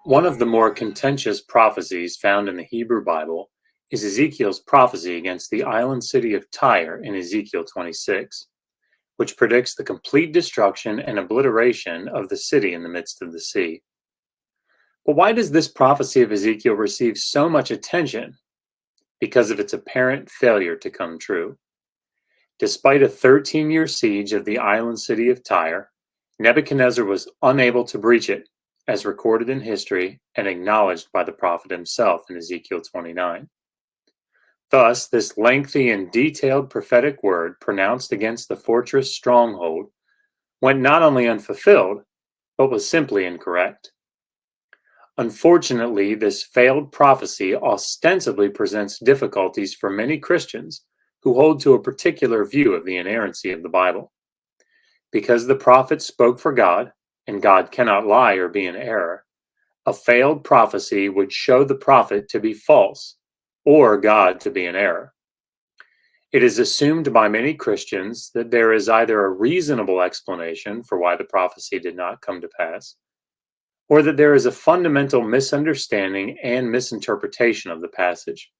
One of the more contentious prophecies found in the Hebrew Bible is Ezekiel's prophecy against the island city of Tyre in Ezekiel 26, which predicts the complete destruction and obliteration of the city in the midst of the sea. But why does this prophecy of Ezekiel receive so much attention? Because of its apparent failure to come true. Despite a 13-year siege of the island city of Tyre, Nebuchadnezzar was unable to breach it, as recorded in history and acknowledged by the prophet himself in Ezekiel 29. Thus, this lengthy and detailed prophetic word pronounced against the fortress stronghold went not only unfulfilled, but was simply incorrect. Unfortunately, this failed prophecy ostensibly presents difficulties for many Christians who hold to a particular view of the inerrancy of the Bible. Because the prophet spoke for God, and God cannot lie or be in error, a failed prophecy would show the prophet to be false, or God to be in error. It is assumed by many Christians that there is either a reasonable explanation for why the prophecy did not come to pass, or that there is a fundamental misunderstanding and misinterpretation of the passage.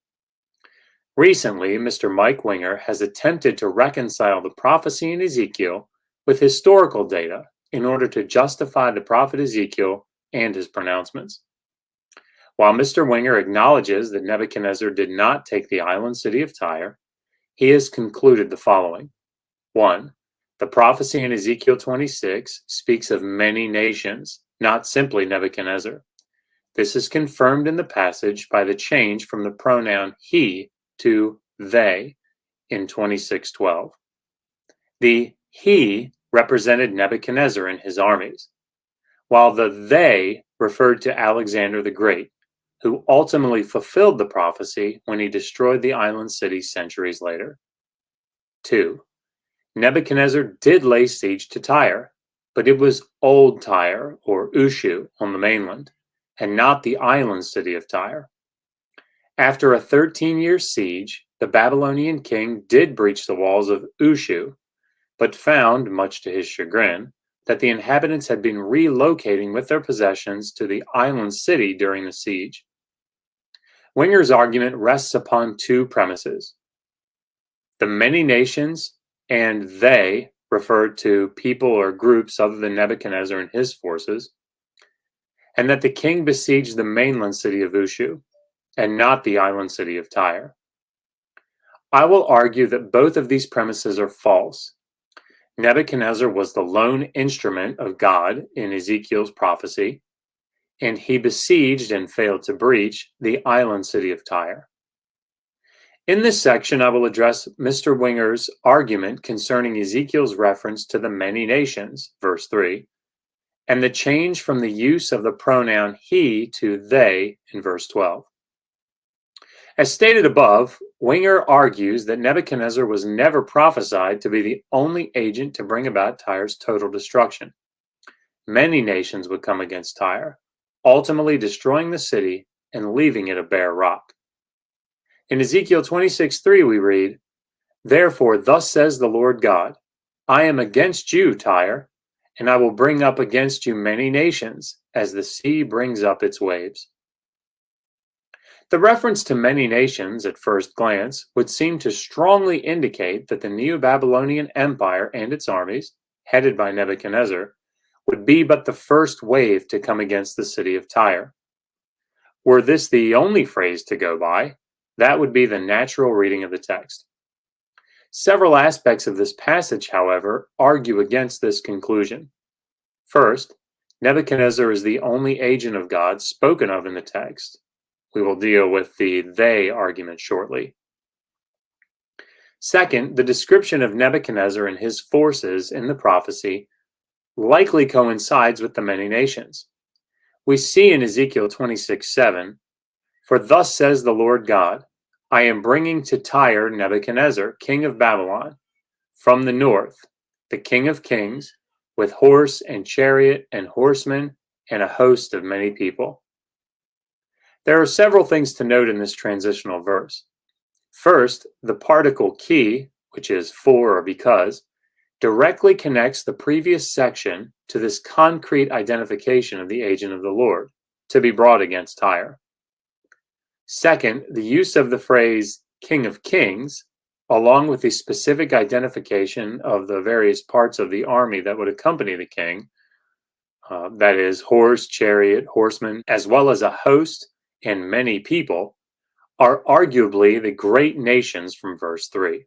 Recently, Mr. Mike Winger has attempted to reconcile the prophecy in Ezekiel with historical data in order to justify the prophet Ezekiel and his pronouncements. While Mr. Winger acknowledges that Nebuchadnezzar did not take the island city of Tyre, he has concluded the following. 1. The prophecy in Ezekiel 26 speaks of many nations, not simply Nebuchadnezzar. This is confirmed in the passage by the change from the pronoun he to they in 26:12. The he represented Nebuchadnezzar and his armies, while the they referred to Alexander the Great, who ultimately fulfilled the prophecy when he destroyed the island city centuries later. 2. Nebuchadnezzar did lay siege to Tyre, but it was Old Tyre, or Ushu, on the mainland, and not the island city of Tyre. After a 13-year siege, the Babylonian king did breach the walls of Ushu, but found, much to his chagrin, that the inhabitants had been relocating with their possessions to the island city during the siege. Winger's argument rests upon two premises. The many nations and they refer to people or groups other than Nebuchadnezzar and his forces, and that the king besieged the mainland city of Ushu, and not the island city of Tyre. I will argue that both of these premises are false. Nebuchadnezzar was the lone instrument of God in Ezekiel's prophecy, and he besieged and failed to breach the island city of Tyre. In this section, I will address Mr. Winger's argument concerning Ezekiel's reference to the many nations, verse 3, and the change from the use of the pronoun he to they in verse 12. As stated above, Winger argues that Nebuchadnezzar was never prophesied to be the only agent to bring about Tyre's total destruction. Many nations would come against Tyre, ultimately destroying the city and leaving it a bare rock. In Ezekiel 26:3 we read, "Therefore thus says the Lord God, I am against you, Tyre, and I will bring up against you many nations, as the sea brings up its waves." The reference to many nations, at first glance, would seem to strongly indicate that the Neo-Babylonian Empire and its armies, headed by Nebuchadnezzar, would be but the first wave to come against the city of Tyre. Were this the only phrase to go by, that would be the natural reading of the text. Several aspects of this passage, however, argue against this conclusion. First, Nebuchadnezzar is the only agent of God spoken of in the text. We will deal with the they argument shortly. Second, the description of Nebuchadnezzar and his forces in the prophecy likely coincides with the many nations. We see in Ezekiel 26:7, "For thus says the Lord God, I am bringing to Tyre Nebuchadnezzar, king of Babylon, from the north, the king of kings, with horse and chariot and horsemen and a host of many people." There are several things to note in this transitional verse. First, the particle ki, which is for or because, directly connects the previous section to this concrete identification of the agent of the Lord, to be brought against Tyre. Second, the use of the phrase King of Kings, along with the specific identification of the various parts of the army that would accompany the king, that is, horse, chariot, horsemen, as well as a host and many people, are arguably the great nations from verse 3.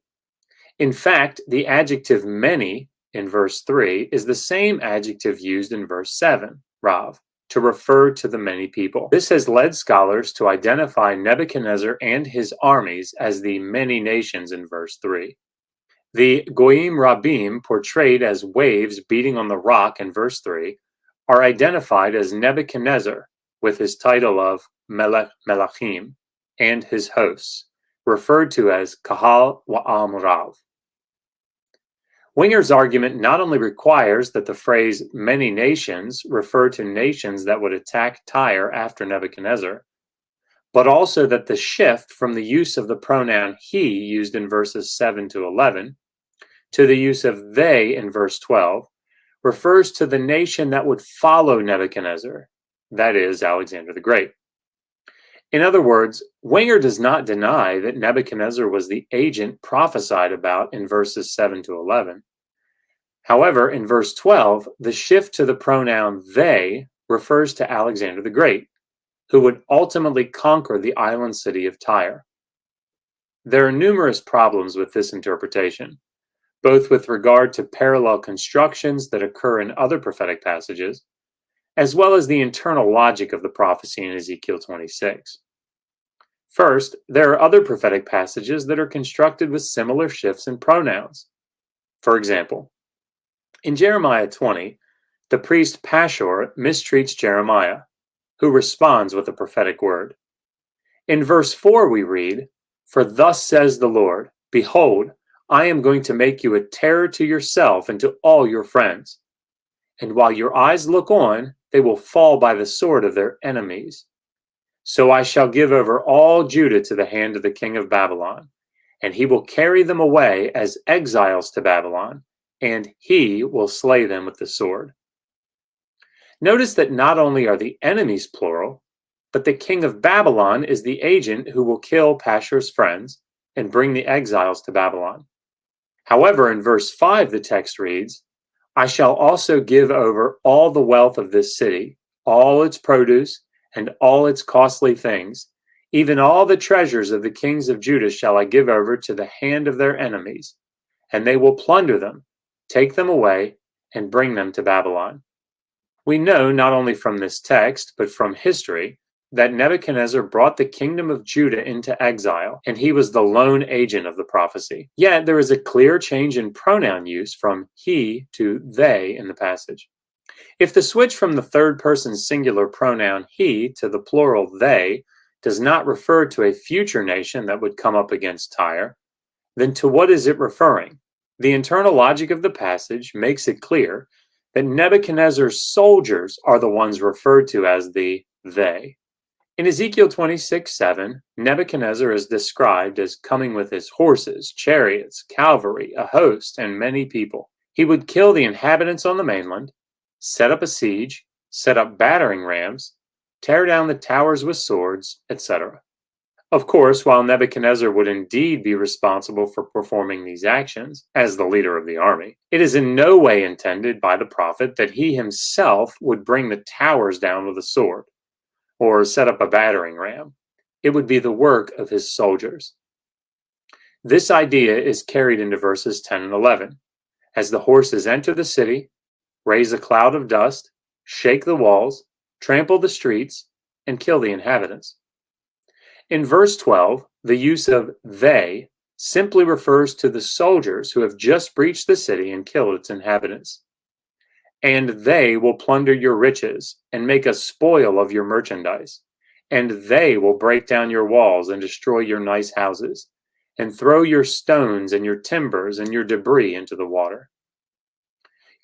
In fact, the adjective many in verse 3 is the same adjective used in verse 7, Rav, to refer to the many people. This has led scholars to identify Nebuchadnezzar and his armies as the many nations in verse 3. The Goyim Rabim, portrayed as waves beating on the rock in verse 3, are identified as Nebuchadnezzar with his title of Melachim and his hosts, referred to as Kahal Wa'am Rav. Winger's argument not only requires that the phrase many nations refer to nations that would attack Tyre after Nebuchadnezzar, but also that the shift from the use of the pronoun he used in verses 7 to 11 to the use of they in verse 12 refers to the nation that would follow Nebuchadnezzar, that is, Alexander the Great. In other words, Winger does not deny that Nebuchadnezzar was the agent prophesied about in verses 7 to 11. However, in verse 12, the shift to the pronoun they refers to Alexander the Great, who would ultimately conquer the island city of Tyre. There are numerous problems with this interpretation, both with regard to parallel constructions that occur in other prophetic passages, as well as the internal logic of the prophecy in Ezekiel 26. First, there are other prophetic passages that are constructed with similar shifts in pronouns. For example, in Jeremiah 20, the priest Pashur mistreats Jeremiah, who responds with a prophetic word. In verse 4 we read, "For thus says the Lord, behold, I am going to make you a terror to yourself and to all your friends. And while your eyes look on, they will fall by the sword of their enemies. So I shall give over all Judah to the hand of the king of Babylon, and he will carry them away as exiles to Babylon, and he will slay them with the sword." Notice that not only are the enemies plural, but the king of Babylon is the agent who will kill Pashur's friends and bring the exiles to Babylon. However, in verse 5, the text reads, "I shall also give over all the wealth of this city, all its produce, and all its costly things, even all the treasures of the kings of Judah shall I give over to the hand of their enemies, and they will plunder them, take them away, and bring them to Babylon." We know not only from this text, but from history, that Nebuchadnezzar brought the kingdom of Judah into exile, and he was the lone agent of the prophecy. Yet there is a clear change in pronoun use from he to they in the passage. If the switch from the third person singular pronoun he to the plural they does not refer to a future nation that would come up against Tyre, then to what is it referring? The internal logic of the passage makes it clear that Nebuchadnezzar's soldiers are the ones referred to as the they. In Ezekiel 26:7, Nebuchadnezzar is described as coming with his horses, chariots, cavalry, a host, and many people. He would kill the inhabitants on the mainland, set up a siege, set up battering rams, tear down the towers with swords, etc. Of course, while Nebuchadnezzar would indeed be responsible for performing these actions as the leader of the army, it is in no way intended by the prophet that he himself would bring the towers down with a sword or set up a battering ram. It would be the work of his soldiers. This idea is carried into verses 10 and 11, as the horses enter the city, raise a cloud of dust, shake the walls, trample the streets, and kill the inhabitants. In verse 12, the use of they simply refers to the soldiers who have just breached the city and killed its inhabitants. "And they will plunder your riches and make a spoil of your merchandise. And they will break down your walls and destroy your nice houses, and throw your stones and your timbers and your debris into the water."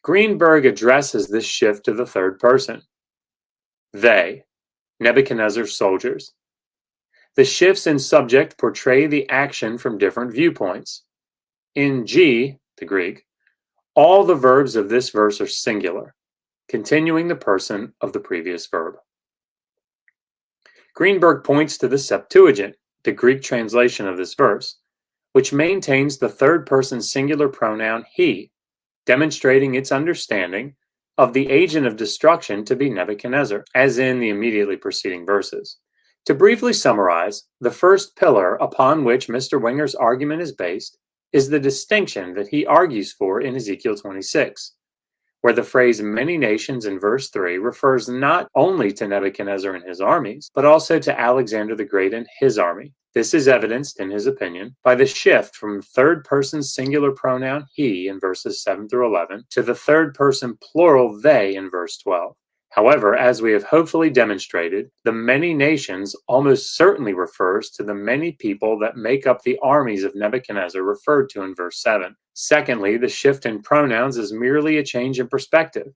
Greenberg addresses this shift to the third person. They, Nebuchadnezzar's soldiers. The shifts in subject portray the action from different viewpoints. In G, the Greek, all the verbs of this verse are singular, continuing the person of the previous verb. Greenberg points to the Septuagint, the Greek translation of this verse, which maintains the third-person singular pronoun he, demonstrating its understanding of the agent of destruction to be Nebuchadnezzar, as in the immediately preceding verses. To briefly summarize, the first pillar upon which Mr. Winger's argument is based is the distinction that he argues for in Ezekiel 26, where the phrase many nations in verse 3 refers not only to Nebuchadnezzar and his armies, but also to Alexander the Great and his army. This is evidenced, in his opinion, by the shift from third-person singular pronoun he in verses 7 through 11 to the third-person plural they in verse 12. However, as we have hopefully demonstrated, the many nations almost certainly refers to the many people that make up the armies of Nebuchadnezzar referred to in verse 7. Secondly, the shift in pronouns is merely a change in perspective,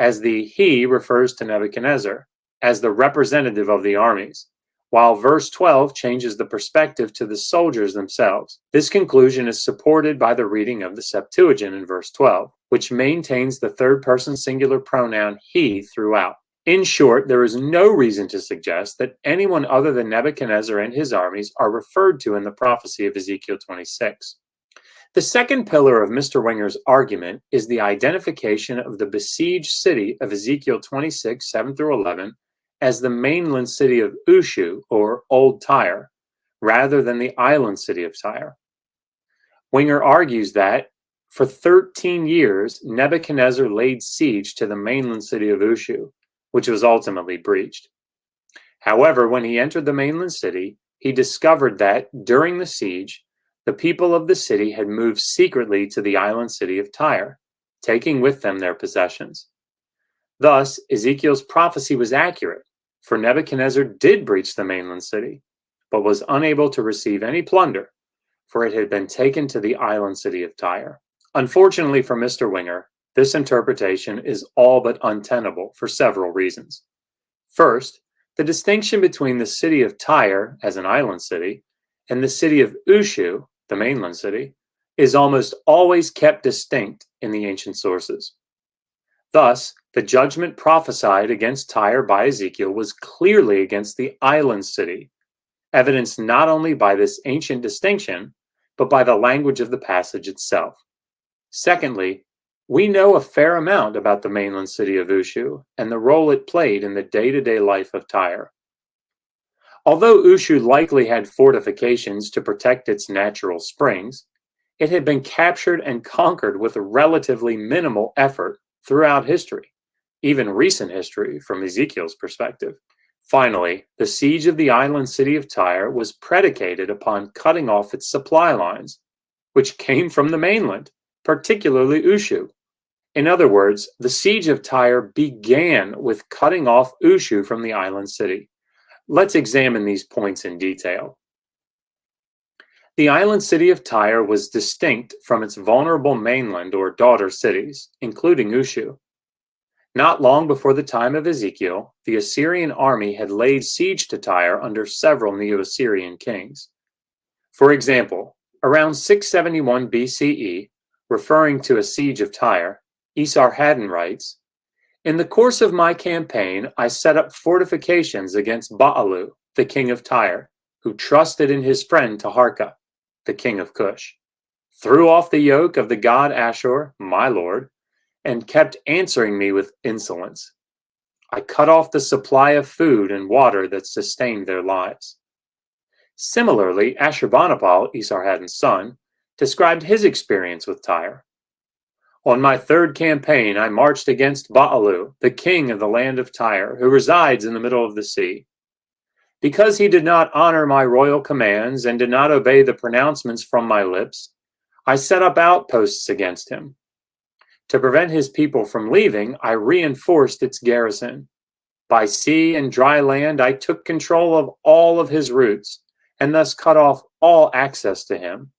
as the he refers to Nebuchadnezzar as the representative of the armies, while verse 12 changes the perspective to the soldiers themselves. This conclusion is supported by the reading of the Septuagint in verse 12, which maintains the third-person singular pronoun he throughout. In short, there is no reason to suggest that anyone other than Nebuchadnezzar and his armies are referred to in the prophecy of Ezekiel 26. The second pillar of Mr. Winger's argument is the identification of the besieged city of Ezekiel 26, 7 through 11, as the mainland city of Ushu, or Old Tyre, rather than the island city of Tyre. Winger argues that, for 13 years, Nebuchadnezzar laid siege to the mainland city of Ushu, which was ultimately breached. However, when he entered the mainland city, he discovered that, during the siege, the people of the city had moved secretly to the island city of Tyre, taking with them their possessions. Thus, Ezekiel's prophecy was accurate, for Nebuchadnezzar did breach the mainland city, but was unable to receive any plunder, for it had been taken to the island city of Tyre. Unfortunately for Mr. Winger, this interpretation is all but untenable for several reasons. First, the distinction between the city of Tyre as an island city and the city of Ushu, the mainland city, is almost always kept distinct in the ancient sources. Thus, the judgment prophesied against Tyre by Ezekiel was clearly against the island city, evidenced not only by this ancient distinction, but by the language of the passage itself. Secondly, we know a fair amount about the mainland city of Ushu and the role it played in the day-to-day life of Tyre. Although Ushu likely had fortifications to protect its natural springs, it had been captured and conquered with a relatively minimal effort throughout history, even recent history from Ezekiel's perspective. Finally, the siege of the island city of Tyre was predicated upon cutting off its supply lines, which came from the mainland, particularly Ushu. In other words, the siege of Tyre began with cutting off Ushu from the island city. Let's examine these points in detail. The island city of Tyre was distinct from its vulnerable mainland or daughter cities, including Ushu. Not long before the time of Ezekiel, the Assyrian army had laid siege to Tyre under several Neo-Assyrian kings. For example, around 671 BCE, referring to a siege of Tyre, Esarhaddon writes, "In the course of my campaign, I set up fortifications against Baalu, the king of Tyre, who trusted in his friend Taharka, the king of Cush, threw off the yoke of the god Ashur, my lord, and kept answering me with insolence. I cut off the supply of food and water that sustained their lives." Similarly, Ashurbanipal, Esarhaddon's son, described his experience with Tyre. "On my third campaign, I marched against Baalu, the king of the land of Tyre, who resides in the middle of the sea. Because he did not honor my royal commands and did not obey the pronouncements from my lips, I set up outposts against him. To prevent his people from leaving, I reinforced its garrison. By sea and dry land, I took control of all of his routes, and thus cut off all access to him.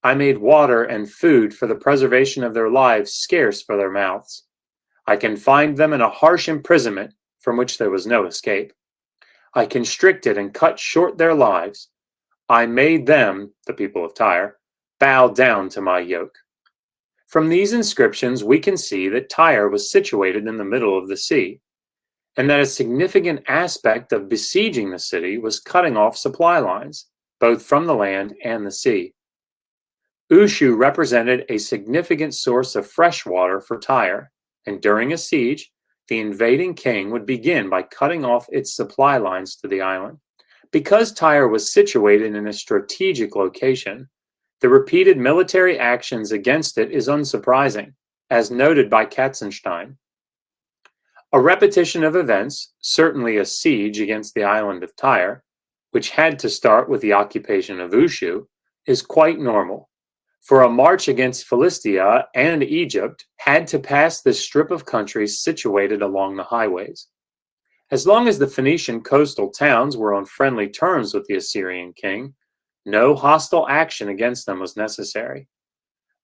I made water and food for the preservation of their lives scarce for their mouths. I confined them in a harsh imprisonment from which there was no escape. I constricted and cut short their lives. I made them, the people of Tyre, bow down to my yoke." From these inscriptions, we can see that Tyre was situated in the middle of the sea, and that a significant aspect of besieging the city was cutting off supply lines, both from the land and the sea. Ushu represented a significant source of fresh water for Tyre, and during a siege, the invading king would begin by cutting off its supply lines to the island. Because Tyre was situated in a strategic location, the repeated military actions against it is unsurprising, as noted by Katzenstein. A repetition of events, certainly a siege against the island of Tyre, which had to start with the occupation of Ushu, is quite normal. For a march against Philistia and Egypt had to pass this strip of country situated along the highways. As long as the Phoenician coastal towns were on friendly terms with the Assyrian king, no hostile action against them was necessary.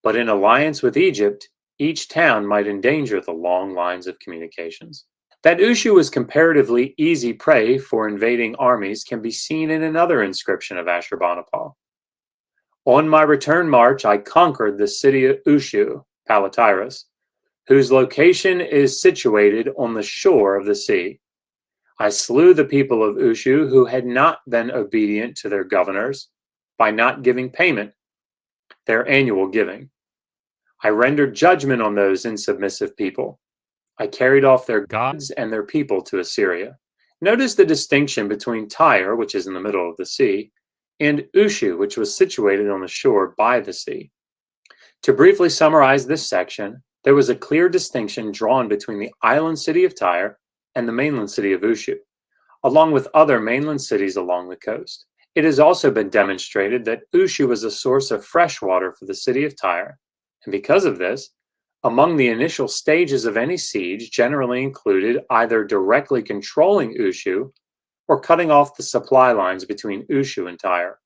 But in alliance with Egypt, each town might endanger the long lines of communications. That Ushu was comparatively easy prey for invading armies can be seen in another inscription of Ashurbanipal. On my return march, I conquered the city of Ushu, Palatyrus, whose location is situated on the shore of the sea. I slew the people of Ushu who had not been obedient to their governors by not giving payment, their annual giving. I rendered judgment on those insubmissive people. I carried off their gods and their people to Assyria. Notice the distinction between Tyre, which is in the middle of the sea, and Ushu, which was situated on the shore by the sea. To briefly summarize this section, there was a clear distinction drawn between the island city of Tyre and the mainland city of Ushu, along with other mainland cities along the coast. It has also been demonstrated that Ushu was a source of fresh water for the city of Tyre, and because of this, among the initial stages of any siege generally included either directly controlling Ushu or cutting off the supply lines between Ushu and Tyre.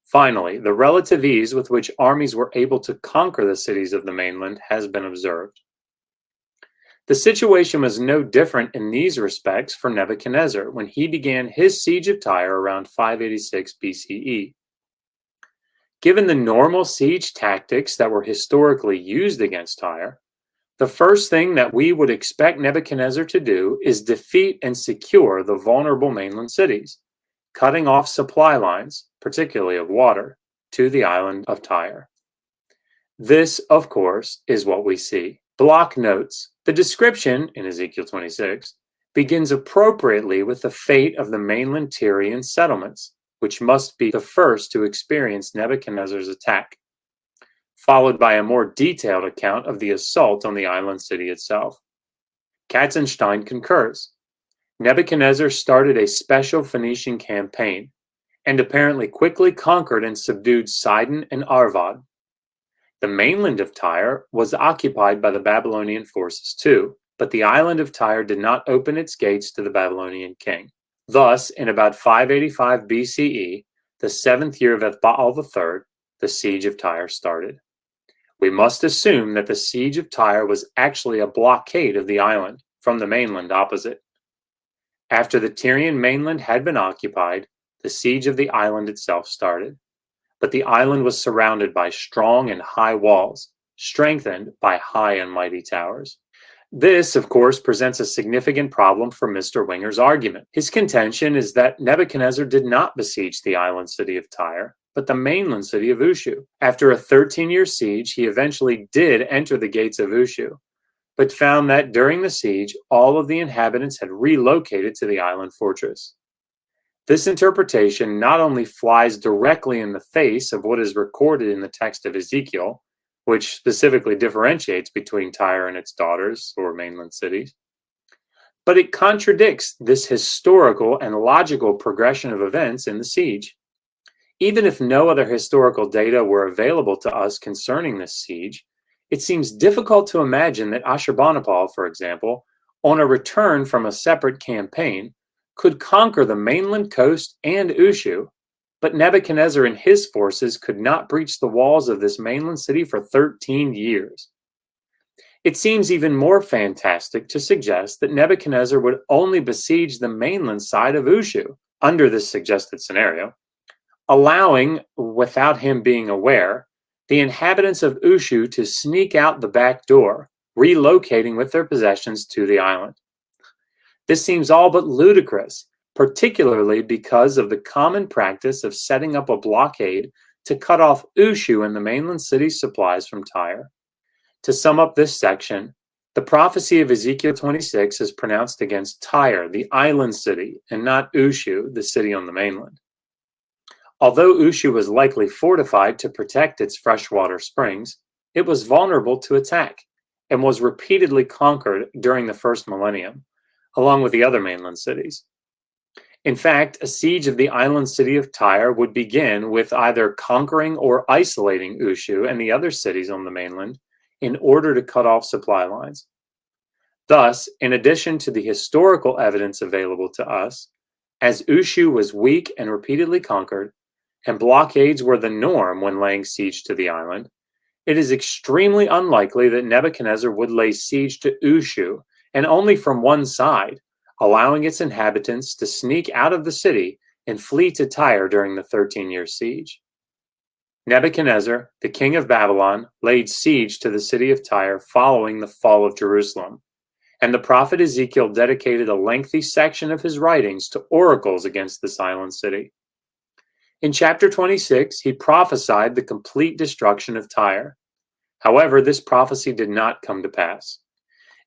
Finally, the relative ease with which armies were able to conquer the cities of the mainland has been observed. The situation was no different in these respects for Nebuchadnezzar when he began his siege of Tyre around 586 BCE. Given the normal siege tactics that were historically used against Tyre, the first thing that we would expect Nebuchadnezzar to do is defeat and secure the vulnerable mainland cities, cutting off supply lines, particularly of water, to the island of Tyre. This, of course, is what we see. Block notes, the description in Ezekiel 26 begins appropriately with the fate of the mainland Tyrian settlements, which must be the first to experience Nebuchadnezzar's attack, followed by a more detailed account of the assault on the island city itself. Katzenstein concurs. Nebuchadnezzar started a special Phoenician campaign, and apparently quickly conquered and subdued Sidon and Arvad. The mainland of Tyre was occupied by the Babylonian forces too, but the island of Tyre did not open its gates to the Babylonian king. Thus, in about 585 BCE, the 7th year of Ethbaal III, the siege of Tyre started. We must assume that the siege of Tyre was actually a blockade of the island from the mainland opposite. After the Tyrian mainland had been occupied, the siege of the island itself started. But the island was surrounded by strong and high walls, strengthened by high and mighty towers. This, of course, presents a significant problem for Mr. Winger's argument. His contention is that Nebuchadnezzar did not besiege the island city of Tyre, but the mainland city of Ushu. After a 13-year siege, he eventually did enter the gates of Ushu, but found that during the siege, all of the inhabitants had relocated to the island fortress. This interpretation not only flies directly in the face of what is recorded in the text of Ezekiel, which specifically differentiates between Tyre and its daughters, or mainland cities, but it contradicts this historical and logical progression of events in the siege. Even if no other historical data were available to us concerning this siege, it seems difficult to imagine that Ashurbanipal, for example, on a return from a separate campaign, could conquer the mainland coast and Ushu, but Nebuchadnezzar and his forces could not breach the walls of this mainland city for 13 years. It seems even more fantastic to suggest that Nebuchadnezzar would only besiege the mainland side of Ushu under this suggested scenario, allowing, without him being aware, the inhabitants of Ushu to sneak out the back door, relocating with their possessions to the island. This seems all but ludicrous, particularly because of the common practice of setting up a blockade to cut off Ushu and the mainland city's supplies from Tyre. To sum up this section, the prophecy of Ezekiel 26 is pronounced against Tyre, the island city, and not Ushu, the city on the mainland. Although Ushu was likely fortified to protect its freshwater springs, it was vulnerable to attack and was repeatedly conquered during the first millennium, along with the other mainland cities. In fact, a siege of the island city of Tyre would begin with either conquering or isolating Ushu and the other cities on the mainland in order to cut off supply lines. Thus, in addition to the historical evidence available to us, as Ushu was weak and repeatedly conquered, and blockades were the norm when laying siege to the island, it is extremely unlikely that Nebuchadnezzar would lay siege to Ushu, and only from one side, allowing its inhabitants to sneak out of the city and flee to Tyre during the 13-year siege. Nebuchadnezzar, the king of Babylon, laid siege to the city of Tyre following the fall of Jerusalem, and the prophet Ezekiel dedicated a lengthy section of his writings to oracles against this island city. In chapter 26, he prophesied the complete destruction of Tyre. However, this prophecy did not come to pass.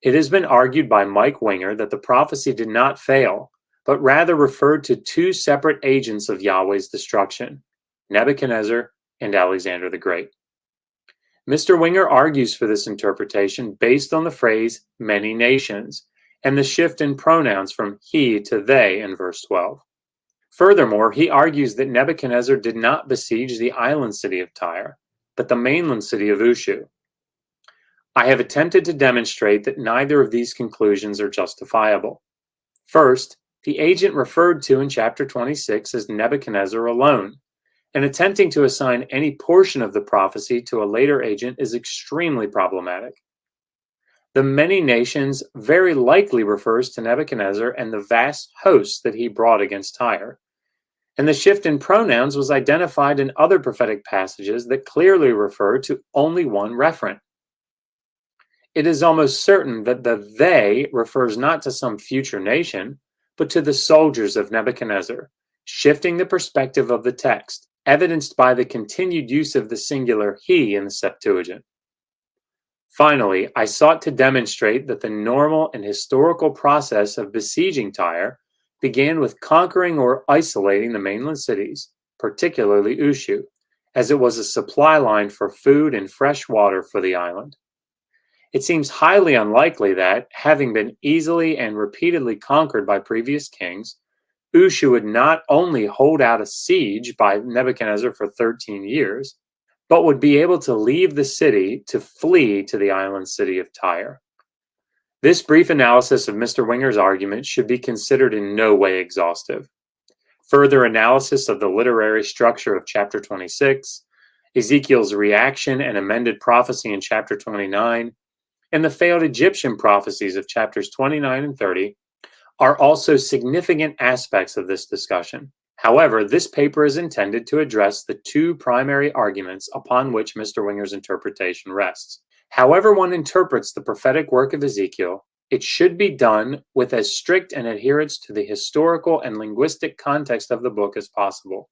It has been argued by Mike Winger that the prophecy did not fail, but rather referred to two separate agents of Yahweh's destruction, Nebuchadnezzar and Alexander the Great. Mr. Winger argues for this interpretation based on the phrase many nations and the shift in pronouns from he to they in verse 12. Furthermore, he argues that Nebuchadnezzar did not besiege the island city of Tyre, but the mainland city of Ushu. I have attempted to demonstrate that neither of these conclusions are justifiable. First, the agent referred to in chapter 26 is Nebuchadnezzar alone, and attempting to assign any portion of the prophecy to a later agent is extremely problematic. The many nations very likely refers to Nebuchadnezzar and the vast hosts that he brought against Tyre, and the shift in pronouns was identified in other prophetic passages that clearly refer to only one referent. It is almost certain that the they refers not to some future nation, but to the soldiers of Nebuchadnezzar, shifting the perspective of the text, evidenced by the continued use of the singular he in the Septuagint. Finally, I sought to demonstrate that the normal and historical process of besieging Tyre began with conquering or isolating the mainland cities, particularly Ushu, as it was a supply line for food and fresh water for the island. It seems highly unlikely that, having been easily and repeatedly conquered by previous kings, Ushu would not only hold out a siege by Nebuchadnezzar for 13 years, but would be able to leave the city to flee to the island city of Tyre. This brief analysis of Mr. Winger's argument should be considered in no way exhaustive. Further analysis of the literary structure of chapter 26, Ezekiel's reaction and amended prophecy in chapter 29, and the failed Egyptian prophecies of chapters 29 and 30 are also significant aspects of this discussion. However, this paper is intended to address the two primary arguments upon which Mr. Winger's interpretation rests. However one interprets the prophetic work of Ezekiel, it should be done with as strict an adherence to the historical and linguistic context of the book as possible.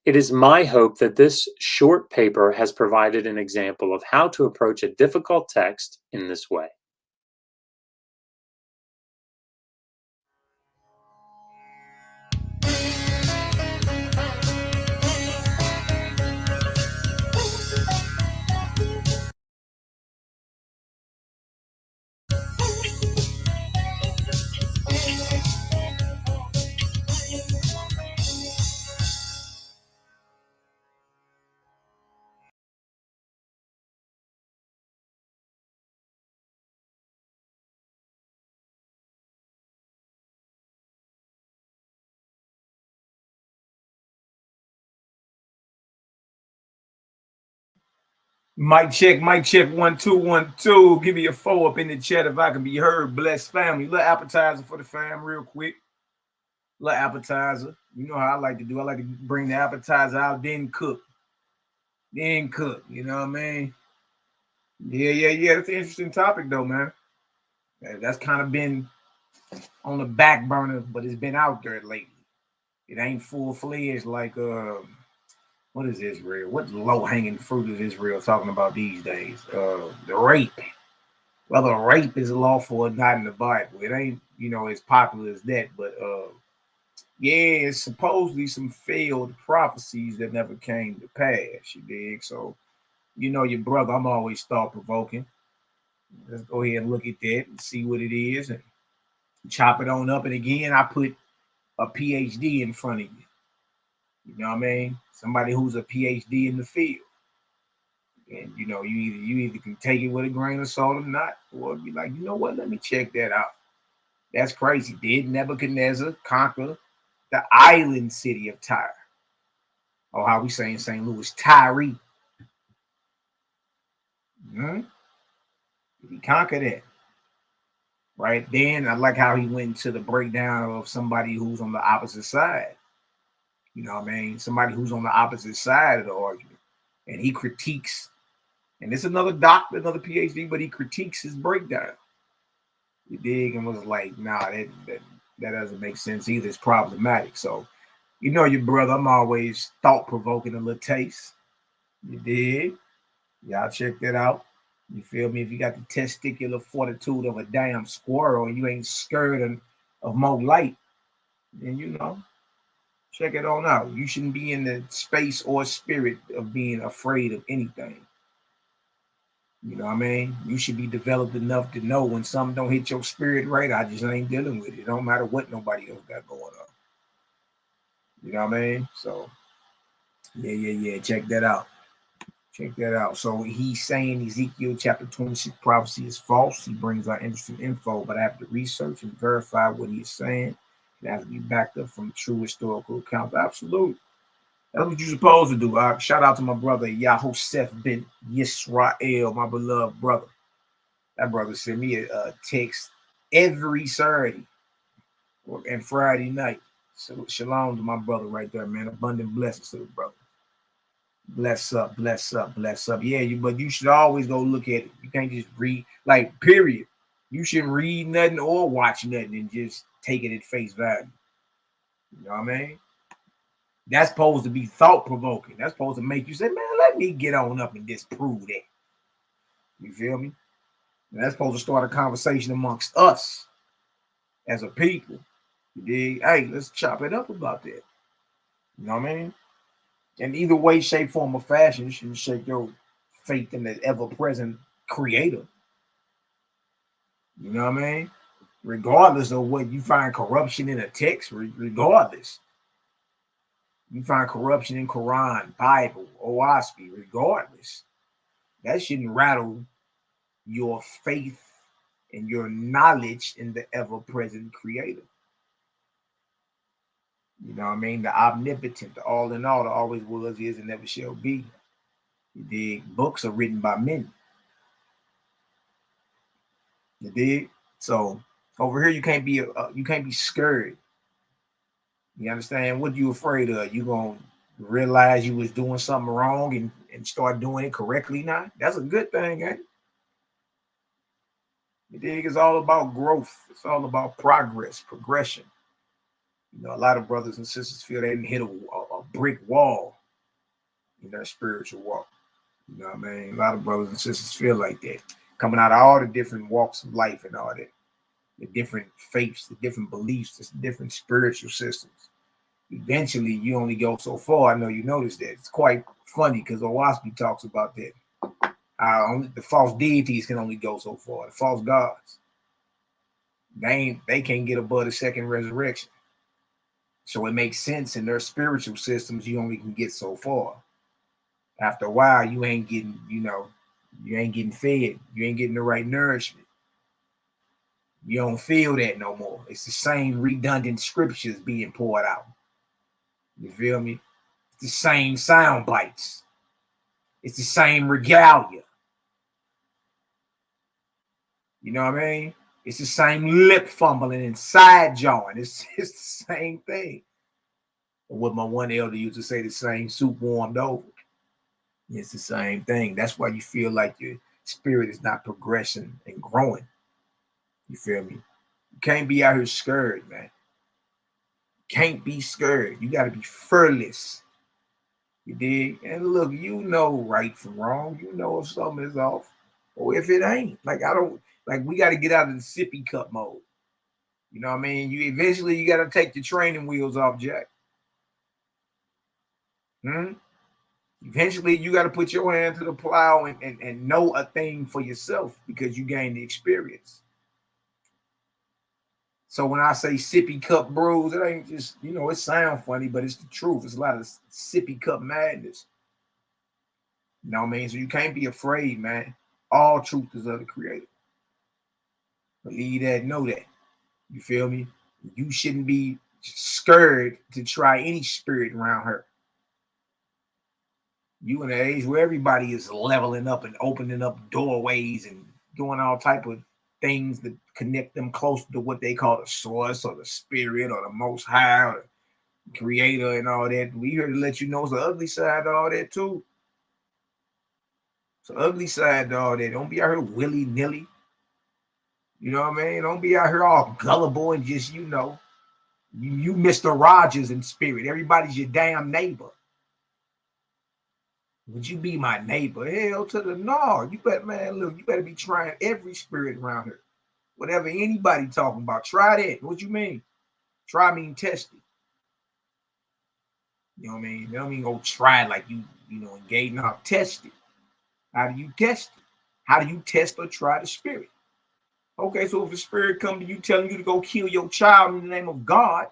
It is my hope that this short paper has provided an example of how to approach a difficult text in this way. Mic check, 1 2 1 2. Give me a 4 up in the chat if I can be heard. Bless family. Little appetizer for the fam, real quick. Little appetizer. You know how I like to do. I like to bring the appetizer out, then cook. You know what I mean? Yeah. That's an interesting topic, though, man. That's kind of been on the back burner, but it's been out there lately. It ain't full-fledged like what is Israel? What low-hanging fruit is Israel talking about these days? The rape. Whether rape is lawful or not in the Bible. It ain't, as popular as that, but yeah, it's supposedly some failed prophecies that never came to pass, you dig? So, your brother, I'm always thought-provoking. Let's go ahead and look at that and see what it is and chop it on up. And again, I put a PhD in front of you. You know what I mean? Somebody who's a PhD in the field. And, you either can take it with a grain of salt or not, or be like, you know what, let me check that out. That's crazy. Did Nebuchadnezzar conquer the island city of Tyre? Or how we say in St. Louis, Tyre. Did he conquer that? Right? Then I like how he went to the breakdown of somebody who's on the opposite side. You know what I mean? Somebody who's on the opposite side of the argument. And he critiques, and it's another doctor, another PhD, but he critiques his breakdown. You dig? And was like, nah, that doesn't make sense either. It's problematic. So, your brother, I'm always thought-provoking a little taste. You dig? Y'all check that out. You feel me? If you got the testicular fortitude of a damn squirrel and you ain't scared of more light, then, check it on out. You shouldn't be in the space or spirit of being afraid of anything. You know what I mean? You should be developed enough to know when something don't hit your spirit right, I just ain't dealing with it. It don't matter what nobody else got going on. You know what I mean? So, yeah. Check that out. So he's saying Ezekiel chapter 26 prophecy is false. He brings out interesting info, but I have to research and verify what he's saying. It has to be backed up from true historical accounts. Absolutely. That's what you're supposed to do. Shout out to my brother, Yahweh bin Yisrael, my beloved brother. That brother sent me a text every Saturday and Friday night. So shalom to my brother right there, man. Abundant blessings to the brother. Bless up. Yeah, but you should always go look at it. You can't just read, period. You shouldn't read nothing or watch nothing and just take it at face value. You know what I mean? That's supposed to be thought-provoking. That's supposed to make you say, man, let me get on up and disprove that. You feel me? And that's supposed to start a conversation amongst us as a people. You dig? Hey, let's chop it up about that. You know what I mean? In either way, shape, form, or fashion, you shouldn't shake your faith in the ever-present creator. You know what I mean? Regardless of what you find corruption in a text, regardless. You find corruption in Quran, Bible, OASP, regardless. That shouldn't rattle your faith and your knowledge in the ever-present creator. You know what I mean? The omnipotent, the all in all, the always was, is, and never shall be. You dig? Books are written by men. You dig? So over here, you can't be scared. You understand? What you afraid of? You gonna realize you was doing something wrong and start doing it correctly now? That's a good thing, ain't it? You dig? It's all about growth. It's all about progress, progression. A lot of brothers and sisters feel they didn't hit a brick wall in their spiritual walk. You know what I mean? A lot of brothers and sisters feel like that. Coming out of all the different walks of life and all that. The different faiths, the different beliefs, the different spiritual systems. Eventually, you only go so far. I know you noticed that. It's quite funny because OASP talks about that. The false deities can only go so far. The false gods. They can't get above the second resurrection. So it makes sense in their spiritual systems, you only can get so far. After a while, you ain't getting, you ain't getting fed. You ain't getting the right nourishment. You don't feel that no more. It's the same redundant scriptures being poured out. You feel me? It's the same sound bites. It's the same regalia. You know what I mean? It's the same lip fumbling and side jawing. It's the same thing. What my one elder used to say, the same soup warmed over. It's the same thing. That's why you feel like your spirit is not progressing and growing. You feel me? You can't be out here scared, man. Can't be scared. You got to be fearless. You dig? And look, you know right from wrong. You know if something is off or if it ain't. Like, we got to get out of the sippy cup mode. You know what I mean? You got to take the training wheels off, Jack. Eventually, you got to put your hand to the plow and know a thing for yourself because you gained the experience. So when I say sippy cup brews, it ain't just, it sounds funny, but it's the truth. It's a lot of sippy cup madness. You know what I mean? So you can't be afraid, man. All truth is of the Creator. Believe that, know that. You feel me? You shouldn't be scared to try any spirit around her. You in an age where everybody is leveling up and opening up doorways and doing all type of things that connect them close to what they call the source or the spirit or the most high or the creator and all that. We here to let you know it's the ugly side to all that too. It's the ugly side to all that. Don't be out here willy-nilly. You know what I mean? Don't be out here all gullible and just, you Mr. Rogers in spirit. Everybody's your damn neighbor. Would you be my neighbor? Hell to the no. You better, man, look, you better be trying every spirit around here. Whatever anybody talking about, try that. What you mean? Try mean test it. You know what I mean? You don't mean go try it like you engage. No, test it. How do you test it? How do you test or try the spirit? Okay, so if a spirit come to you telling you to go kill your child in the name of God,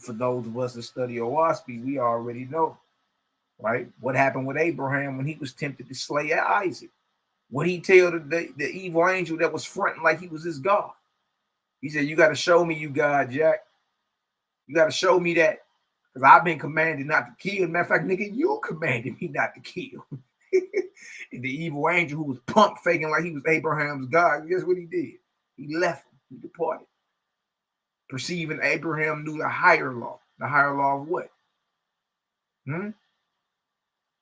for those of us that study YHWH's, we already know. Right? What happened with Abraham when he was tempted to slay Isaac? What he tell the evil angel that was fronting like he was his God? He said, you got to show me you God, Jack. You got to show me that. Because I've been commanded not to kill. Matter of fact, nigga, you commanded me not to kill. And the evil angel who was pump faking like he was Abraham's God, guess what he did? He left him. He departed. Perceiving Abraham knew the higher law. The higher law of what?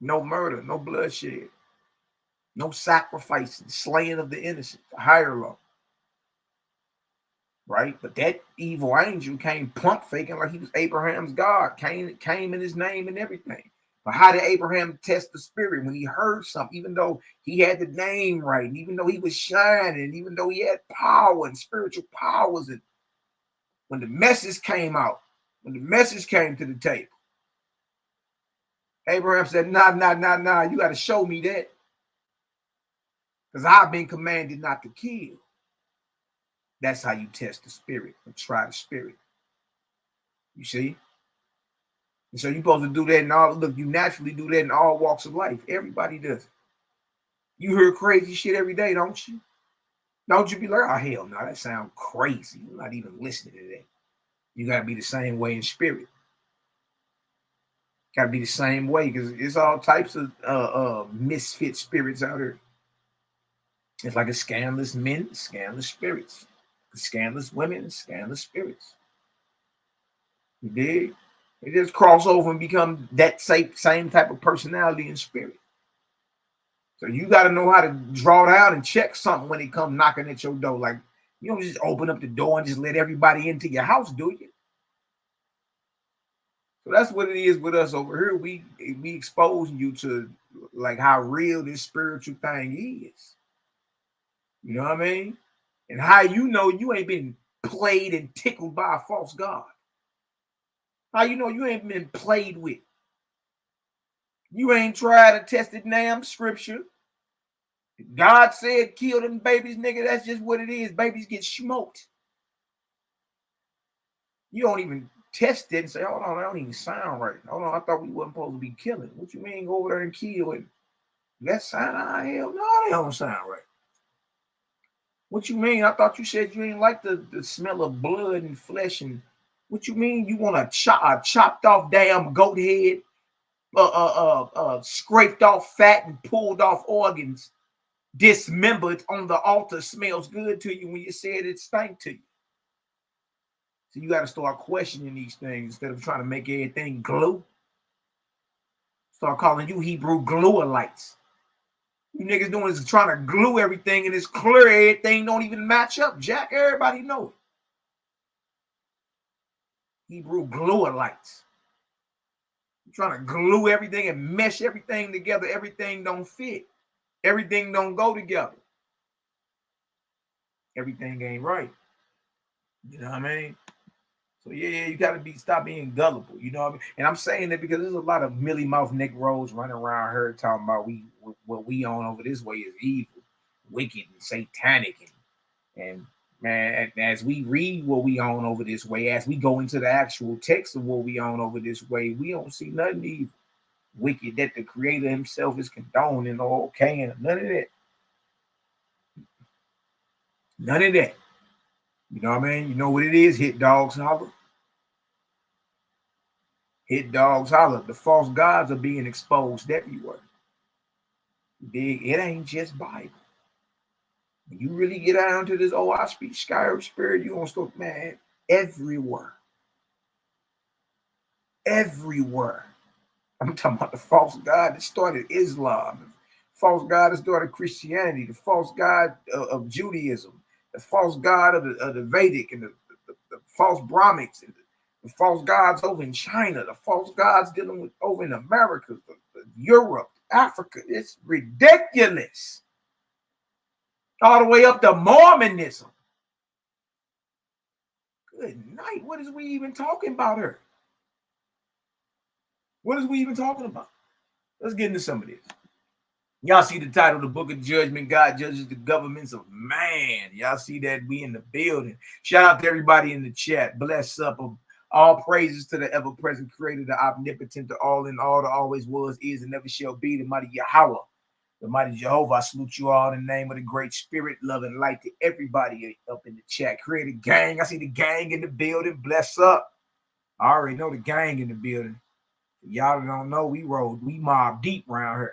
No murder, no bloodshed, no sacrifice, slaying of the innocent, the higher law. Right? But that evil angel came plump faking like he was Abraham's God, came in his name and everything. But how did Abraham test the spirit when he heard something, even though he had the name right, and even though he was shining, even though he had power and spiritual powers, and when the message came out, when the message came to the table, Abraham said, nah, you got to show me that. Because I've been commanded not to kill. That's how you test the spirit and try the spirit. You see? And so you're supposed to do that in all, look, you naturally do that in all walks of life. Everybody does it. You hear crazy shit every day, don't you? Don't you be like, oh, hell no, that sounds crazy. You're not even listening to that. You got to be the same way in spirit. Got to be the same way because it's all types of misfit spirits out here. It's like a scandalous men, scandalous spirits. Scandalous women, scandalous spirits. You dig? They just cross over and become that same type of personality and spirit. So you got to know how to draw down and check something when they come knocking at your door. Like, you don't just open up the door and just let everybody into your house, do you? So that's what it is with us over here. We exposing you to like how real this spiritual thing is. You know what I mean? And how you know you ain't been played and tickled by a false god. How you know you ain't been played with? You ain't tried to test it damn scripture. God said kill them babies, nigga. That's just what it is. Babies get smoked. You don't even test it and say, hold on, that don't even sound right. Hold on, I thought we wasn't supposed to be killing. What you mean go over there and kill it? That sound hell? No, that don't sound right. What you mean? I thought you said you ain't like the smell of blood and flesh. And what you mean you want a chopped off damn goat head, scraped off fat and pulled off organs, dismembered on the altar smells good to you when you said it stank to you. So you got to start questioning these things instead of trying to make everything glue. Start calling you Hebrew gluelites. You niggas doing is trying to glue everything, and it's clear everything don't even match up, Jack. Everybody know it. Hebrew gluelites. You're trying to glue everything and mesh everything together. Everything don't fit. Everything don't go together. Everything ain't right. You know what I mean? So yeah, you gotta stop being gullible. You know what I mean? And I'm saying that because there's a lot of mealy mouth Negroes running around here talking about what we own over this way is evil, wicked, and satanic, and man, as we read what we own over this way, as we go into the actual text of what we own over this way, we don't see nothing evil, wicked, that the Creator Himself is condoning or okay, and none of that. None of that. You know what I mean? You know what it is? Hit dogs holler. Hit dogs holler. The false gods are being exposed everywhere. It ain't just Bible. When you really get down to this, oh, I speak sky spirit, you gonna start, man, everywhere. Everywhere. I'm talking about the false god that started Islam, the false god that started Christianity, the false god of Judaism, the false god of the Vedic, and the false Brahmics, and the false gods over in China, the false gods dealing with over in America, Europe, Africa. It's ridiculous. All the way up to Mormonism. Good night. What is we even talking about here? What is we even talking about? Let's get into some of this. Y'all see the title, The Book of Judgment, God Judges the Governments of Man. Y'all see that? We in the building. Shout out to everybody in the chat. Bless up. All praises to the ever-present Creator, the omnipotent, the all in all, the always was, is, and never shall be, the mighty Yahweh, the mighty Jehovah. I salute you all in the name of the great spirit, love, and light to everybody up in the chat. Creator gang. I see the gang in the building. Bless up. I already know the gang in the building. Y'all don't know, we mob deep around here.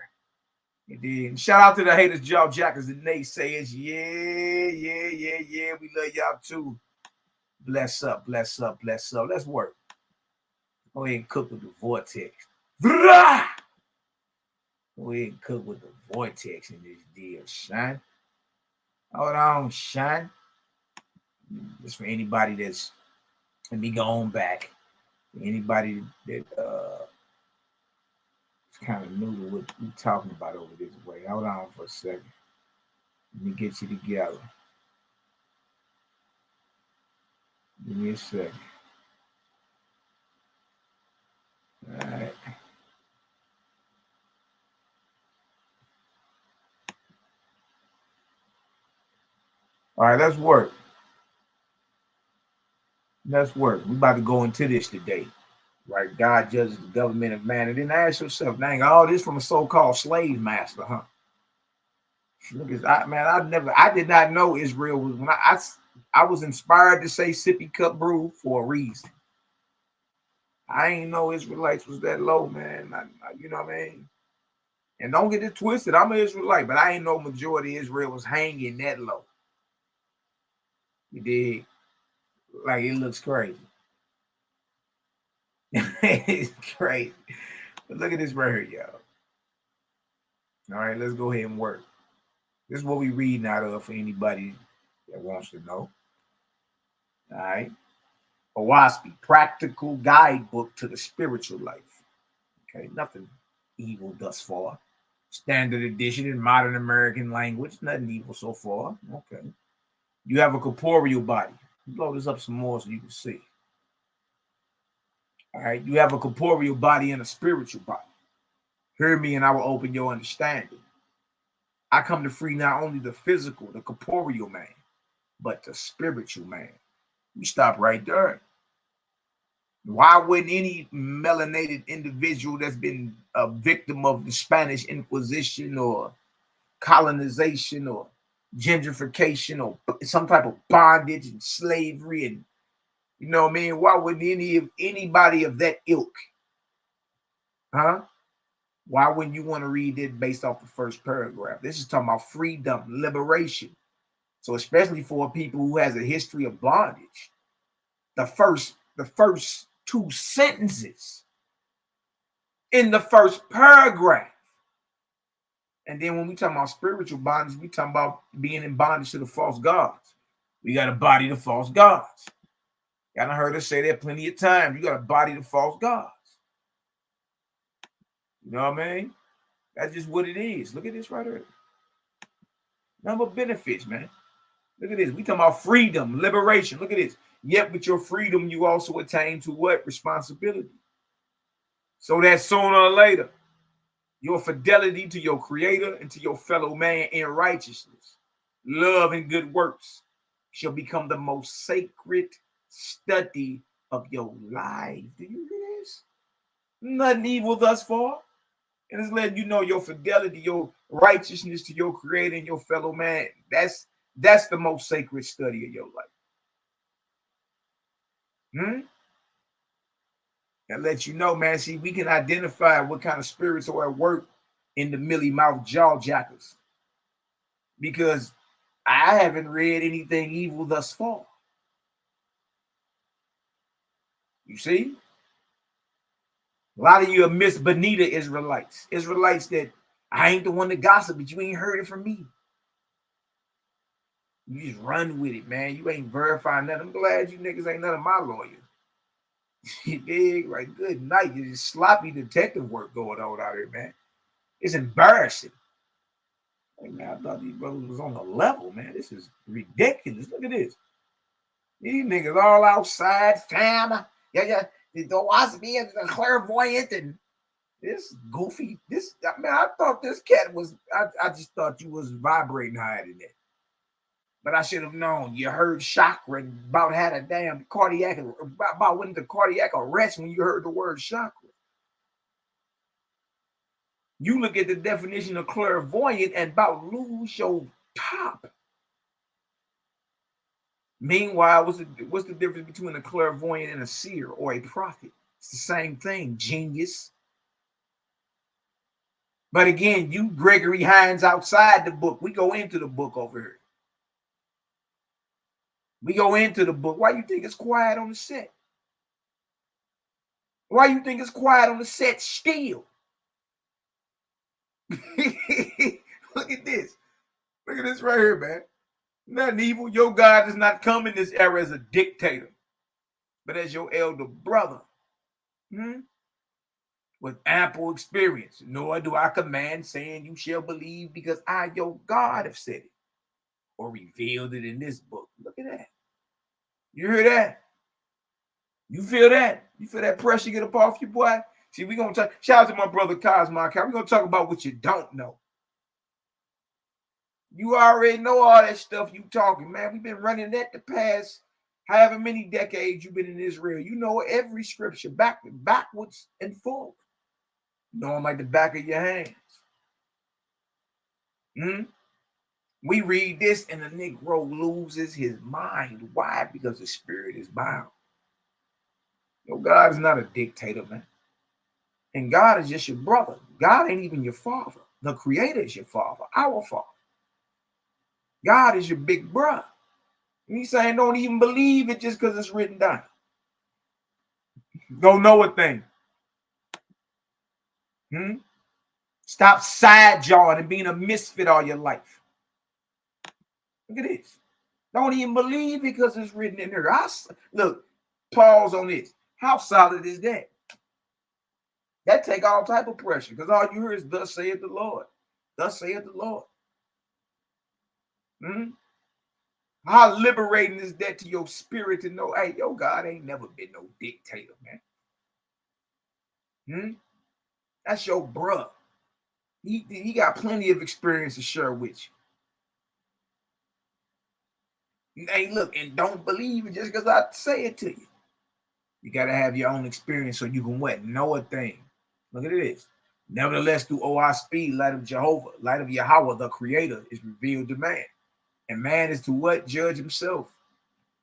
And then shout out to the haters, jaw jackers, and naysayers. Yeah. We love y'all too. Bless up. Let's work. Go ahead and cook with the vortex. Go ahead and cook with the vortex in this deal, Shine. Hold on, Shine. Just for anybody that's, let me go on back. Anybody that kind of new to what we're talking about over this way. Hold on for a second. Let me get you together. Give me a second. All right. All right, let's work. We're about to go into this today. Right? God judges the government of man. And then ask yourself, dang, all this from a so-called slave master, huh? Look, I did not know Israel was, when I was inspired to say sippy cup brew for a reason. I ain't know Israelites was that low, man. You know what I mean? And don't get it twisted. I'm an Israelite, but I ain't know majority of Israel was hanging that low. You dig? Like, it looks crazy. It's crazy. But look at this right here, y'all. All right, let's go ahead and work. This is what we reading out of for anybody that wants to know. All right. A WASPy, Practical Guidebook to the Spiritual Life. Okay, nothing evil thus far. Standard edition in modern American language. Nothing evil so far. Okay. You have a corporeal body. Blow this up some more so you can see. All right. You have a corporeal body and a spiritual body. Hear me and I will open your understanding. I come to free not only the physical, the corporeal man, but the spiritual man. You stop right there. Why wouldn't any melanated individual that's been a victim of the Spanish Inquisition or colonization or gentrification or some type of bondage and slavery, and you know what I mean? Why wouldn't anybody of that ilk, huh? Why wouldn't you want to read it based off the first paragraph? This is talking about freedom, liberation. So especially for people who has a history of bondage, the first two sentences in the first paragraph. And then when we talk about spiritual bondage, we talk about being in bondage to the false gods. We got to body the false gods. Y'all done heard us say that plenty of times. You got to body the false gods. You know what I mean? That's just what it is. Look at this right here. Number of benefits, man. Look at this. We talking about freedom, liberation. Look at this. Yet with your freedom, you also attain to what? Responsibility. So that sooner or later, your fidelity to your creator and to your fellow man in righteousness, love, and good works shall become the most sacred study of your life. Do you hear this? Nothing evil thus far. And it's letting you know your fidelity, your righteousness to your creator and your fellow man. That's the most sacred study of your life. That lets you know, man. See, we can identify what kind of spirits are at work in the mealy mouth jaw jackers, because I haven't read anything evil thus far. You see, a lot of you are Miss Benita Israelites that I ain't the one to gossip, but you ain't heard it from me. You just run with it, man. You ain't verifying nothing. I'm glad you niggas ain't none of my lawyers. You dig? Right? Good night. You just sloppy detective work going on out here, man. It's embarrassing. Like, man, I thought these brothers was on the level, man. This is ridiculous. Look at this. These niggas all outside, fam. Yeah. Don't watch me as a clairvoyant and this goofy. This, man, I thought this cat was, I just thought you was vibrating higher than that. But I should have known. You heard chakra and about had a damn cardiac, about went into cardiac arrest when you heard the word chakra. You look at the definition of clairvoyant and about lose your top. Meanwhile, what's the difference between a clairvoyant and a seer or a prophet? It's the same thing, genius. But again, you Gregory Hines outside the book. We go into the book over here. We go into the book. Why you think it's quiet on the set? Why you think it's quiet on the set still? Look at this. Look at this right here, man. Nothing evil. Your God does not come in this era as a dictator, but as your elder brother. With ample experience. Nor do I command, saying you shall believe, because I, your God, have said it or revealed it in this book. Look at that. You hear that? You feel that? You feel that pressure get up off you, boy? See, we're going to talk. Shout out to my brother Cosmological. We're going to talk about what you don't know. You already know all that stuff you talking, man. We've been running that the past however many decades you've been in Israel. You know every scripture backwards and forward. You know them like the back of your hands. We read this and the Negro loses his mind. Why? Because the spirit is bound. Your God is not a dictator, man. And God is just your brother. God ain't even your father. The creator is your father, our father. God is your big brother. And he's saying don't even believe it just because it's written down. Don't know a thing. Stop side jawing and being a misfit all your life. Look at this. Don't even believe it because it's written in there. Look, pause on this. How solid is that? That take all type of pressure, because all you hear is thus saith the Lord. Thus saith the Lord. How liberating is that to your spirit to know, hey, your God ain't never been no dictator, man. That's your bruh. He got plenty of experience to share with you. Hey, look, and don't believe it just because I say it to you. You got to have your own experience so you can what? Know a thing. Look at this. Nevertheless, through OI speed, light of Jehovah, light of Yahweh, the creator, is revealed to man. And man is to what? Judge himself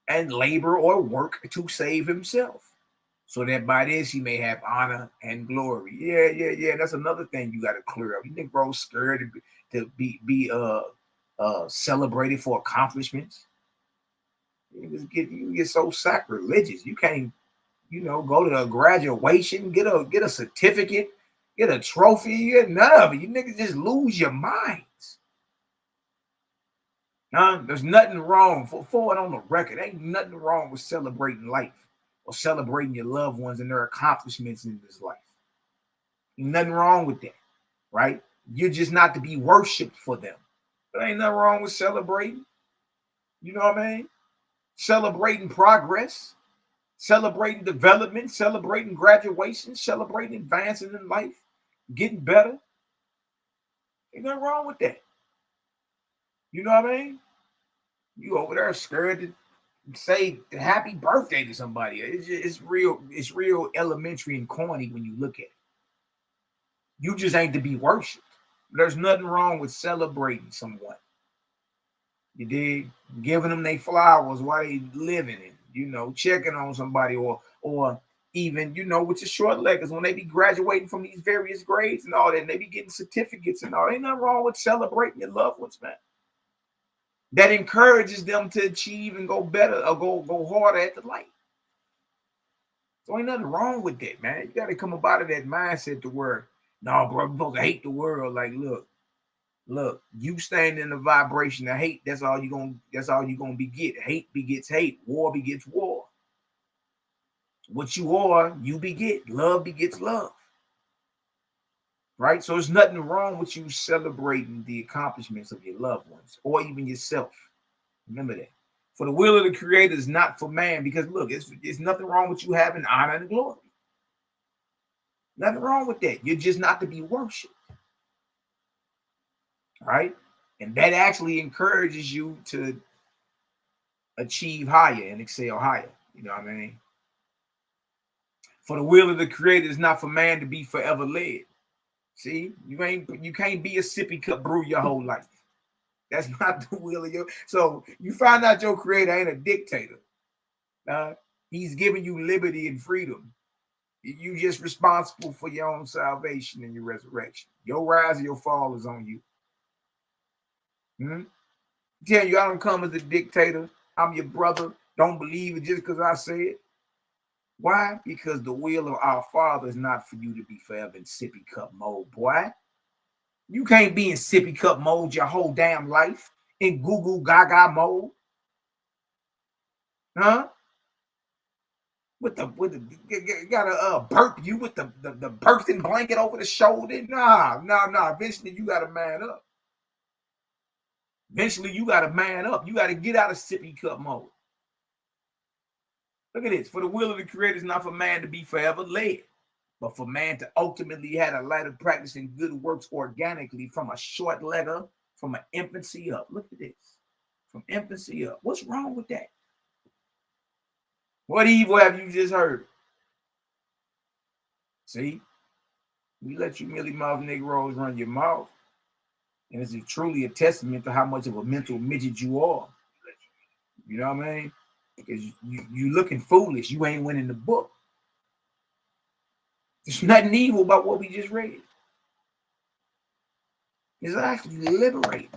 and labor or work to save himself, so that by this he may have honor and glory. Yeah. That's another thing you got to clear up. You think bro's scared to be celebrated for accomplishments? You get so sacrilegious. You can't, go to a graduation, get a certificate. get a trophy, you get none of it. You niggas just lose your minds. There's nothing wrong, for it on the record, ain't nothing wrong with celebrating life or celebrating your loved ones and their accomplishments in this life. Nothing wrong with that, right? You're just not to be worshipped for them. There ain't nothing wrong with celebrating. You know what I mean? Celebrating progress, celebrating development, celebrating graduation, celebrating advancing in life, getting better. Ain't nothing wrong with that. You know what I mean? You over there scared to say happy birthday to somebody. It's real elementary and corny when you look at it. You just ain't to be worshipped. There's nothing wrong with celebrating someone. You dig? Giving them their flowers while they living and, you know, checking on somebody or even, you know, with your short leggers when they be graduating from these various grades and all that, and they be getting certificates and all. Ain't nothing wrong with celebrating your loved ones, man. That encourages them to achieve and go better or go harder at the light. So ain't nothing wrong with that, man. You got to come up out of that mindset to where, no, bro, you're supposed to hate the world. Like, look, you stand in the vibration of hate. That's all you're gonna beget. Hate begets hate. War begets war. What you are, you beget. Love begets love. Right? So there's nothing wrong with you celebrating the accomplishments of your loved ones or even yourself. Remember that. For the will of the Creator is not for man, because look, it's nothing wrong with you having honor and glory. Nothing wrong with that. You're just not to be worshipped. Right? And that actually encourages you to achieve higher and excel higher. You know what I mean? For the will of the Creator is not for man to be forever led. See, you can't be a sippy cup brew your whole life. That's not the will of your. So you find out your Creator ain't a dictator. He's giving you liberty and freedom. You just responsible for your own salvation and your resurrection. Your rise or your fall is on you. Tell you I don't come as a dictator. I'm your brother. Don't believe it just because I say it. Why? Because the will of our Father is not for you to be forever in sippy cup mode, boy. You can't be in sippy cup mode your whole damn life, in goo goo gaga mode. You gotta burp you with the birthing blanket over the shoulder. Nah. Eventually you gotta man up. You gotta get out of sippy cup mode. Look at this. For the will of the Creator is not for man to be forever led, but for man to ultimately have a light of practicing good works organically from a short letter, from an infancy up. Look at this. From infancy up. What's wrong with that? What evil have you just heard? See? We let you mealy mouth Negroes run your mouth. And it's truly a testament to how much of a mental midget you are. You know what I mean? Because you looking foolish. You ain't winning the book. There's nothing evil about what we just read. It's actually liberating.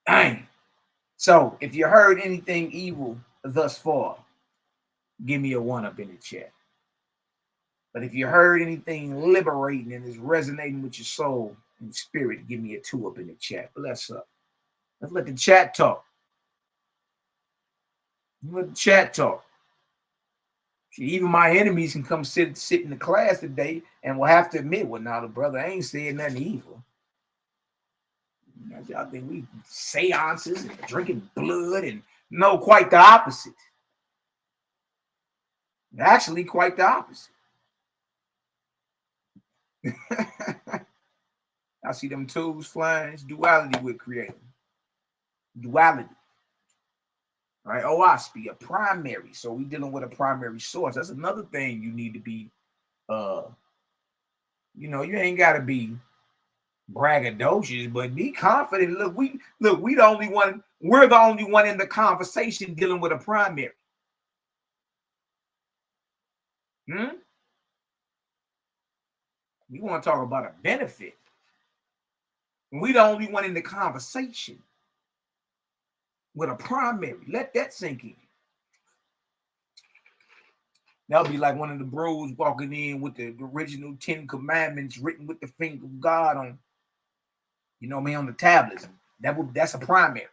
Dang. So if you heard anything evil thus far, give me a 1 up in the chat. But if you heard anything liberating and is resonating with your soul and spirit, give me a 2 up in the chat. Bless up. Let's let the chat talk. See, even my enemies can come sit in the class today and will have to admit, well, now the brother ain't saying nothing evil. Y'all think we seances and drinking blood, and no, quite the opposite. Actually, quite the opposite. I see them tools flying. It's duality with creating. Duality. Right? OSP, a primary. So we dealing with a primary source. That's another thing you need to be, you ain't got to be braggadocious, but be confident. Look, we're the only one in the conversation dealing with a primary. We want to talk about a benefit. We the only one in the conversation with a primary. Let that sink in. That would be like one of the bros walking in with the original 10 commandments written with the finger of God on, you know what I mean, on the tablets. That's a primary.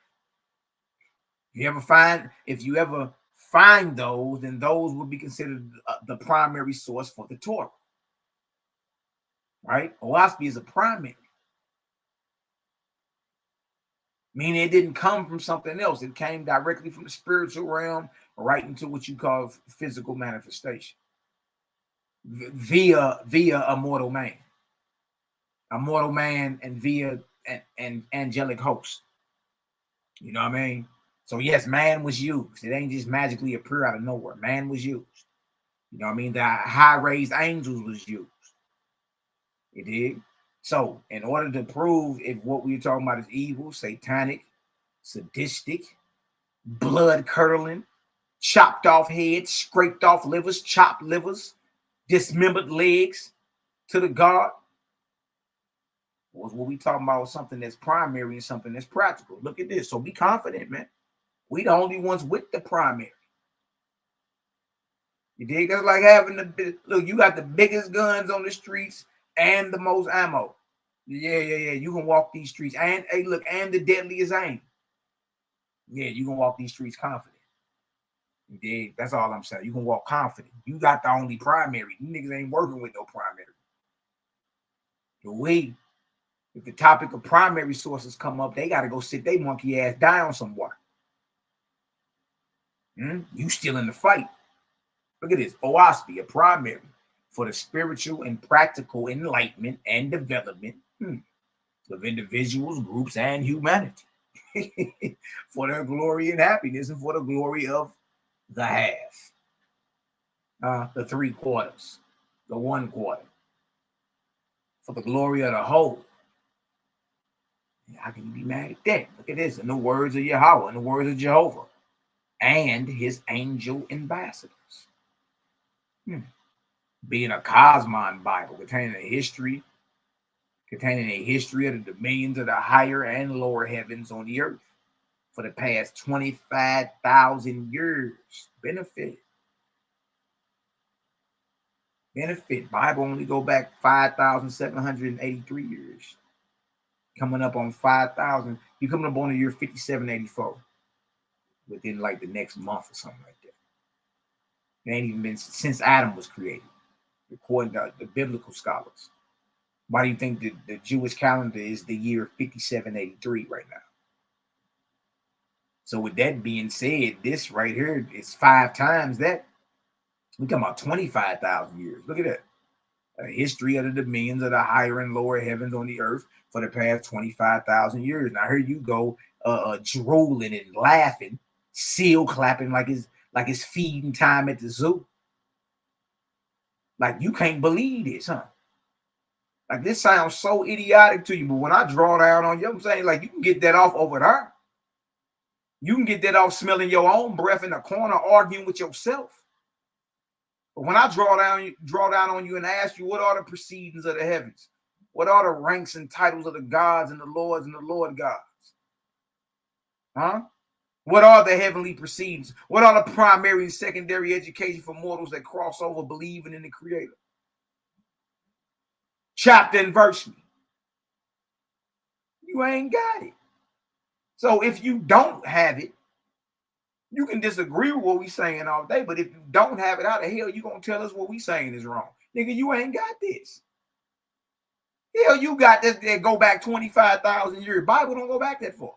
If you ever find those, then those would be considered the primary source for the Torah. Right? YHWH's is a primary. Meaning it didn't come from something else. It came directly from the spiritual realm right into what you call physical manifestation. Via a mortal man. A mortal man and via an angelic host. You know what I mean? So yes, man was used. It ain't just magically appear out of nowhere. Man was used. You know what I mean? The high-raised angels was used. You dig? So in order to prove if what we're talking about is evil, satanic, sadistic, blood-curdling, chopped off heads, scraped off livers, chopped livers, dismembered legs to the God, what we talking about, something that's primary and something that's practical. Look at this. So be confident, man. We the only ones with the primary. You dig? That's like having look, you got the biggest guns on the streets and the most ammo. Yeah. You can walk these streets. And hey, look, and the deadliest aim. Yeah, you can walk these streets confident. You dig? That's all I'm saying. You can walk confident. You got the only primary. You niggas ain't working with no primary. If the topic of primary sources come up, they got to go sit their monkey ass down somewhere. You still in the fight. Look at this. YHWH, a primary for the spiritual and practical enlightenment and development of individuals, groups, and humanity. For their glory and happiness and for the glory of the half. The 3/4, the 1/4. For the glory of the whole. How can you be mad at that? Look at this. In the words of Yahweh, in the words of Jehovah, and his angel ambassadors. Being a Cosmon Bible containing a history of the dominions of the higher and lower heavens on the earth for the past 25,000 years. Benefit. Bible only go back 5,783 years. Coming up on 5,000. You're coming up on the year 5784. Within like the next month or something like that. It ain't even been since Adam was created, according to the biblical scholars. Why do you think the Jewish calendar is the year 5783 right now? So with that being said, this right here is 5 times that. We're talking about 25,000 years. Look at that. A history of the dominions of the higher and lower heavens on the earth for the past 25,000 years. Now here you go, drooling and laughing, seal clapping like it's feeding time at the zoo. Like you can't believe this, huh? Like this sounds so idiotic to you, but when I draw down on you, I'm saying like you can get that off over there. You can get that off smelling your own breath in the corner, arguing with yourself. But when I draw down on you and ask you what are the proceedings of the heavens, what are the ranks and titles of the gods and the lords and the Lord gods, huh? What are the heavenly proceedings? What are the primary and secondary education for mortals that cross over believing in the Creator? Chapter and verse me. You ain't got it. So if you don't have it, you can disagree with what we saying all day, but if you don't have it, how the hell you gonna tell us what we saying is wrong? Nigga, you ain't got this. Hell, you got this that go back 25,000 years. Bible don't go back that far.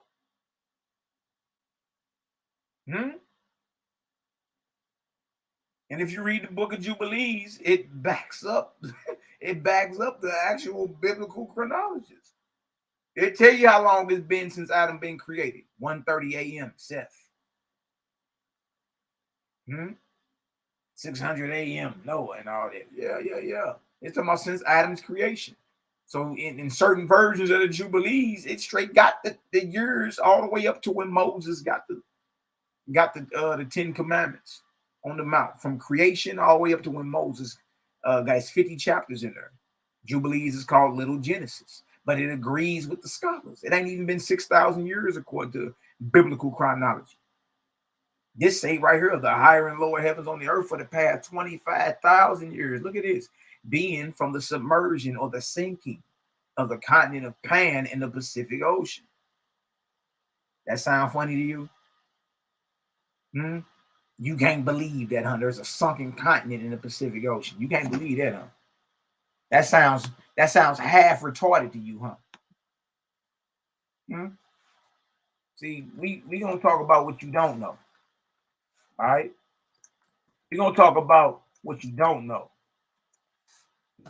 And if you read the book of Jubilees, it backs up the actual biblical chronologies. It tell you how long it's been since Adam been created. 1:30 a.m. Seth. 600 a.m. Noah and all that. Yeah. It's talking about since Adam's creation. So in certain versions of the Jubilees, it straight got the years all the way up to when Moses got the 10 Commandments on the mount, from creation all the way up to when Moses got 50 chapters in there. Jubilees is called Little Genesis, but it agrees with the scholars. It ain't even been 6,000 years according to biblical chronology. This say right here, the higher and lower heavens on the earth for the past 25,000 years. Look at this. Being from the submersion or the sinking of the continent of Pan in the Pacific Ocean. That sound funny to you? You can't believe that, huh? There's a sunken continent in the Pacific Ocean. You can't believe that, huh? That sounds half retarded to you, huh? See, we gonna talk about what you don't know. All right? We're gonna talk about what you don't know.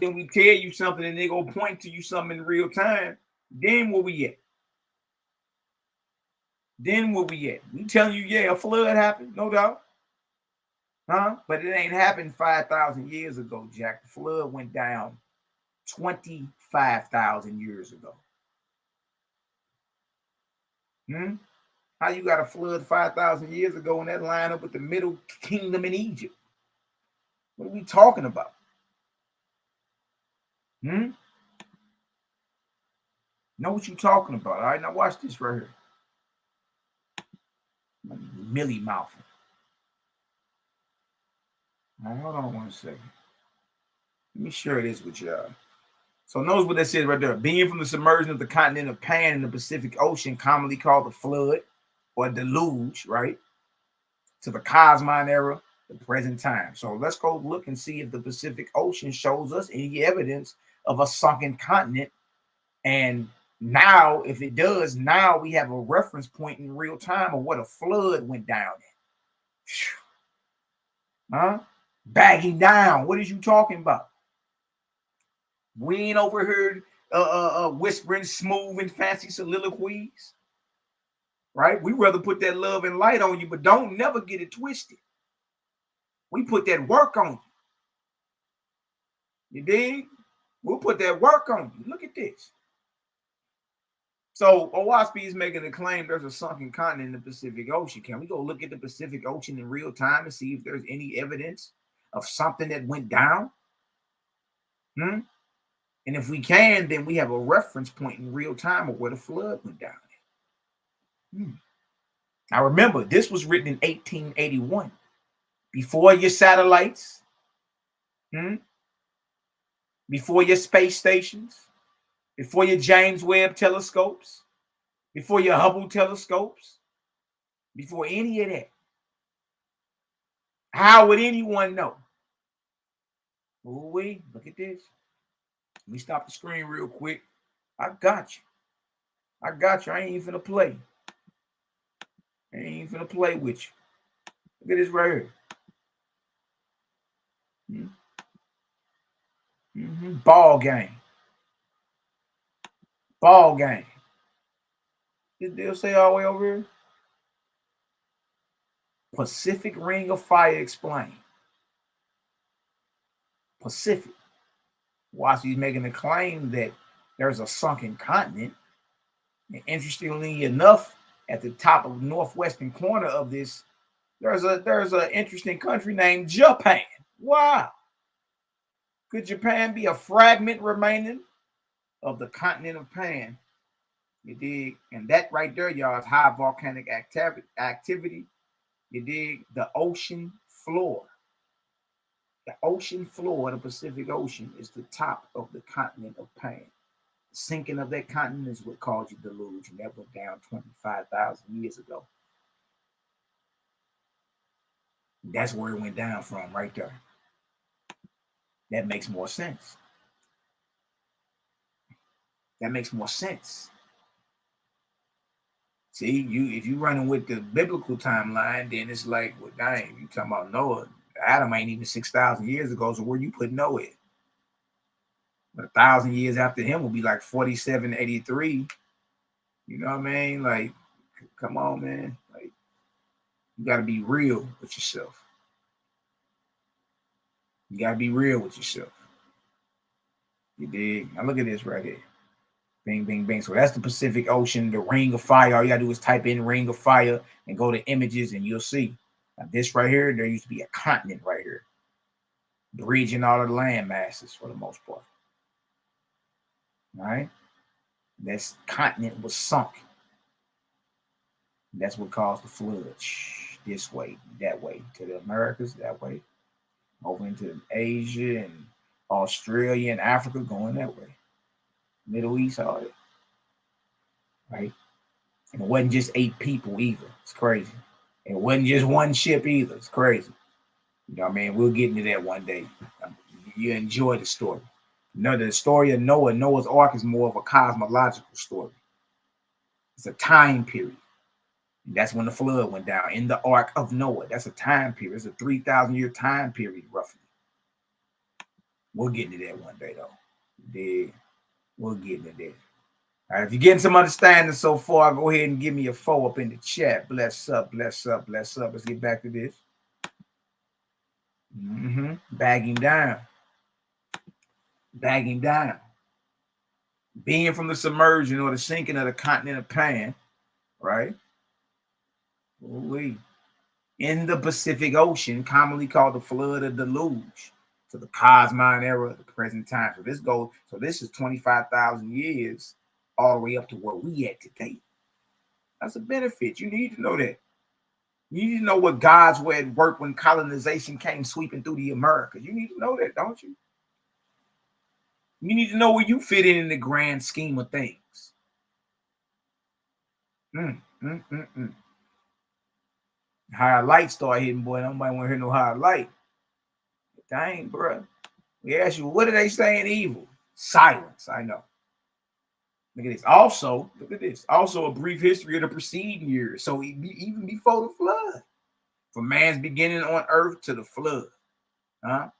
Then we tell you something and they gonna point to you something in real time. Then where we at? We telling you, yeah, a flood happened, no doubt. Huh? But it ain't happened 5,000 years ago, Jack. The flood went down 25,000 years ago. How you got a flood 5,000 years ago and that line up with the Middle Kingdom in Egypt? What are we talking about? Know what you talking about? All right, now watch this right here. Millie mouth. All right, hold on 1 second. Let me share this with y'all. So notice what that says right there. Being from the submersion of the continent of Pan in the Pacific Ocean, commonly called the flood or deluge, right? To the Cosmological era, the present time. So let's go look and see if the Pacific Ocean shows us any evidence of a sunken continent. And now, if it does, now we have a reference point in real time of what a flood went down in. Bagging down. What is you talking about? We ain't overheard whispering smooth and fancy soliloquies. Right? We rather put that love and light on you, but don't never get it twisted. We put that work on you. You dig? We'll put that work on you. Look at this. So OWASP is making a claim there's a sunken continent in the Pacific Ocean. Can we go look at the Pacific Ocean in real time and see if there's any evidence of something that went down? And if we can, then we have a reference point in real time of where the flood went down. Now remember, this was written in 1881. Before your satellites, before your space stations, before your James Webb telescopes, before your Hubble telescopes, before any of that. How would anyone know? Ooh-wee, look at this. Let me stop the screen real quick. I got you. I ain't even finna play. with you. Look at this right here. Ball game. They'll say all the way over here. Pacific Ring of Fire explained. Pacific. Whilst he's making a claim that there's a sunken continent. And interestingly enough, at the top of the northwestern corner of this, there's an interesting country named Japan. Wow. Could Japan be a fragment remaining of the continent of Pan? You dig? And that right there, y'all, is high volcanic activity. You dig? The ocean floor. The ocean floor of the Pacific Ocean is the top of the continent of Pan. The sinking of that continent is what caused the deluge, and that went down 25,000 years ago. That's where it went down from, right there. That makes more sense. See, if you running with the biblical timeline, then it's like, well, dang, you talking about Noah. Adam ain't even 6,000 years ago, so where you put Noah in? But 1,000 years after him will be like 4783. You know what I mean? Like, come on, man. Like, you got to be real with yourself. You dig? Now look at this right here. Bing, bing, bing. So that's the Pacific Ocean, the Ring of Fire. All you gotta do is type in Ring of Fire and go to images and you'll see. Now this right here, there used to be a continent right here, bridging all of the land masses for the most part. All right? This continent was sunk. That's what caused the flood. this way, that way, to the Americas, that way, over into Asia and Australia and Africa, going that way. Middle East, all that. Right? And it wasn't just 8 people either. It's crazy. It wasn't just one ship either. It's crazy. You know what I mean? We'll get into that one day. You enjoy the story. You know, the story of Noah, Noah's Ark is more of a cosmological story. It's a time period. And that's when the flood went down, in the Ark of Noah. That's a time period. It's a 3,000-year time period, roughly. We'll get into that one day, though. Yeah, we'll get into that. All right, if you're getting some understanding so far, go ahead and give me a 4 up in the chat. Bless up, bless up, bless up. Let's get back to this. Bag him down. Bag him down. Being from the submersion or the sinking of the continent of Pan, right? In the Pacific Ocean, commonly called the flood or deluge, to the Cosmine era of the present time. So this is 25,000 years all the way up to where we at today. That's a benefit. You need to know that. You need to know what God's way at work when colonization came sweeping through the Americas. You need to know that, don't you? You need to know where you fit in the grand scheme of things. Higher light start hitting, boy. Nobody want to hear no higher light. Dang, bro. We ask you, what are they saying evil? Silence, I know. Look at this. Also, look at this. Also, a brief history of the preceding years. So even before the flood, from man's beginning on earth to the flood.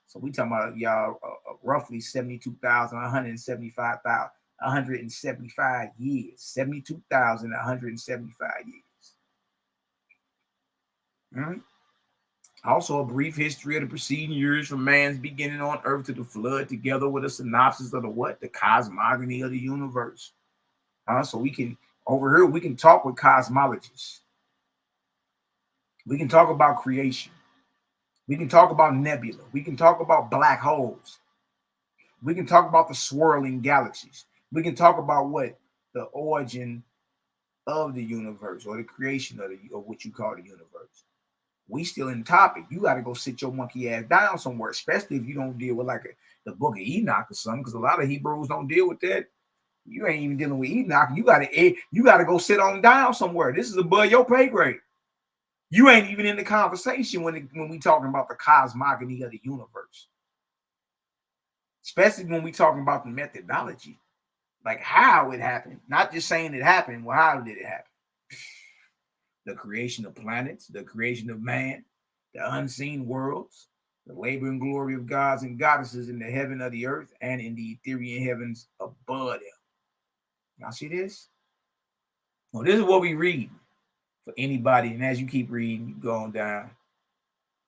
So we talking about, y'all, roughly 175 years. 72,175 years. Also, a brief history of the preceding years from man's beginning on earth to the flood, together with a synopsis of the what? The cosmogony of the universe. So we can, over here, we can talk with cosmologists. We can talk about creation. We can talk about nebula. We can talk about black holes. We can talk about the swirling galaxies. We can talk about what? The origin of the universe, or the creation of what you call the universe. We still in the topic. You got to go sit your monkey ass down somewhere, especially if you don't deal with like the book of Enoch or something, because a lot of Hebrews don't deal with that. You ain't even dealing with Enoch. You gotta go sit on down somewhere. This is above your pay grade. You ain't even in the conversation when we talking about the cosmogony of the universe. Especially when we talking about the methodology, like how it happened. Not just saying it happened. Well, how did it happen? The creation of planets, the creation of man, the unseen worlds, the labor and glory of gods and goddesses in the heaven of the earth and in the ethereal heavens above them. Y'all see this? Well, this is what we read for anybody. And as you keep reading, you going down.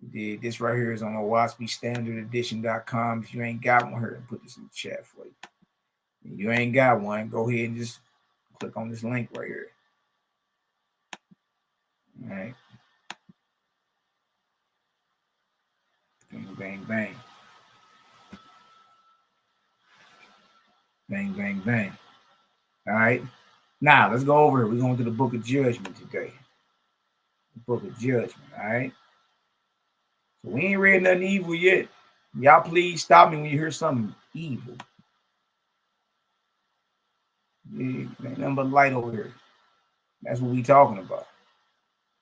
This right here is on YHWH'S.com. If you ain't got one, here, and put this in the chat for you. If you ain't got one, go ahead and just click on this link right here. All right. Bang, bang, bang. Bang, bang, bang. All right. Now, let's go over here. We're going to the book of judgment today. The book of judgment, all right? So we ain't read nothing evil yet. Y'all please stop me when you hear something evil. Yeah, ain't nothing but light over here. That's what we talking about.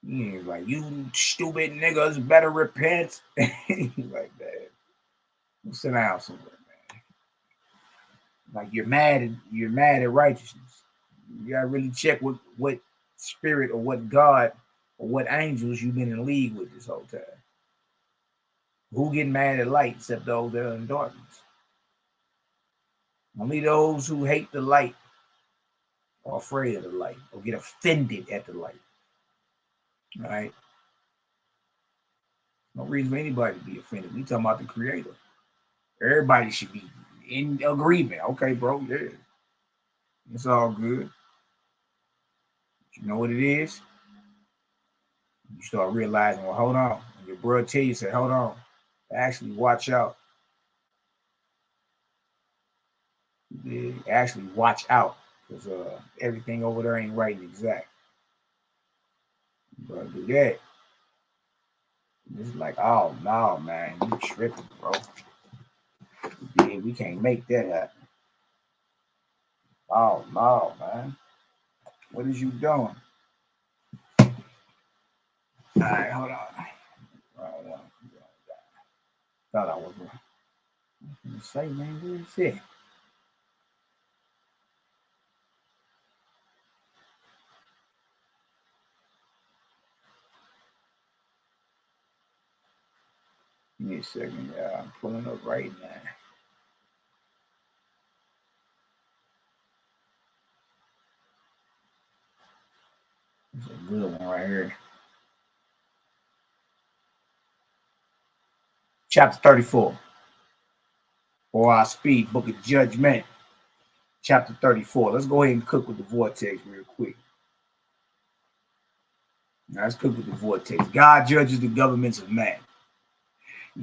Yeah, like, you stupid niggas better repent. Like that. We'll sit down somewhere, man. Like you're mad at righteousness. You gotta really check what spirit or what God or what angels you've been in league with this whole time. Who getting mad at light except those that are in darkness? Only those who hate the light are afraid of the light or get offended at the light. All right? No reason for anybody to be offended. We talking about the creator. Everybody should be in agreement. Okay, bro, yeah. It's all good. You know what it is? You start realizing, well, hold on. When your brother tell you, say, hold on. Actually, watch out. Yeah, actually, watch out. Because everything over there ain't right and exact. You better do that. It's like, oh no, man, you tripping, bro. Yeah, we can't make that happen. Oh no, man. What is you doing? All right, hold on. Thought I was wrong. What you say, man? What is it? Give me a second. I'm pulling up right now. It's a good one right here. Chapter 34. Or I speak, Book of Judgment. Chapter 34. Let's go ahead and cook with the vortex real quick. Now, let's cook with the vortex. God judges the governments of man.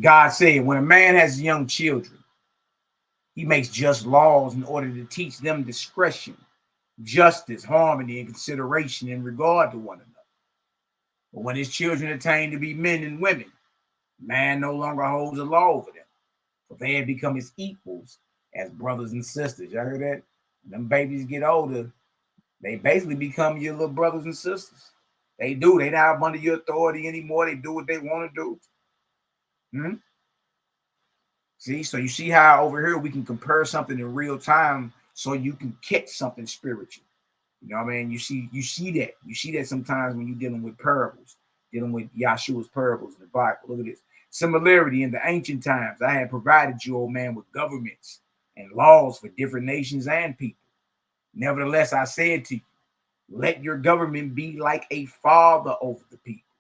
God said, when a man has young children, he makes just laws in order to teach them discretion, justice, harmony, and consideration in regard to one another. But when his children attain to be men and women, man no longer holds a law over them, for they have become his equals as brothers and sisters. Y'all heard that? When them babies get older, they basically become your little brothers and sisters. They do. They're not under your authority anymore. They do what they want to do. See, so you see how over here we can compare something in real time so you can catch something spiritual. You know what I mean? You see that. You see that sometimes when you're dealing with parables, dealing with Yahshua's parables in the Bible. Look at this. Similarity in the ancient times, I had provided you, old man, with governments and laws for different nations and people. Nevertheless, I said to you, let your government be like a father over the people,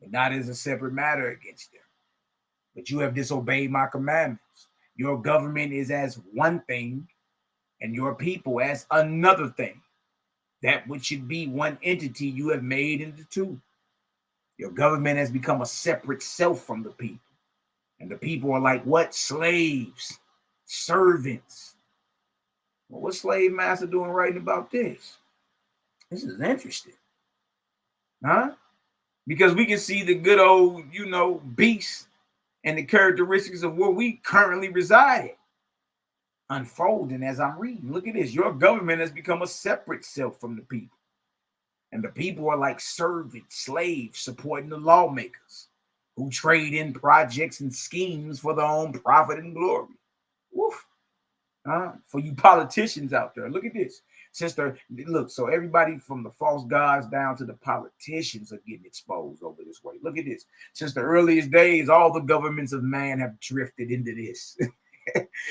and not as a separate matter against them. But you have disobeyed my commandments. Your government is as one thing, and your people as another thing. That which should be one entity you have made into two. Your government has become a separate self from the people. And the people are like what? Slaves, servants. Well, what's slave master doing writing about this? This is interesting. Huh? Because we can see the good old, beast and the characteristics of where we currently reside unfolding as I'm reading. Look at this. Your government has become a separate self from the people. And the people are like servants, slaves, supporting the lawmakers who trade in projects and schemes for their own profit and glory. Woof. For you politicians out there, look at this. So everybody from the false gods down to the politicians are getting exposed over this way. Look at this. Since the earliest days, all the governments of man have drifted into this.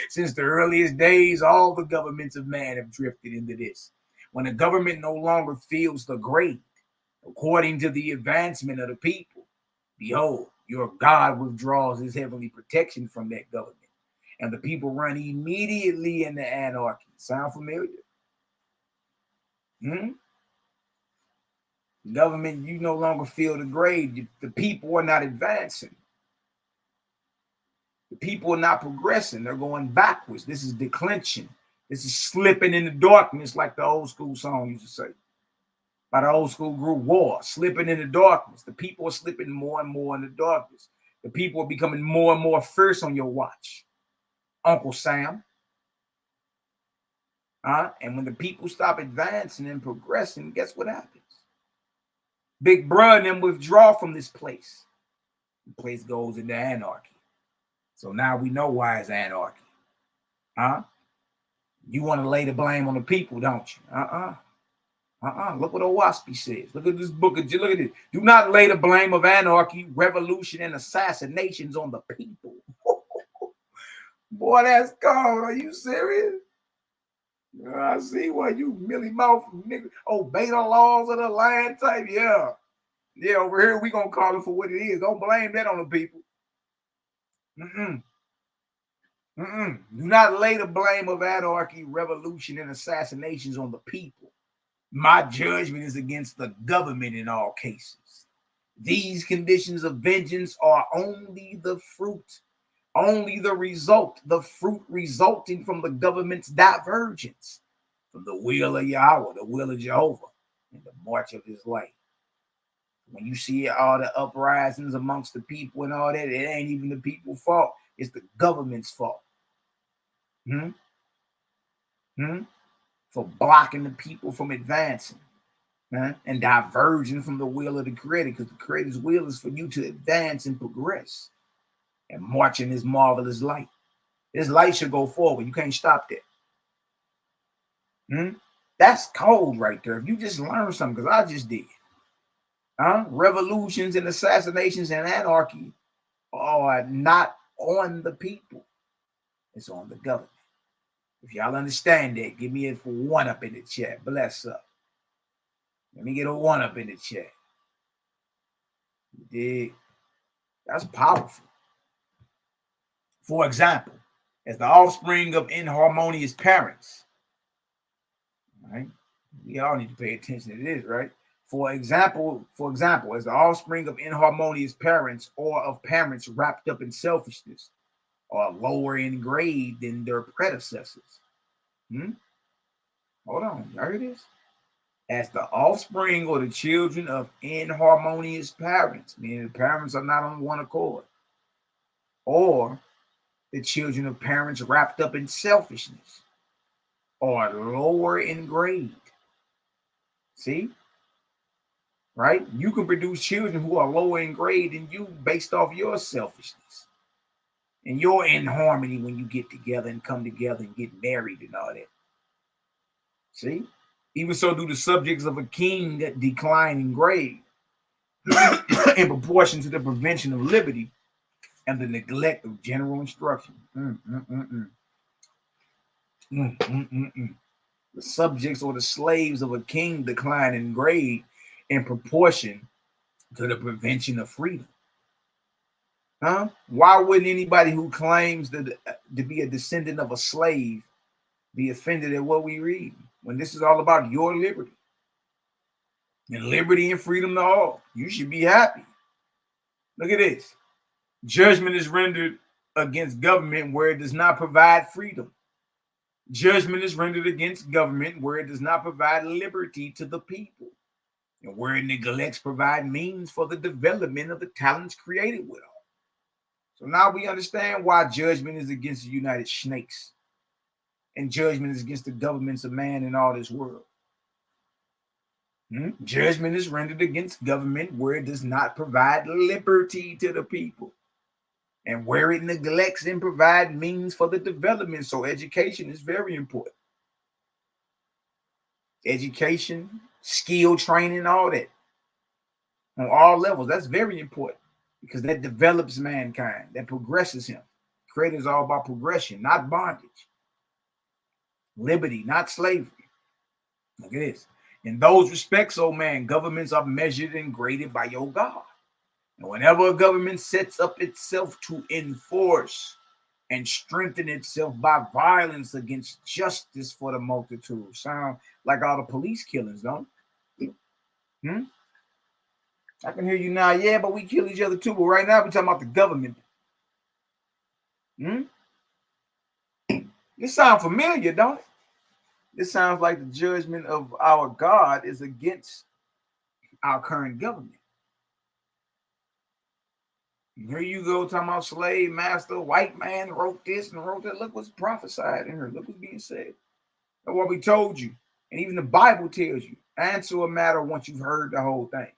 Since the earliest days, all the governments of man have drifted into this. When the government no longer feels the grade according to the advancement of the people, behold, your God withdraws his heavenly protection from that government, and the people run immediately into anarchy. Sound familiar? Government, you no longer feel the grade. The people are not advancing. The people are not progressing. They're going backwards. This is declension. This is slipping in the darkness, like the old school song used to say. By the old school group War, slipping in the darkness. The people are slipping more and more in the darkness. The people are becoming more and more fierce on your watch. Uncle Sam. And when the people stop advancing and progressing, guess what happens? Big Brother and them withdraw from this place. The place goes into anarchy. So now we know why it's anarchy. You want to lay the blame on the people, don't you? Look what Owaspi says. Look at this book. Look at this. Do not lay the blame of anarchy, revolution, and assassinations on the people. Boy, that's cold. Are you serious? I see why you Millie Mouth nigga obey the laws of the land type. Yeah. Yeah, over here we gonna call it for what it is. Don't blame that on the people. Do not lay the blame of anarchy, revolution, and assassinations on the people. My judgment is against the government in all cases. These conditions of vengeance are only the fruit, only the result, the fruit resulting from the government's divergence from the will of Yahweh, the will of Jehovah, and the march of his light. When you see all the uprisings amongst the people and all that, it ain't even the people's fault. It's the government's fault. For blocking the people from advancing and diverging from the will of the Creator, because the Creator's will is for you to advance and progress and march in His marvelous light. This light should go forward. You can't stop that. That's cold right there. If you just learn something, because I just did. Revolutions and assassinations and anarchy are not on the people. It's on the government. If y'all understand that, give me a 1 up in the chat. Bless up. Let me get a 1 up in the chat. You dig? That's powerful. For example, as the offspring of inharmonious parents, right? We all need to pay attention to this, right? For example, as the offspring of inharmonious parents or of parents wrapped up in selfishness or lower in grade than their predecessors. Hold on, y'all hear this? As the offspring or the children of inharmonious parents, meaning the parents are not on one accord, or the children of parents wrapped up in selfishness or lower in grade. See? Right? You can produce children who are lower in grade than you based off your selfishness and your inharmony when you get together and come together and get married and all that. See? Even so do the subjects of a king that decline in grade in proportion to the prevention of liberty and the neglect of general instruction. The subjects or the slaves of a king decline in grade in proportion to the prevention of freedom. Why wouldn't anybody who claims to be a descendant of a slave be offended at what we read when this is all about your liberty and liberty and freedom to all? You should be happy. Look at this. Judgment is rendered against government where it does not provide freedom. Judgment is rendered against government where it does not provide liberty to the people and where it neglects provide means for the development of the talents created with all. So now we understand why judgment is against the United Snakes and judgment is against the governments of man in all this world. Judgment is rendered against government where it does not provide liberty to the people and where it neglects and provide means for the development. So education is very important. Education, skill training, all that on all levels. That's very important because that develops mankind, that progresses him. Creator is all about progression, not bondage. Liberty, not slavery. Look at this. In those respects, oh man, governments are measured and graded by your God. And whenever a government sets up itself to enforce and strengthen itself by violence against justice for the multitude, sound like all the police killings, don't it? I can hear you now. Yeah, but we kill each other too. But right now we're talking about the government. This sounds familiar, don't it? This sounds like the judgment of our God is against our current government. Here you go talking about slave master, white man wrote this and wrote that. Look what's prophesied in here. Look what's being said. That's what we told you. And even the Bible tells you, answer a matter once you've heard the whole thing.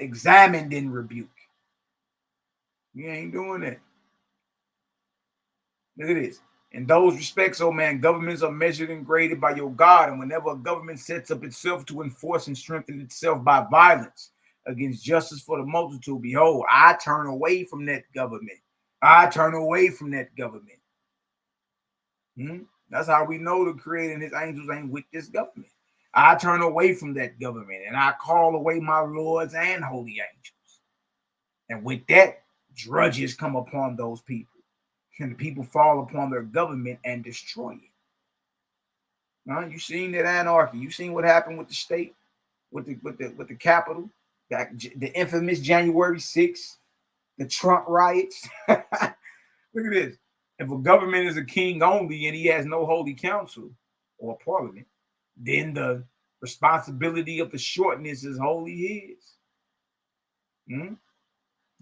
Examine then rebuke. You ain't doing that. Look at this. In those respects, oh man, governments are measured and graded by your God. And whenever a government sets up itself to enforce and strengthen itself by violence against justice for the multitude, behold, I turn away from that government. I turn away from that government. That's how we know the Creator and his angels ain't with this government. I turn away from that government and I call away my lords and holy angels. And with that, drudges come upon those people. And the people fall upon their government and destroy it. You seen that anarchy. You seen what happened with the state, with the capital, the infamous January 6th, the Trump riots. Look at this. If a government is a king only and he has no holy council or parliament, then the Responsibility of the shortness is wholly his.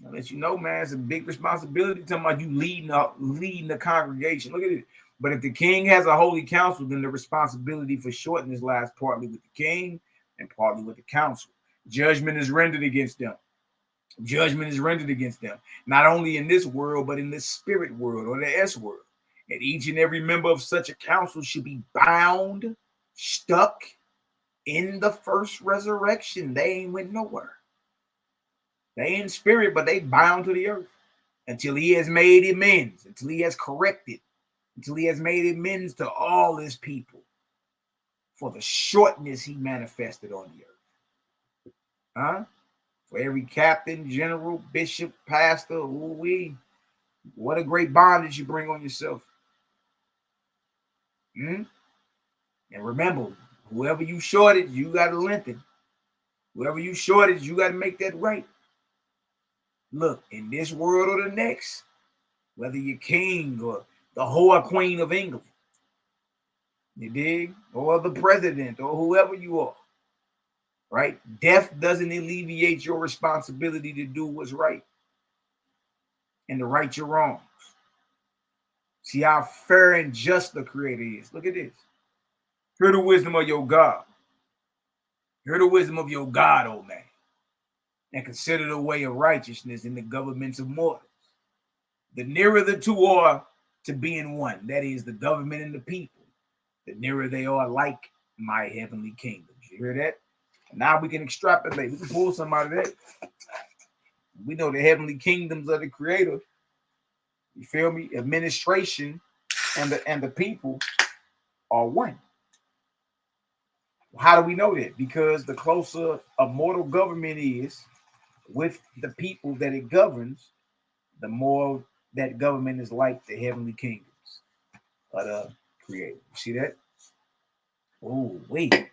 I'll let you know, man, it's a big responsibility. Talking about you leading the congregation. Look at it. But if the king has a holy council, then the responsibility for shortness lies partly with the king and partly with the council. Judgment is rendered against them. Judgment is rendered against them, not only in this world, but in the spirit world or the S world. And each and every member of such a council should be bound, stuck in the first resurrection. They ain't went nowhere. They in spirit, but they bound to the earth until he has made amends, until he has corrected, until he has made amends to all his people for the shortness he manifested on the earth. For every captain, general, bishop, pastor, what a great bondage you bring on yourself. And remember, whoever you shorted, you got to lengthen. Whoever you shorted, you got to make that right. Look, in this world or the next, whether you're king or the whore queen of England, you dig? Or the president or whoever you are, right? Death doesn't alleviate your responsibility to do what's right and to right your wrongs. See how fair and just the Creator is. Look at this. Hear the wisdom of your God. Hear the wisdom of your God, old man. And consider the way of righteousness in the governments of mortals. The nearer the two are to being one, that is, the government and the people, the nearer they are like my heavenly kingdoms. You hear that? And now we can extrapolate. We can pull some out of that. We know the heavenly kingdoms of the Creator. You feel me? Administration and the people are one. How do we know that? Because the closer a mortal government is with the people that it governs, the more that government is like the heavenly kingdoms of the Creator. You see that? Oh, wait.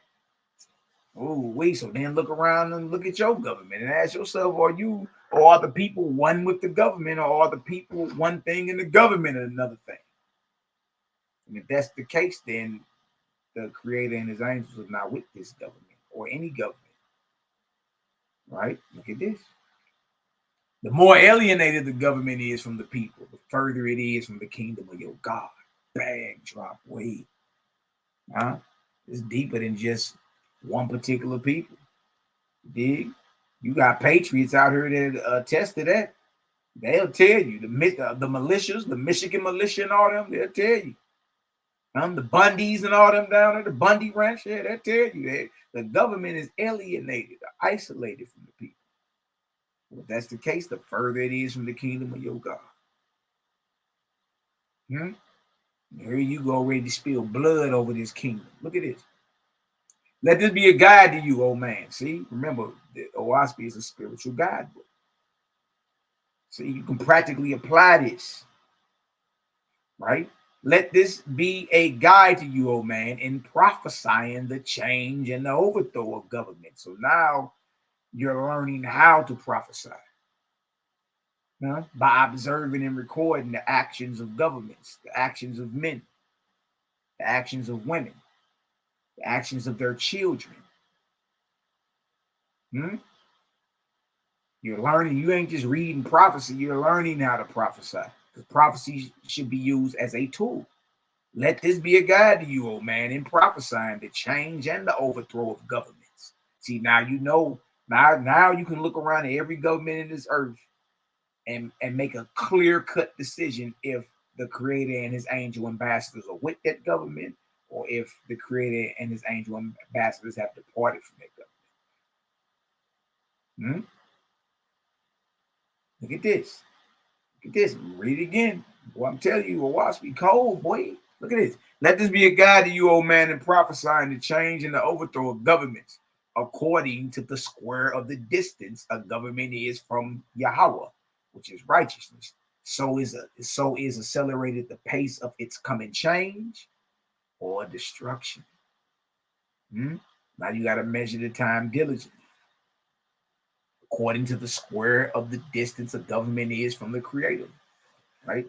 So then look around and look at your government and ask yourself, are the people one with the government, or are the people one thing and the government another thing? And if that's the case, then the Creator and his angels are not with this government or any government. Right? Look at this. The more alienated the government is from the people, the further it is from the kingdom of your God. Bang, drop, weight. It's deeper than just one particular people. Dig? You got patriots out here that attest to that. They'll tell you. The militias, the Michigan militia and all them, they'll tell you. The Bundys and all them down there, the Bundy Ranch, they'll tell you that the government is alienated, isolated from the people. Well, if that's the case, the further it is from the kingdom of your God. Here you go, ready to spill blood over this kingdom. Look at this. Let this be a guide to you, old man. See, remember, the OASP is a spiritual guidebook. See, you can practically apply this, right? Let this be a guide to you, old man, in prophesying the change and the overthrow of government. So now you're learning how to prophesy by observing and recording the actions of governments, the actions of men, the actions of women, the actions of their children. You're learning. You ain't just reading prophecy. You're learning how to prophesy, because prophecy should be used as a tool. Let this be a guide to you, old man, in prophesying the change and the overthrow of governments. See, now you know. Now you can look around at every government in this earth and make a clear-cut decision if the Creator and his angel ambassadors are with that government, or if the Creator and his angel ambassadors have departed from that government. Look at this. Look at this. Read it again. Boy, I'm telling you, watch me cold, boy. Look at this. Let this be a guide to you, old man, in prophesying the change and the overthrow of governments, according to the square of the distance a government is from Yahweh, which is righteousness. So is accelerated the pace of its coming change or destruction. Now you got to measure the time diligently, according to the square of the distance a government is from the Creator, right?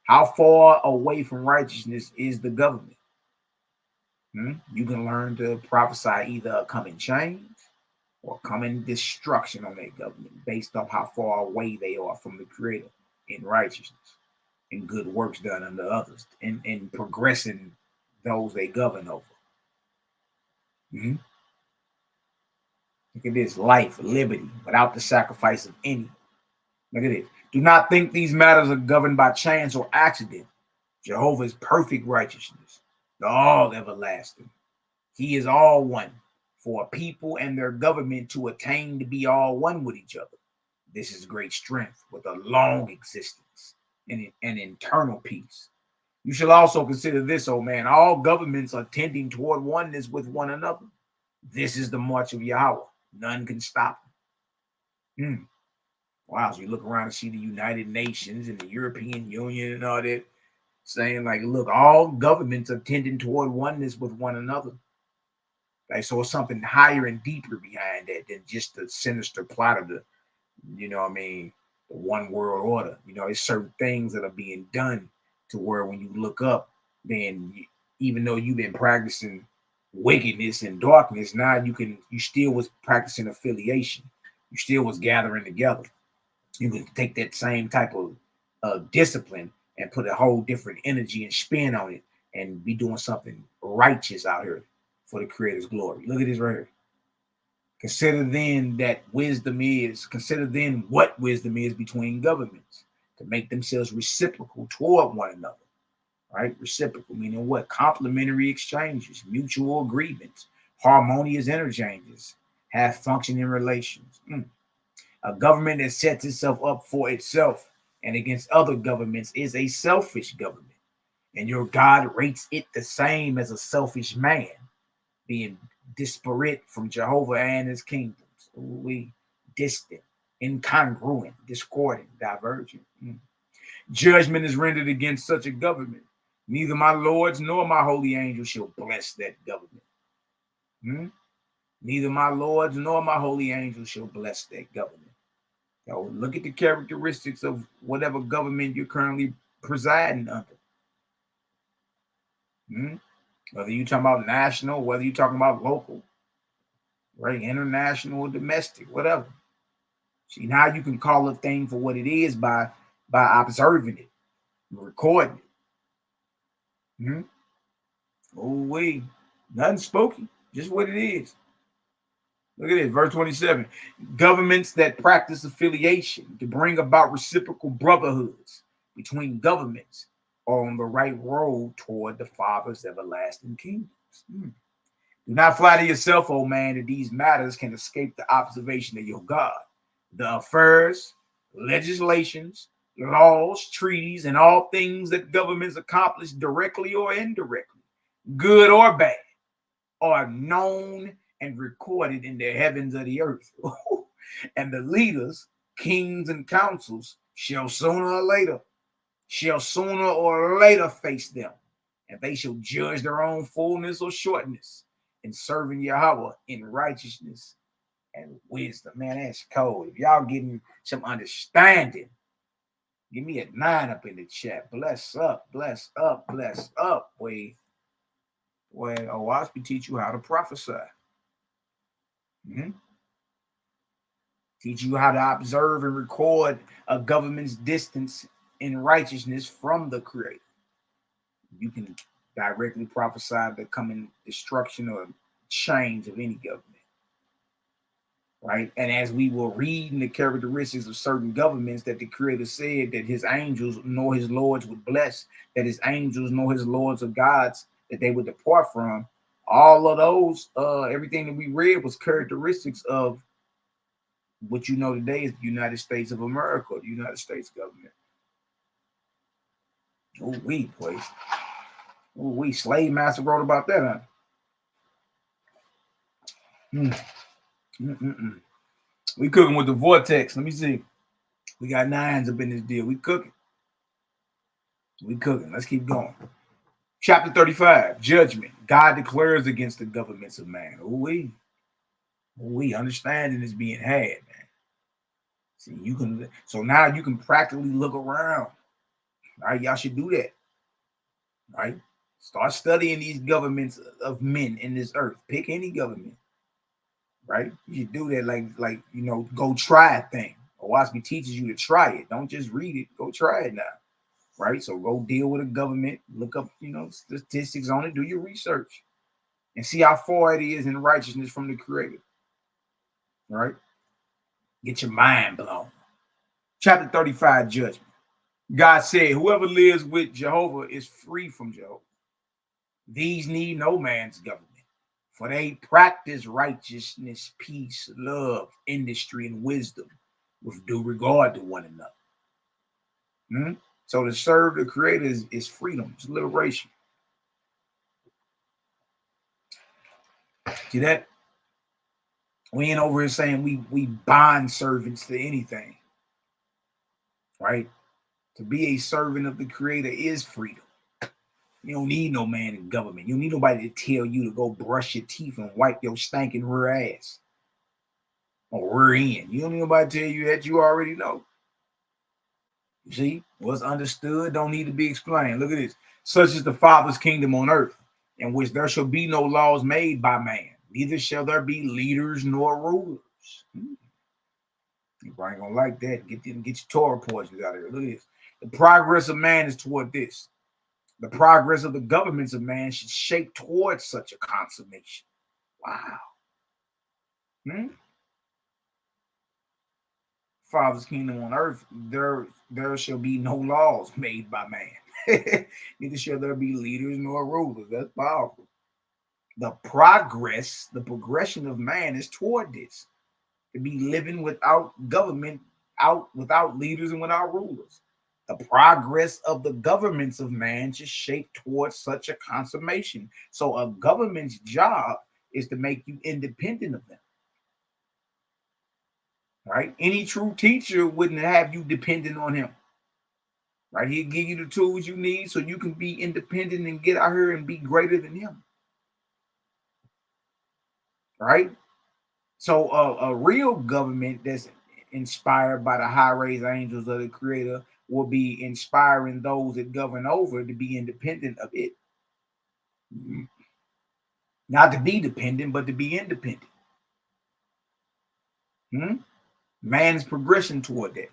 How far away from righteousness is the government? You can learn to prophesy either a coming change or coming destruction on that government based off how far away they are from the Creator in righteousness and good works done unto others and progressing those they govern over. Look at this: life, liberty, without the sacrifice of any. Look at this. Do not think these matters are governed by chance or accident. Jehovah is perfect righteousness, the all everlasting. He is all one, for a people and their government to attain to be all one with each other. This is great strength with a long existence and an eternal peace. You shall also consider this, oh man, all governments are tending toward oneness with one another. This is the march of Yahweh. None can stop him. Wow, so you look around and see the United Nations and the European Union and all that, saying like, look, all governments are tending toward oneness with one another. Like, so it's something higher and deeper behind that than just the sinister plot of the, the one world order. It's certain things that are being done to where when you look up, then even though you've been practicing wickedness and darkness, now you still was practicing affiliation. You still was gathering together. You can take that same type of discipline and put a whole different energy and spin on it and be doing something righteous out here for the Creator's glory. Look at this right here. Consider then what wisdom is between governments to make themselves reciprocal toward one another. Right? Reciprocal, meaning what? Complementary exchanges, mutual agreements, harmonious interchanges, have functioning relations. A government that sets itself up for itself and against other governments is a selfish government. And your God rates it the same as a selfish man, being disparate from Jehovah and his kingdoms. We distant, incongruent, discordant, divergent. Judgment is rendered against such a government. Neither my lords nor my holy angels shall bless that government. Neither my lords nor my holy angels shall bless that government. So look at the characteristics of whatever government you're currently presiding under. Whether you're talking about national, whether you're talking about local, right, international or domestic, whatever. See, now you can call a thing for what it is by observing it, recording it. Nothing spooky, just what it is. Look at this, verse 27. Governments that practice affiliation to bring about reciprocal brotherhoods between governments are on the right road toward the Father's everlasting kingdoms. Do not flatter yourself, oh man, that these matters can escape the observation of your God. The affairs, legislations, laws, treaties, and all things that governments accomplish directly or indirectly, good or bad, are known and recorded in the heavens of the earth. And the leaders, kings, and councils shall sooner or later face them, and they shall judge their own fullness or shortness in serving Yahweh in righteousness and wisdom. Man, that's cold. If y'all getting some understanding, give me a 9 up in the chat. Bless up, bless up, bless up. Boy, I'll teach you how to prophesy. Teach you how to observe and record a government's distance in righteousness from the Creator. You can directly prophesy the coming destruction or change of any government. Right? And as we will read in the characteristics of certain governments that the Creator said that his angels nor his lords would bless, that his angels nor his lords of gods that they would depart from, all of those, everything that we read was characteristics of what today is the United States of America, the United States government. Slave Master wrote about that, We cooking with the vortex. Let me see. We got 9s up in this deal. We cooking. Let's keep going. Chapter 35, Judgment. God declares against the governments of man. Understanding is being had, man. See, so now you can practically look around. All right, y'all should do that. Right? Start studying these governments of men in this earth. Pick any government, right? You do that like go try a thing. Owaski teaches you to try it. Don't just read it. Go try it now, right? So go deal with a government. Look up, statistics on it. Do your research and see how far it is in righteousness from the Creator, right? Get your mind blown. Chapter 35, Judgment. God said, whoever lives with Jehovah is free from Jehovah. These need no man's government, for they practice righteousness, peace, love, industry, and wisdom with due regard to one another. So to serve the Creator is freedom, it's liberation. See that? We ain't over here saying we bond servants to anything, right? To be a servant of the Creator is freedom. You don't need no man in government. You don't need nobody to tell you to go brush your teeth and wipe your stinking rear ass or rear end. You don't need nobody to tell you that. You already know. You see, what's understood don't need to be explained. Look at this. Such is the Father's kingdom on earth, in which there shall be no laws made by man, neither shall there be leaders nor rulers. You ain't gonna like that. Get your Torah portions out of here. Look at this. The progress of man is toward this. The progress of the governments of man should shape towards such a consummation. Wow. Father's kingdom on earth, there shall be no laws made by man. Neither shall there be leaders nor rulers. That's powerful. The progression of man is toward this. To be living without government, without leaders and without rulers. The progress of the governments of man should shape towards such a consummation. So a government's job is to make you independent of them. Right? Any true teacher wouldn't have you dependent on him. Right? He'll give you the tools you need so you can be independent and get out here and be greater than him. Right? So a real government that's inspired by the high-raised angels of the Creator will be inspiring those that govern over to be independent of it. Not to be dependent, but to be independent. Man's progression toward that.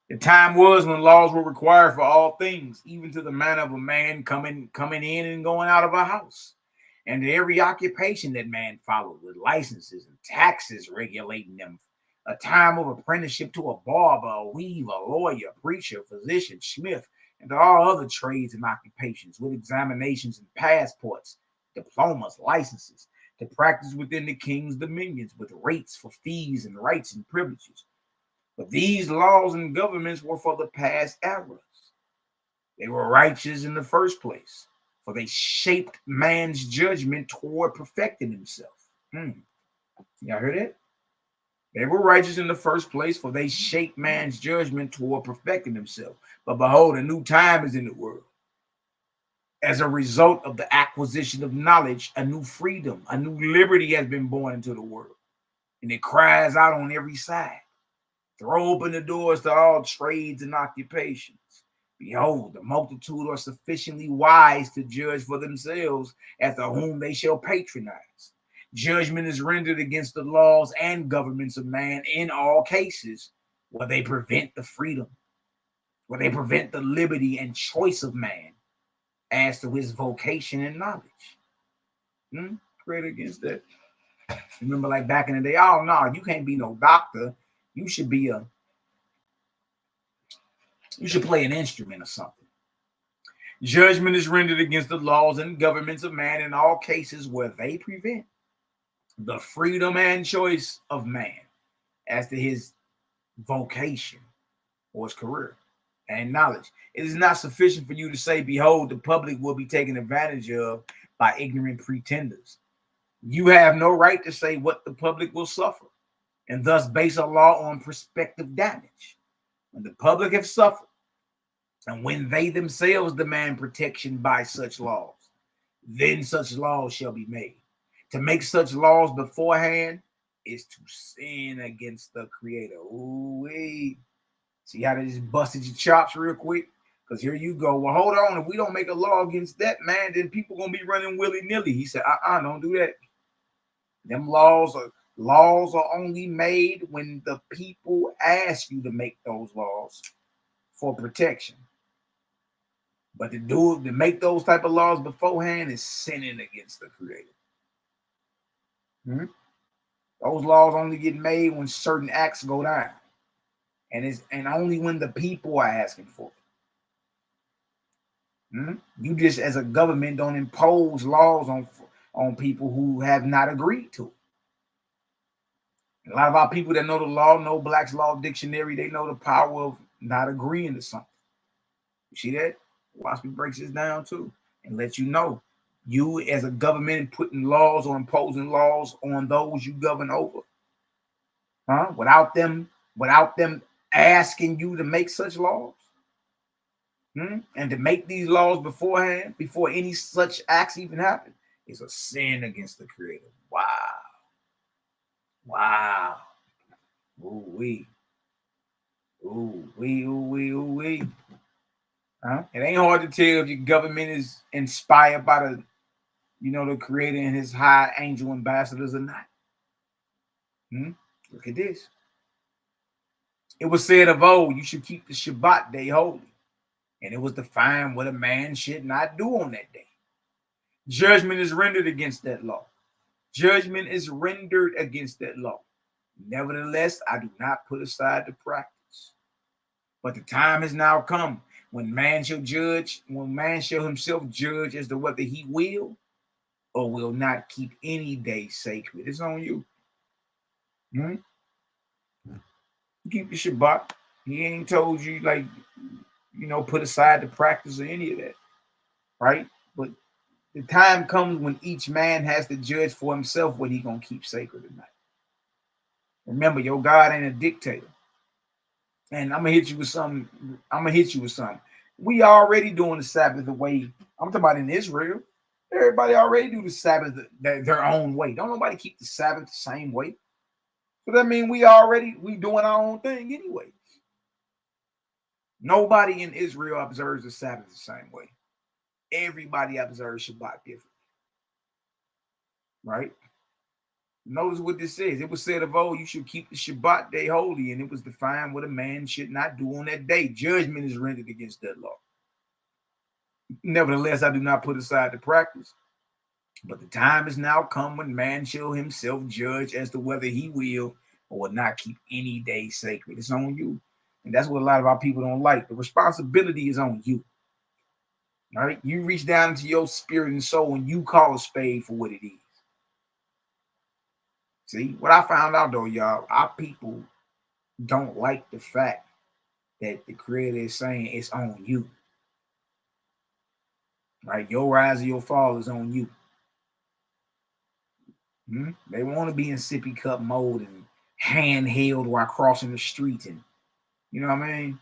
The time was when laws were required for all things, even to the manner of a man coming in and going out of a house, and to every occupation that man followed, with licenses and taxes regulating them. A time of apprenticeship to a barber, a weaver, a lawyer, preacher, physician, smith, and to all other trades and occupations, with examinations and passports, diplomas, licenses, to practice within the king's dominions, with rates for fees and rights and privileges. But these laws and governments were for the past eras. They were righteous in the first place, for they shaped man's judgment toward perfecting himself. Y'all heard it? They were righteous in the first place, for they shaped man's judgment toward perfecting himself. But behold, a new time is in the world. As a result of the acquisition of knowledge, a new freedom, a new liberty has been born into the world. And it cries out on every side. Throw open the doors to all trades and occupations. Behold, the multitude are sufficiently wise to judge for themselves as to whom they shall patronize. Judgment is rendered against the laws and governments of man in all cases, where they prevent the freedom, where they prevent the liberty and choice of man as to his vocation and knowledge. Pray against that. Remember, like back in the day, oh no, you can't be no doctor. You should be you should play an instrument or something. Judgment is rendered against the laws and governments of man in all cases where they prevent the freedom and choice of man as to his vocation or his career and knowledge. It is not sufficient for you to say, behold, the public will be taken advantage of by ignorant pretenders. You have no right to say what the public will suffer, and thus base a law on prospective damage. When the public have suffered, and when they themselves demand protection by such laws, then such laws shall be made. To make such laws beforehand is to sin against the Creator. Ooh-wee. See how they just busted your chops real quick? Because here you go. Well, hold on. If we don't make a law against that, man, then people gonna be running willy-nilly. He said, don't do that. Them laws are only made when the people ask you to make those laws for protection. But to make those type of laws beforehand is sinning against the Creator. Those laws only get made when certain acts go down, and only when the people are asking for it. You just, as a government, don't impose laws on people who have not agreed to it. A lot of our people that know the law, know Black's Law Dictionary, they know the power of not agreeing to something. You see that? Watch me break this down too and let you know. You as a government putting laws or imposing laws on those you govern over, without them asking you to make such laws, and to make these laws beforehand, before any such acts even happen, is a sin against the Creator. Wow. Ooh-wee. Ooh-wee. It ain't hard to tell if your government is inspired by the Creator and his high angel ambassadors or not. Look at this. It was said of old, you should keep the Shabbat day holy. And it was defined what a man should not do on that day. Judgment is rendered against that law. Nevertheless, I do not put aside the practice. But the time has now come when man shall himself judge as to whether he will or will not keep any day sacred. It's on you. Keep the Shabbat. He ain't told you, put aside the practice or any of that, right? But the time comes when each man has to judge for himself what he gonna keep sacred or not. Remember, your God ain't a dictator. And I'm gonna hit you with something. We already doing the Sabbath the way I'm talking about in Israel. Everybody already do the Sabbath their own way. Don't nobody keep the Sabbath the same way. So that means we doing our own thing anyway. Nobody in Israel observes the Sabbath the same way. Everybody observes Shabbat differently. Right? Notice what this says. It was said of old, you should keep the Shabbat day holy, and it was defined what a man should not do on that day. Judgment is rendered against that law. Nevertheless, I do not put aside the practice. But the time is now come when man shall himself judge as to whether he will or will not keep any day sacred. It's on you. And that's what a lot of our people don't like. The responsibility is on you. All right? You reach down into your spirit and soul and you call a spade for what it is. See, what I found out though, y'all, our people don't like the fact that the Creator is saying it's on you. Right? Your rise or your fall is on you. They want to be in sippy cup mode and handheld while crossing the street, and you know what I mean?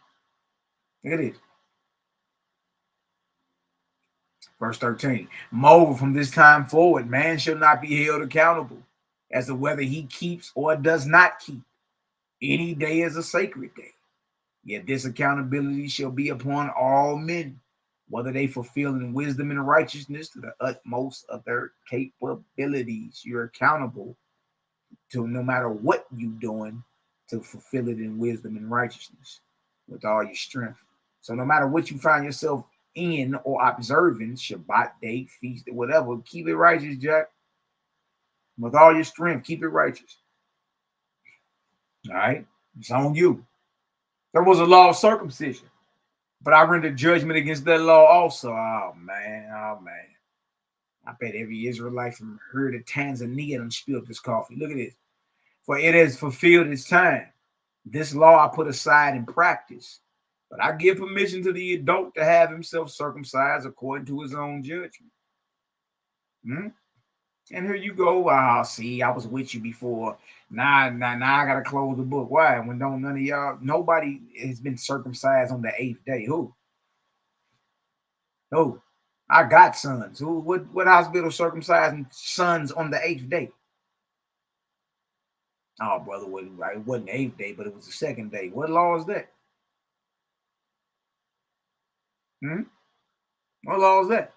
Look at it. Verse 13. Moreover, from this time forward, man shall not be held accountable as to whether he keeps or does not keep any day as a sacred day. Yet this accountability shall be upon all men, whether they fulfill in wisdom and righteousness to the utmost of their capabilities. You're accountable to, no matter what you're doing, to fulfill it in wisdom and righteousness with all your strength. So no matter what you find yourself in or observing, Shabbat day, feast, whatever, keep it righteous, Jack. With all your strength, keep it righteous. All right? It's on you. There was a law of circumcision, but I rendered judgment against that law also. Oh, man. I bet every Israelite from here to Tanzania done spilled this coffee. Look at this. For it has fulfilled its time. This law I put aside in practice, but I give permission to the adult to have himself circumcised according to his own judgment. And here you go. See, I was with you before. Now I gotta close the book. Why? When none of y'all, nobody has been circumcised on the 8th day. Who? I got sons. What hospital circumcising sons on the 8th day? Oh, brother, it wasn't the 8th day, but it was the 2nd day. What law is that? What law is that?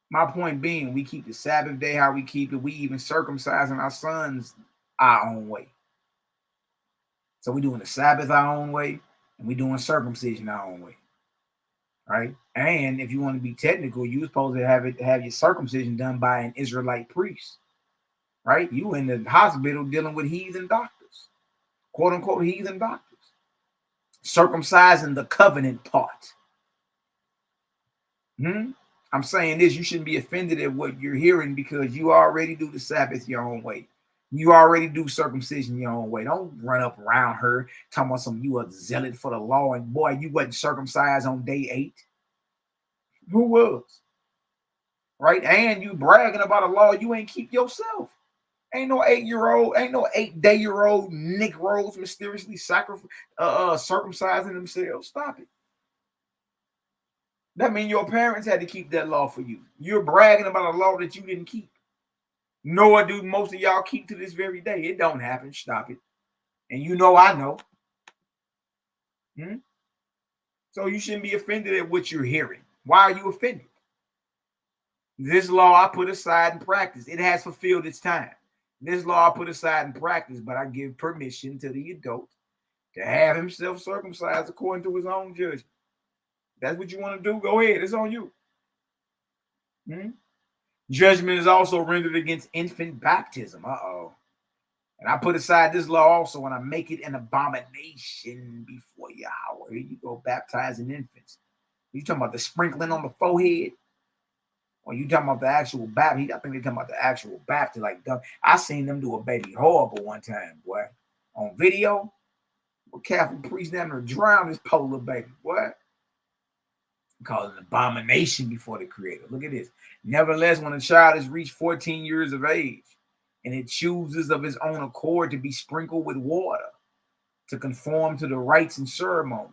My point being, we keep the Sabbath day how we keep it. We even circumcising our sons our own way. So we doing the Sabbath our own way, and we doing circumcision our own way. Right? And if you want to be technical, you're supposed to have your circumcision done by an Israelite priest. Right? You in the hospital dealing with heathen doctors, quote unquote heathen doctors. Circumcising the covenant part. I'm saying this, you shouldn't be offended at what you're hearing because you already do the Sabbath your own way. You already do circumcision your own way. Don't run up around her talking about some you a zealot for the law and boy, you wasn't circumcised on day 8. Who was? Right? And you bragging about a law you ain't keep yourself. Ain't no 8-year-old, ain't no 8-day-year-old Negroes mysteriously circumcising themselves. Stop it. That means your parents had to keep that law for you. You're bragging about a law that you didn't keep. Nor do most of y'all keep to this very day. It don't happen. Stop it. And you know I know. So you shouldn't be offended at what you're hearing. Why are you offended? This law I put aside in practice. It has fulfilled its time. This law I put aside in practice, but I give permission to the adult to have himself circumcised according to his own judgment. That's what you want to do. Go ahead. It's on you. Judgment is also rendered against infant baptism. And I put aside this law also when I make it an abomination before Yahweh. Here you go, baptizing infants. You talking about the sprinkling on the forehead? Or you talking about the actual baptism? I think they talking about the actual baptism. Like, I seen them do a baby horrible one time, boy. On video. A Catholic priest down there drowned this poor little baby, boy. Called an abomination before the Creator. Look at this. Nevertheless, when a child has reached 14 years of age and it chooses of his own accord to be sprinkled with water to conform to the rites and ceremonies,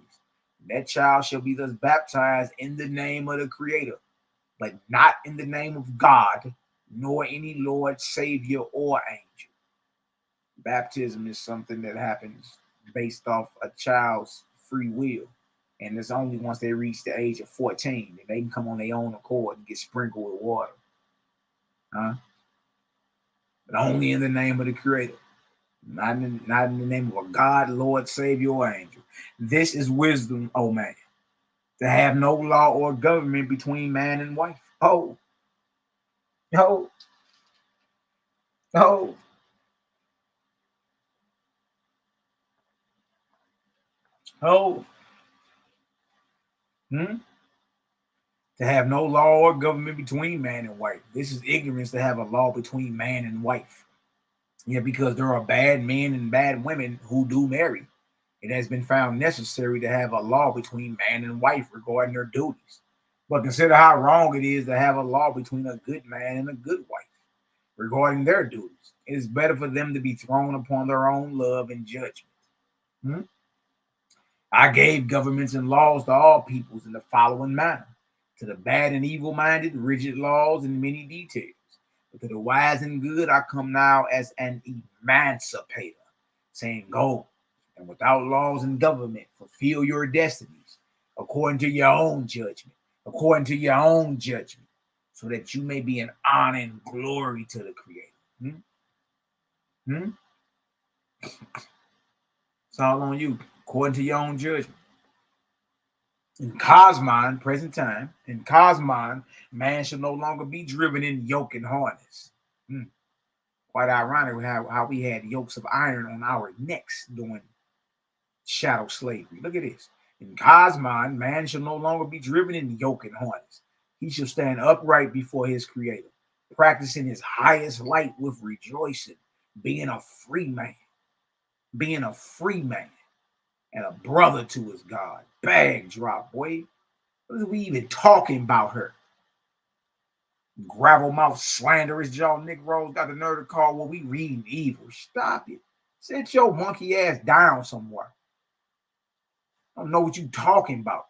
that child shall be thus baptized in the name of the Creator, but not in the name of God, nor any Lord, Savior, or angel. Baptism is something that happens based off a child's free will. And it's only once they reach the age of 14 that they can come on their own accord and get sprinkled with water. But only in the name of the Creator. Not in the name of a God, Lord, Savior, or angel. This is wisdom, O man, to have no law or government between man and wife. To have no law or government between man and wife. This is ignorance to have a law between man and wife. Yeah, because there are bad men and bad women who do marry. It has been found necessary to have a law between man and wife regarding their duties. But consider how wrong it is to have a law between a good man and a good wife regarding their duties. It is better for them to be thrown upon their own love and judgment. I gave governments and laws to all peoples in the following manner: to the bad and evil-minded, rigid laws and many details. But to the wise and good, I come now as an emancipator, saying, go, and without laws and government, fulfill your destinies according to your own judgment, so that you may be an honor and glory to the Creator. It's all on you, according to your own judgment. In Cosmon, present time, in Cosmon, man shall no longer be driven in yoke and harness. Quite ironic how we had yokes of iron on our necks during shadow slavery. Look at this. In Cosmon, man shall no longer be driven in yoke and harness. He shall stand upright before his Creator, practicing his highest light with rejoicing, being a free man, and a brother to his God. Bag drop, boy. What are we even talking about her? Gravel mouth, slanderous jaw Negroes got the nerve to call what we reading evil. Stop it. Sit your monkey ass down somewhere. I don't know what you talking about.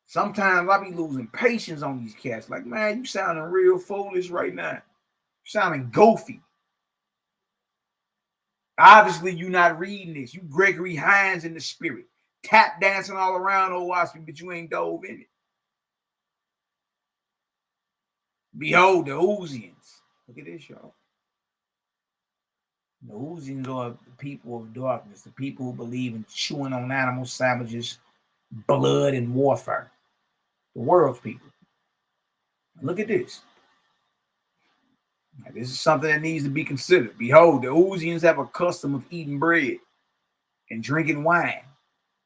Sometimes I be losing patience on these cats. Like, man, you sounding real foolish right now. You sounding goofy. Obviously, you're not reading this. You Gregory Hines in the spirit. tap dancing all around old Waspy, but you ain't dove in it. Behold the Uzians. Look at this, y'all. The Uzians are the people of darkness, the people who believe in chewing on animal sandwiches, blood, and warfare. The world's people. Look at this. Now, this is something that needs to be considered. Behold, the Uzians have a custom of eating bread and drinking wine,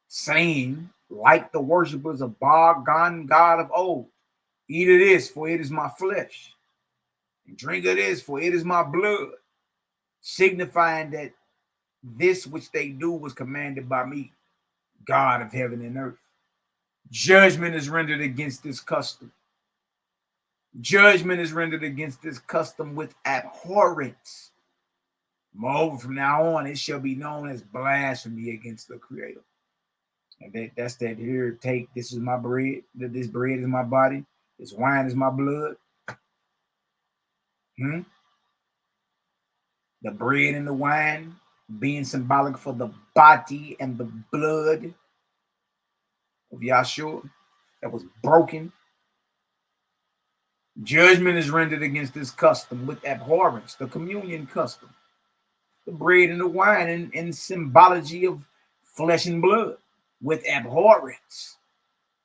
saying, like the worshippers of Baal, God of old, eat of this, for it is my flesh, and drink of this, for it is my blood, signifying that this which they do was commanded by me, God of heaven and earth. Judgment is rendered against this custom. Judgment is rendered against this custom with abhorrence. Moreover, from now on, it shall be known as blasphemy against the Creator. And that's that here, take, this is my bread, that this bread is my body, this wine is my blood. The bread and the wine being symbolic for the body and the blood of Yahshua that was broken. Judgment is rendered against this custom with abhorrence, the communion custom, the bread and the wine in symbology of flesh and blood, with abhorrence.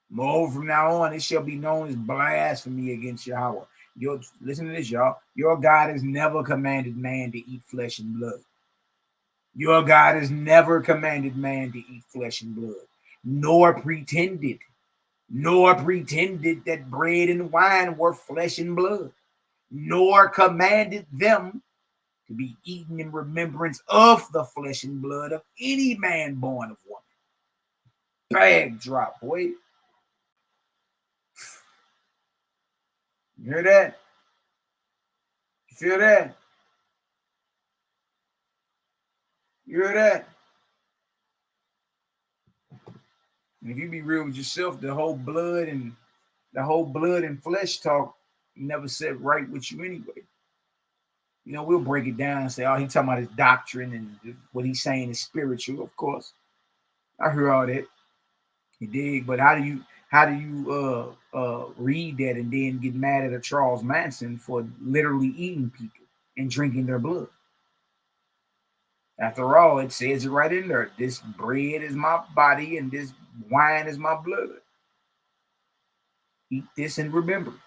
Moreover, from now on, it shall be known as blasphemy against Yahweh. Listen to this, y'all. Your God has never commanded man to eat flesh and blood. Your God has never commanded man to eat flesh and blood, nor pretended that bread and wine were flesh and blood, nor commanded them to be eaten in remembrance of the flesh and blood of any man born of woman. Bag drop, boy. You hear that? You feel that? You hear that? And if you be real with yourself, the whole blood and flesh talk never set right with you anyway. You know, we'll break it down and say, oh, he's talking about his doctrine and what he's saying is spiritual. Of course, I hear all that. You dig? But how do you read that and then get mad at a Charles Manson for literally eating people and drinking their blood? After all, it says it right in there. This bread is my body and this wine is my blood. Eat this in remembrance.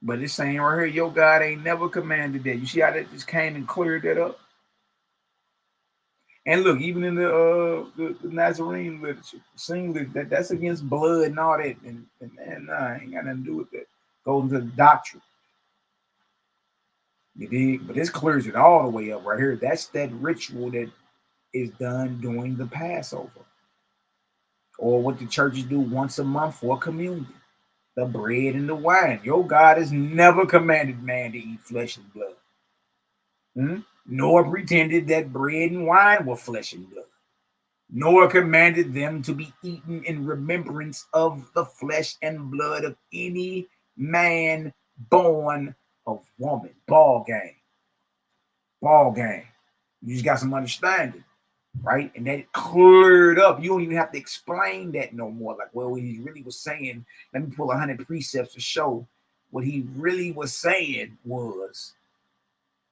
But it's saying right here, your God ain't never commanded that. You see how that just came and cleared that up? And look, even in the Nazarene literature, that's against blood and all that. And nah, ain't got nothing to do with that. Goes into the doctrine. You dig? But this clears it all the way up right here. That's that ritual that is done during the Passover, or what the churches do once a month for communion. The bread and the wine. Your God has never commanded man to eat flesh and blood, nor pretended that bread and wine were flesh and blood, nor commanded them to be eaten in remembrance of the flesh and blood of any man born of woman. Ball game. You just got some understanding, right? And that cleared up. You don't even have to explain that no more. Like, well, what he really was saying, let me pull 100 precepts to show what he really was saying was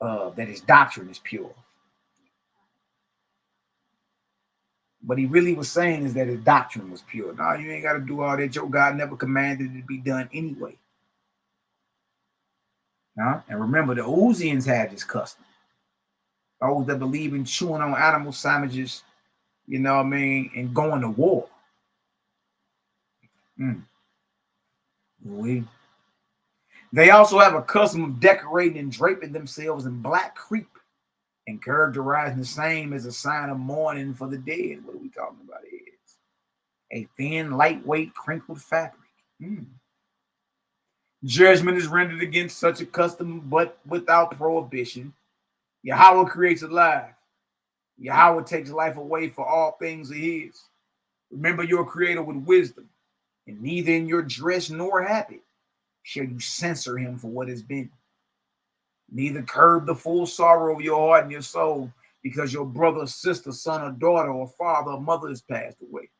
that his doctrine is pure. What he really was saying is that his doctrine was pure. No, you ain't got to do all that. Your God never commanded it to be done anyway. And remember, the Uzians had this custom. Those that believe in chewing on animal sandwiches, you know what I mean, and going to war. They also have a custom of decorating and draping themselves in black crepe and characterizing the same as a sign of mourning for the dead. What are we talking about here? A thin, lightweight, crinkled fabric. Judgment is rendered against such a custom, but without prohibition. Yahweh creates a life. Yahweh takes life away, for all things are his. Remember your creator with wisdom, and neither in your dress nor habit shall you censor him for what has been. Neither curb the full sorrow of your heart and your soul, because your brother, sister, son, or daughter, or father, or mother has passed away.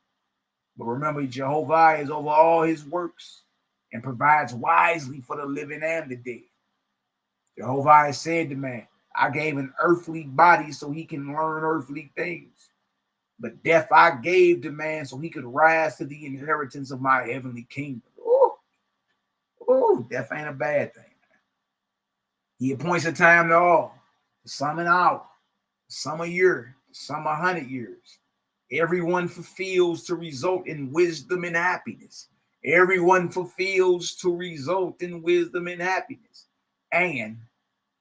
But remember, Jehovah is over all his works and provides wisely for the living and the dead. Jehovah has said to man, I gave an earthly body so he can learn earthly things. But death I gave to man so he could rise to the inheritance of my heavenly kingdom. Oh, death ain't a bad thing. He appoints a time to all, some an hour, some a year, some 100 years. Everyone fulfills to result in wisdom and happiness. Everyone fulfills to result in wisdom and happiness. And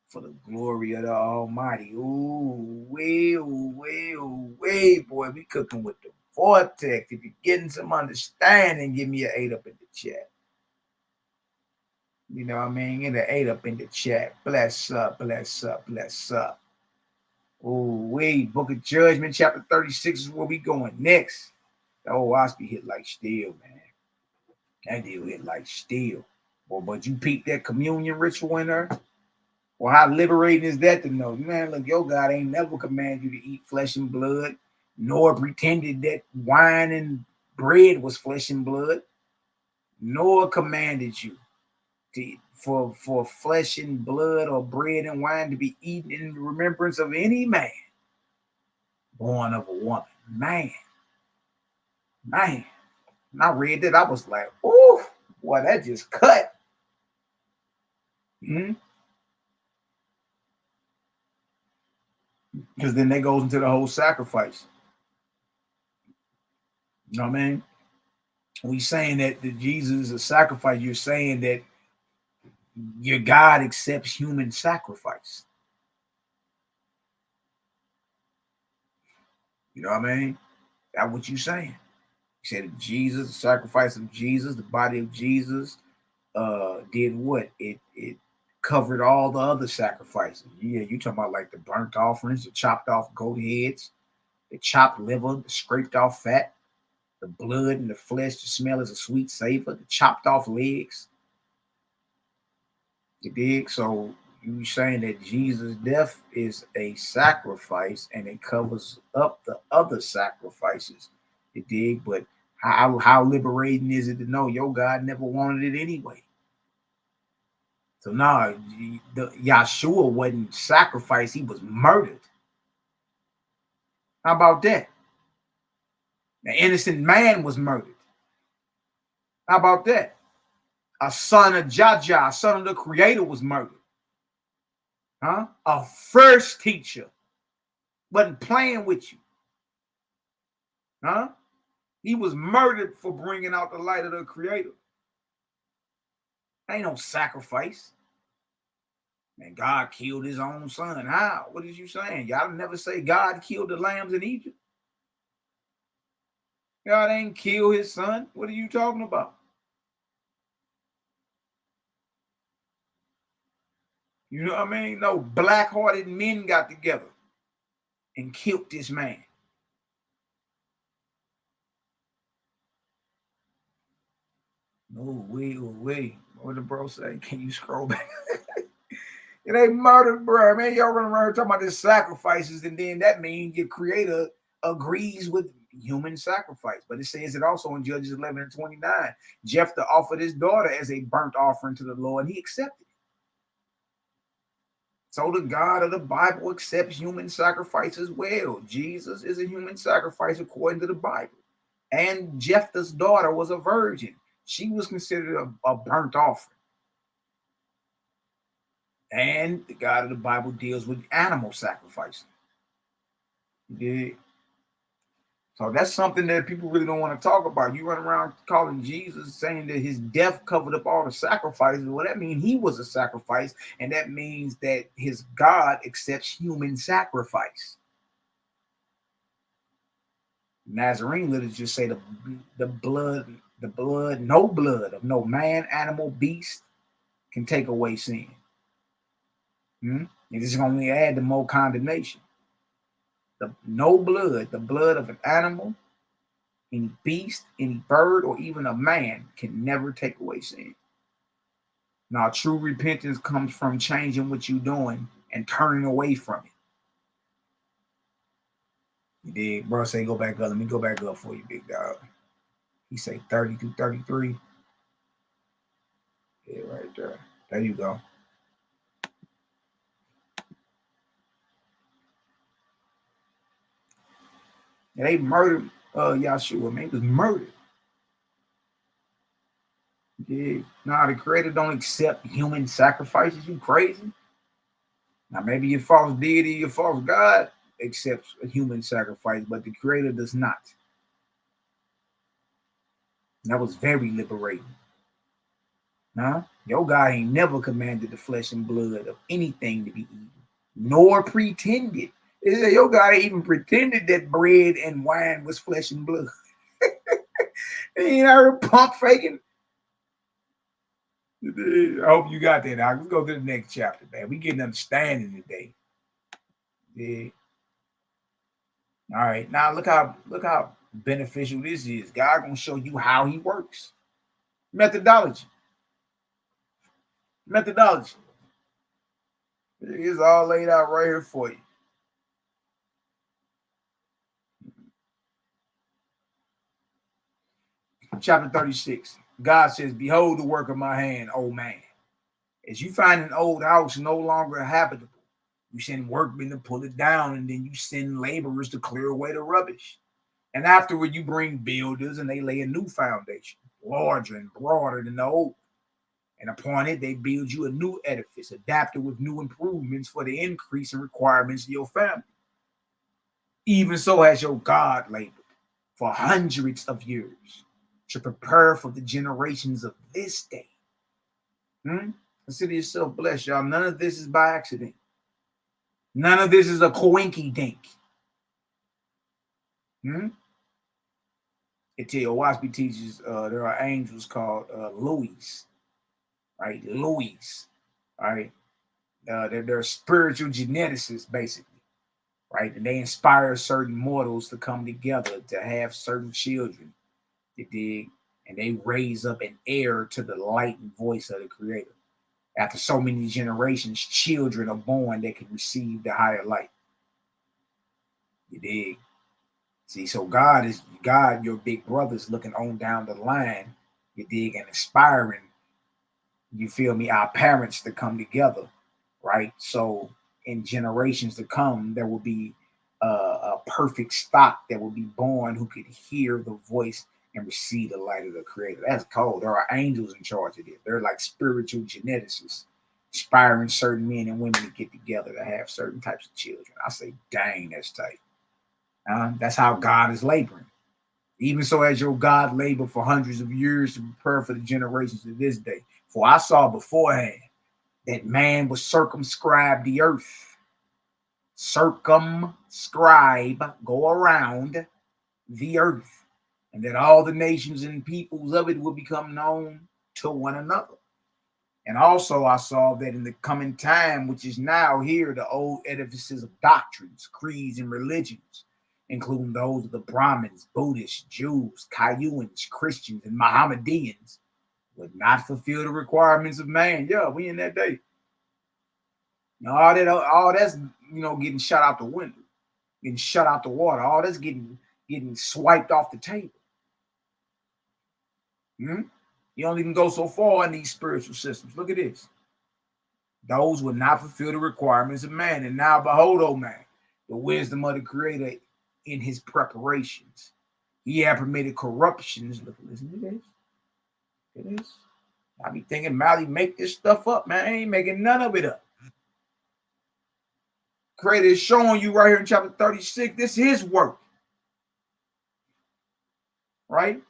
for the glory of the Almighty. Ooh, way, boy, we cooking with the vortex. If you're getting some understanding, give me an 8 up in the chat. You know what I mean? Get an 8 up in the chat. Bless up, bless up, bless up. Ooh, Book of Judgment, chapter 36 is where we going next. The old Osby hit like steel, man. That deal hit like steel. Well, but you peep that communion ritual in there? Well, how liberating is that to know? Man, look, your God ain't never commanded you to eat flesh and blood, nor pretended that wine and bread was flesh and blood, nor commanded you for flesh and blood or bread and wine to be eaten in remembrance of any man born of a woman. Man. When I read that, I was like, oh, boy, that just cut. Because then that goes into the whole sacrifice. You know what I mean? When you're saying that Jesus is a sacrifice, you're saying that your God accepts human sacrifice. You know what I mean? That's what you're saying. You said Jesus, the sacrifice of Jesus, the body of Jesus, did what? It covered all the other sacrifices. Yeah, you talking about like the burnt offerings, the chopped off goat heads, the chopped liver, the scraped off fat, the blood and the flesh, the smell is a sweet savor, the chopped off legs. You dig? So you saying that Jesus' death is a sacrifice and it covers up the other sacrifices. You dig? But how liberating is it to know your God never wanted it anyway? So now Yahshua wasn't sacrificed, he was murdered. How about that? An innocent man was murdered. How about that? A son of Jaja, a son of the Creator, was murdered. A first teacher wasn't playing with you. He was murdered for bringing out the light of the Creator. Ain't no sacrifice. Man, God killed his own son. How? What is you saying? Y'all never say God killed the lambs in Egypt. God ain't kill his son. What are you talking about? You know what I mean? No, black-hearted men got together and killed this man. No, wait. What did the bro say? Can you scroll back? It ain't murder, bro. Man, y'all running around talking about this sacrifices, and then that means your Creator agrees with human sacrifice. But it says it also in Judges 11:29. Jephthah offered his daughter as a burnt offering to the Lord, and he accepted it. So the God of the Bible accepts human sacrifice as well. Jesus is a human sacrifice according to the Bible. And Jephthah's daughter was a virgin. She was considered a burnt offering. And the God of the Bible deals with animal sacrificing. Yeah. So that's something that people really don't want to talk about. You run around calling Jesus, saying that his death covered up all the sacrifices. Well, that means he was a sacrifice, and that means that his God accepts human sacrifice. Nazarene literature say the blood, no blood of no man, animal, beast can take away sin. And this is going to add to more condemnation. No blood, the blood of an animal, any beast, any bird, or even a man can never take away sin. Now, true repentance comes from changing what you're doing and turning away from it. You did, bro. Say go back up. Let me go back up for you, big dog. He say 30 through 33. Yeah, right there. There you go. And they murdered Yahshua, man. He was murdered. Yeah. Nah, the Creator don't accept human sacrifices. You crazy? Now, maybe your false deity, your false God accepts a human sacrifice, but the Creator does not. And that was very liberating. Huh? Your God ain't never commanded the flesh and blood of anything to be eaten, nor pretended. Your God even pretended that bread and wine was flesh and blood. You ain't heard pump faking. I hope you got that. Let's go to the next chapter, man. We getting understanding today. Yeah. All right. Now look how beneficial this is. God gonna show you how he works. Methodology. It's all laid out right here for you. Chapter 36. God says, behold the work of my hand, O man. As you find an old house no longer habitable, you send workmen to pull it down, and then you send laborers to clear away the rubbish. And afterward, you bring builders, and they lay a new foundation, larger and broader than the old. And upon it, they build you a new edifice, adapted with new improvements for the increase in requirements of your family. Even so has your God labored for hundreds of years to prepare for the generations of this day. Consider yourself blessed, y'all. None of this is by accident. None of this is a coinky-dink. YHWH'S teaches there are angels called Louis, right? Louis, right? They're spiritual geneticists, basically, right? And they inspire certain mortals to come together to have certain children, you dig? And they raise up an heir to the light and voice of the Creator. After so many generations, children are born that can receive the higher light. You dig? See, so God, your big brother's looking on down the line, you dig, and inspiring, you feel me, our parents to come together, right? So in generations to come, there will be a perfect stock that will be born who could hear the voice and receive the light of the Creator. That's cold. There are angels in charge of it. They're like spiritual geneticists, inspiring certain men and women to get together to have certain types of children. I say, dang, that's tight. That's how God is laboring. Even so as your God labored for hundreds of years to prepare for the generations of this day. For I saw beforehand that man would circumscribe the earth. Circumscribe, go around the earth. And that all the nations and peoples of it will become known to one another. And also I saw that in the coming time, which is now here, the old edifices of doctrines, creeds, and religions, including those of the Brahmins, Buddhists, Jews, Cayuans, Christians, and Mohammedans, would not fulfill the requirements of man. Yeah, we in that day. Now, all that's getting shut out the window, getting shut out the water. All that's getting swiped off the table. You don't even go so far in these spiritual systems. Look at this. Those would not fulfill the requirements of man. And now, behold, O man, the wisdom of the Creator in his preparations. He had permitted corruptions. Listen to this. Look at this. I be thinking Malaki make this stuff up, man. I ain't making none of it up. Creator is showing you right here in chapter 36. This is his work. Right?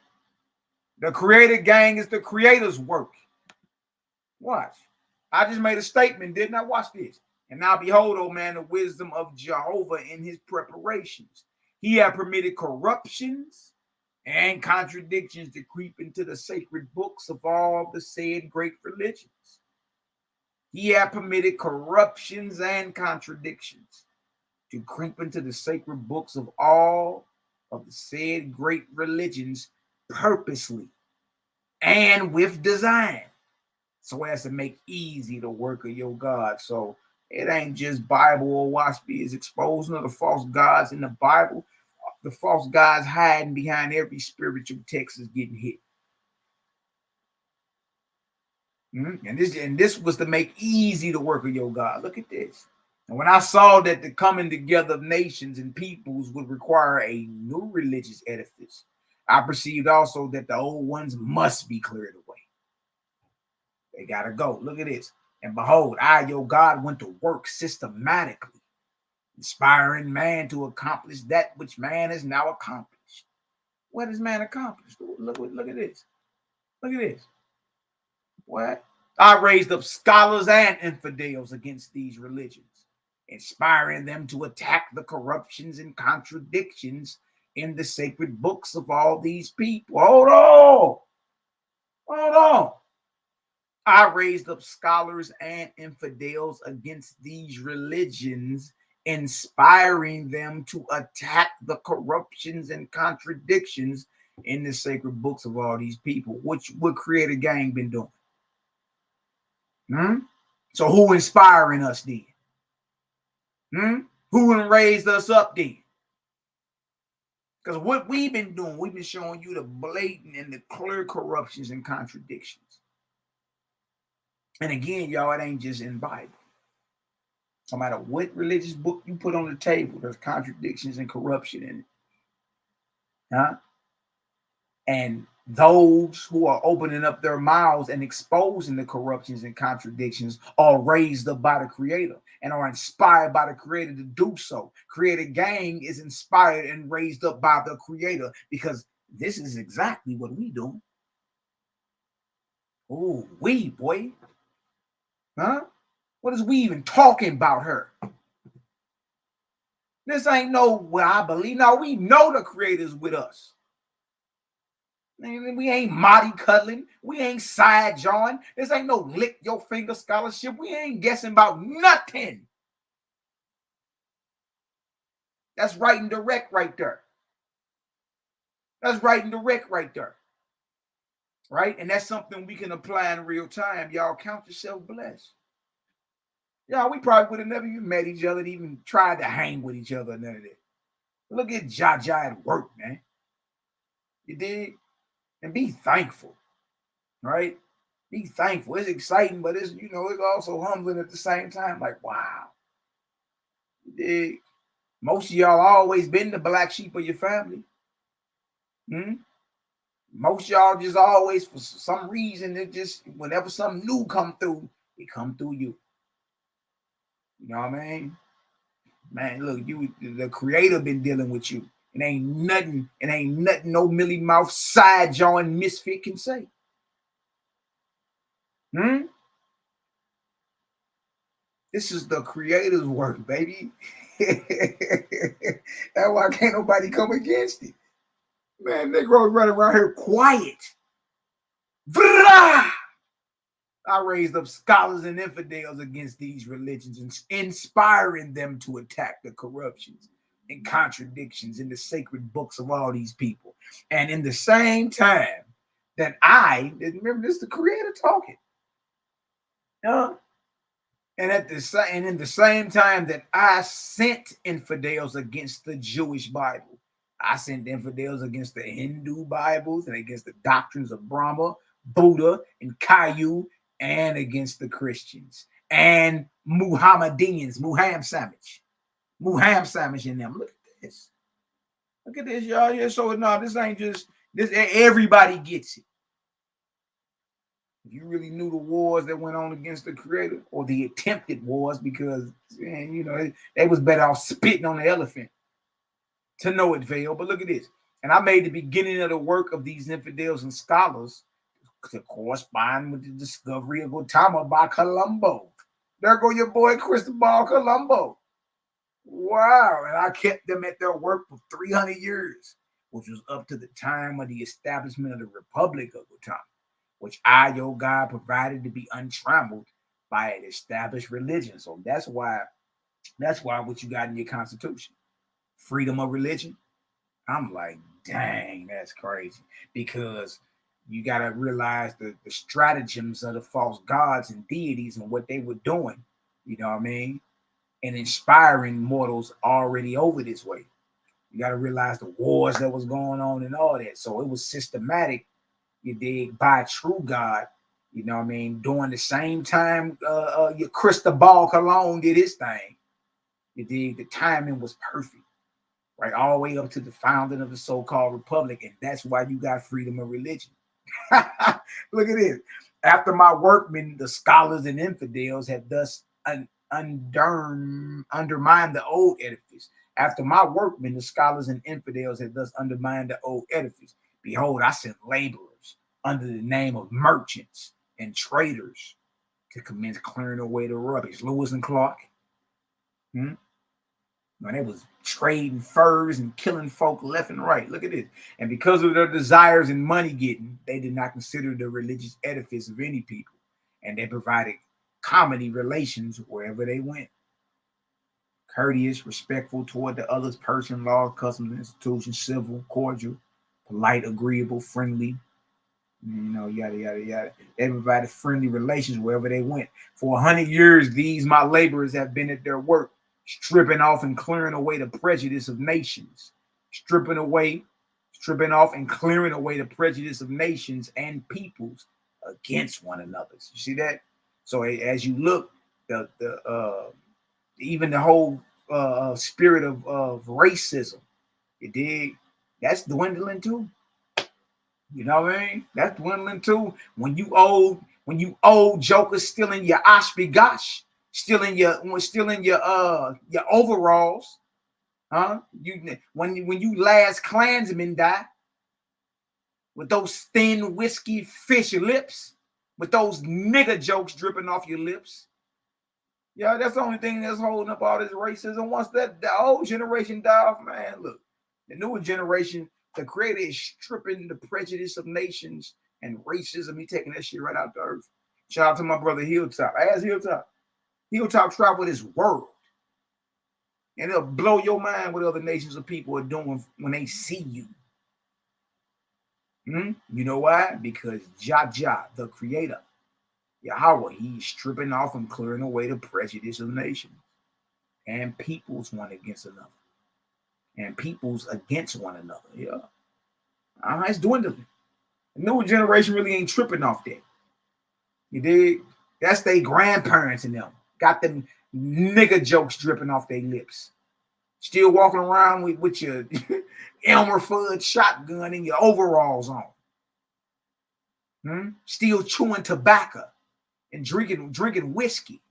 The Creator gang is the Creator's work. Watch. I just made a statement, didn't I? Watch this. And now behold, oh man, the wisdom of Jehovah in his preparations. He had permitted corruptions and contradictions to creep into the sacred books of all the said great religions. He had permitted corruptions and contradictions to creep into the sacred books of all of the said great religions purposely and with design, so as to make easy the work of your God. So it ain't just Bible or YHWH'S is exposing of the false gods in the Bible. the false gods hiding behind every spiritual text is getting hit. And this was to make easy the work of your God. Look at this. And when I saw that the coming together of nations and peoples would require a new religious edifice, I perceived also that the old ones must be cleared away. They got to go. Look at this. And behold, I, your God, went to work systematically, inspiring man to accomplish that which man has now accomplished. What has man accomplished? Look at this. Look at this. What? I raised up scholars and infidels against these religions, inspiring them to attack the corruptions and contradictions in the sacred books of all these people. Hold on. I raised up scholars and infidels against these religions, inspiring them to attack the corruptions and contradictions in the sacred books of all these people. What Creator Gang been doing? So who inspiring us then? Who raised us up then? Because what we've been doing, we've been showing you the blatant and the clear corruptions and contradictions. And again, y'all, it ain't just in the Bible. No matter what religious book you put on the table, there's contradictions and corruption in it. And those who are opening up their mouths and exposing the corruptions and contradictions are raised up by the Creator and are inspired by the Creator to do so. Creator Gang is inspired and raised up by the Creator, because this is exactly what we do. Oh, we, boy. What is we even talking about her? This ain't no what I believe. Now we know the Creator's with us. We ain't Marty cuddling. We ain't side jawing. This ain't no lick your finger scholarship. We ain't guessing about nothing. That's right and direct right there. That's right and direct right there. Right? And that's something we can apply in real time. Y'all count yourself blessed. Y'all, we probably would have never even met each other, even tried to hang with each other, none of that. Look at Jaja at work, man. You dig? And be thankful, right? Be thankful. It's exciting, but it's, it's also humbling at the same time. Like, wow. You dig? Most of y'all always been the black sheep of your family. Most y'all just always, for some reason, it just, whenever something new come through, it come through you. You know what I mean? Man, look, the Creator been dealing with you. It ain't nothing no millie mouth side jawing misfit can say. This is the Creator's work, baby. That's why can't nobody come against it. Man, Negroes running around here quiet. Vrah! I raised up scholars and infidels against these religions, inspiring them to attack the corruptions and contradictions in the sacred books of all these people. And in the same time that remember, this is the Creator talking. And in the same time that I sent infidels against the Jewish Bible, I sent infidels against the Hindu Bibles and against the doctrines of Brahma, Buddha, and Caillou, and against the Christians and Muhammadans, Muhammad Sandwich in them. Look at this. Look at this, y'all. Yeah, so no, this ain't just this. Everybody gets it. If you really knew the wars that went on against the Creator, or the attempted wars, because they was better off spitting on the elephant to know it failed. But look at this. And I made the beginning of the work of these infidels and scholars to correspond with the discovery of Gautama by Colombo. There go your boy Cristobal Colombo. Wow. And I kept them at their work for 300 years, which was up to the time of the establishment of the Republic of Gautama, which I, your God, provided to be untrammeled by an established religion. So that's why what you got in your Constitution, freedom of religion. I'm like, dang, that's crazy. Because you got to realize the stratagems of the false gods and deities and what they were doing, you know what I mean? And inspiring mortals already over this way. You got to realize the wars that was going on and all that. So it was systematic, you dig, by true God. You know what I mean? During the same time your Cristobal Colon did his thing. You dig? The timing was perfect. Right? All the way up to the founding of the so-called republic. And that's why you got freedom of religion. Look at this. After my workmen, the scholars and infidels had thus undermined the old edifice. After my workmen, the scholars and infidels had thus undermined the old edifice. Behold, I sent laborers under the name of merchants and traders to commence clearing away the rubbish. Lewis and Clark. When they was trading furs and killing folk left and right. Look at this. And because of their desires and money getting, they did not consider the religious edifice of any people. And they provided comedy relations wherever they went. Courteous, respectful toward the other's person, laws, customs, institutions, civil, cordial, polite, agreeable, friendly, yada, yada, yada. They provided friendly relations wherever they went. For 100 years, these, my laborers, have been at their work, stripping off and clearing away the prejudice of nations, stripping off and clearing away the prejudice of nations and peoples against one another. You see that? So as you look, even the whole spirit of racism, you dig? That's dwindling too. You know what I mean? That's dwindling too. When you old jokers stealing your ashbigosh, stealing your overalls, huh? When you last Klansman die with those thin whiskey fish lips, with those nigger jokes dripping off your lips. Yeah, that's the only thing that's holding up all this racism. Once the old generation die off, man, look, the newer generation, the creator is stripping the prejudice of nations and racism. He taking that shit right out the earth. Shout out to my brother Hilltop. I asked Hilltop. Hilltop travel this world. And it'll blow your mind what other nations of people are doing when they see you. You know why? Because Jah, the creator, Yahweh, he's stripping off and clearing away the prejudice of nations and peoples one against another. And peoples against one another. Yeah. It's dwindling. The new generation really ain't tripping off that. You dig? That's their grandparents and them. Got them nigger jokes dripping off their lips. Still walking around with your Elmer Fudd shotgun and your overalls on. Still chewing tobacco and drinking whiskey.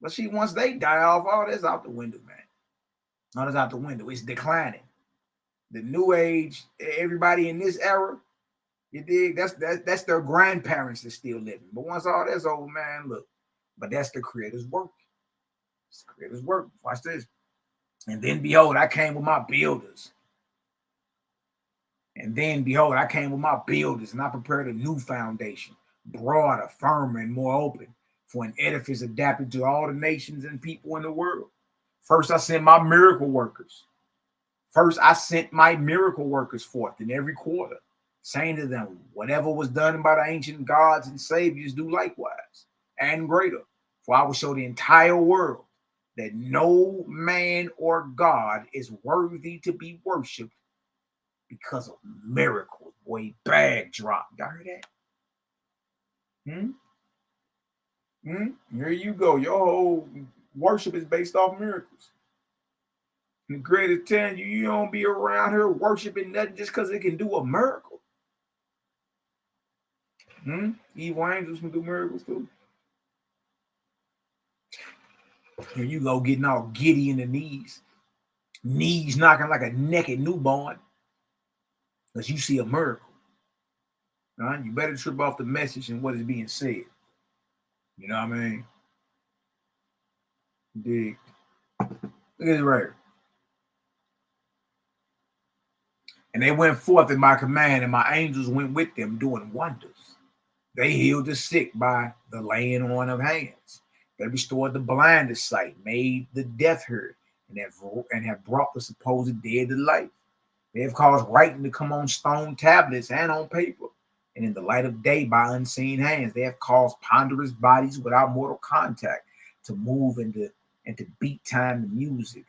But see, once they die off, all that's out the window, man. All that's out the window. It's declining. The new age, everybody in this era, you dig? That's their grandparents that's still living. But once all that's over, man, look. But that's the creator's work. It's the creator's work. Watch this. And then behold, I came with my builders. And I prepared a new foundation, broader, firmer, and more open, for an edifice adapted to all the nations and people in the world. First, I sent my miracle workers. Forth in every quarter, saying to them, whatever was done by the ancient gods and saviors, do likewise, and greater. For I will show the entire world that no man or God is worthy to be worshipped because of miracles. Boy, bag drop. Y'all heard that? Here you go. Your whole worship is based off miracles. And the creator telling you don't be around here worshiping nothing just because it can do a miracle. Evil angels can do miracles too. Here you go, getting all giddy in the knees knocking like a naked newborn, because you see a miracle. You better trip off the message and what is being said. You know what I mean? Dig. Look at this right here. And they went forth in my command, and my angels went with them doing wonders. They healed the sick by the laying on of hands. They restored the blind to sight, made the deaf heard, and have brought the supposed dead to life. They have caused writing to come on stone tablets and on paper, and in the light of day by unseen hands. They have caused ponderous bodies without mortal contact to move and to beat time to music,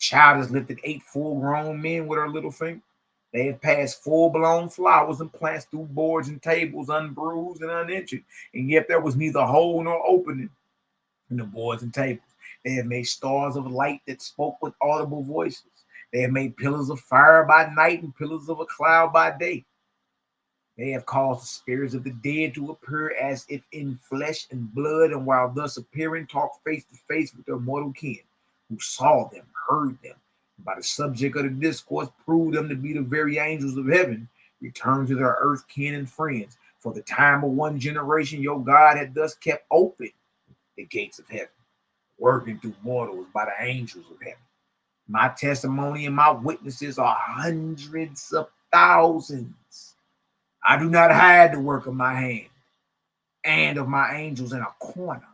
child has lifted 8 full-grown men with her little finger. They have passed full-blown flowers and plants through boards and tables, unbruised and uninjured, and yet there was neither hole nor opening in the boards and tables. They have made stars of light that spoke with audible voices. They have made pillars of fire by night and pillars of a cloud by day. They have caused the spirits of the dead to appear as if in flesh and blood, and while thus appearing, talk face to face with their mortal kin, who saw them, heard them, and by the subject of the discourse proved them to be the very angels of heaven, returned to their earth kin and friends. For the time of one generation, your God had thus kept open the gates of heaven, working through mortals by the angels of heaven. My testimony and my witnesses are hundreds of thousands. I do not hide the work of my hand and of my angels in a corner.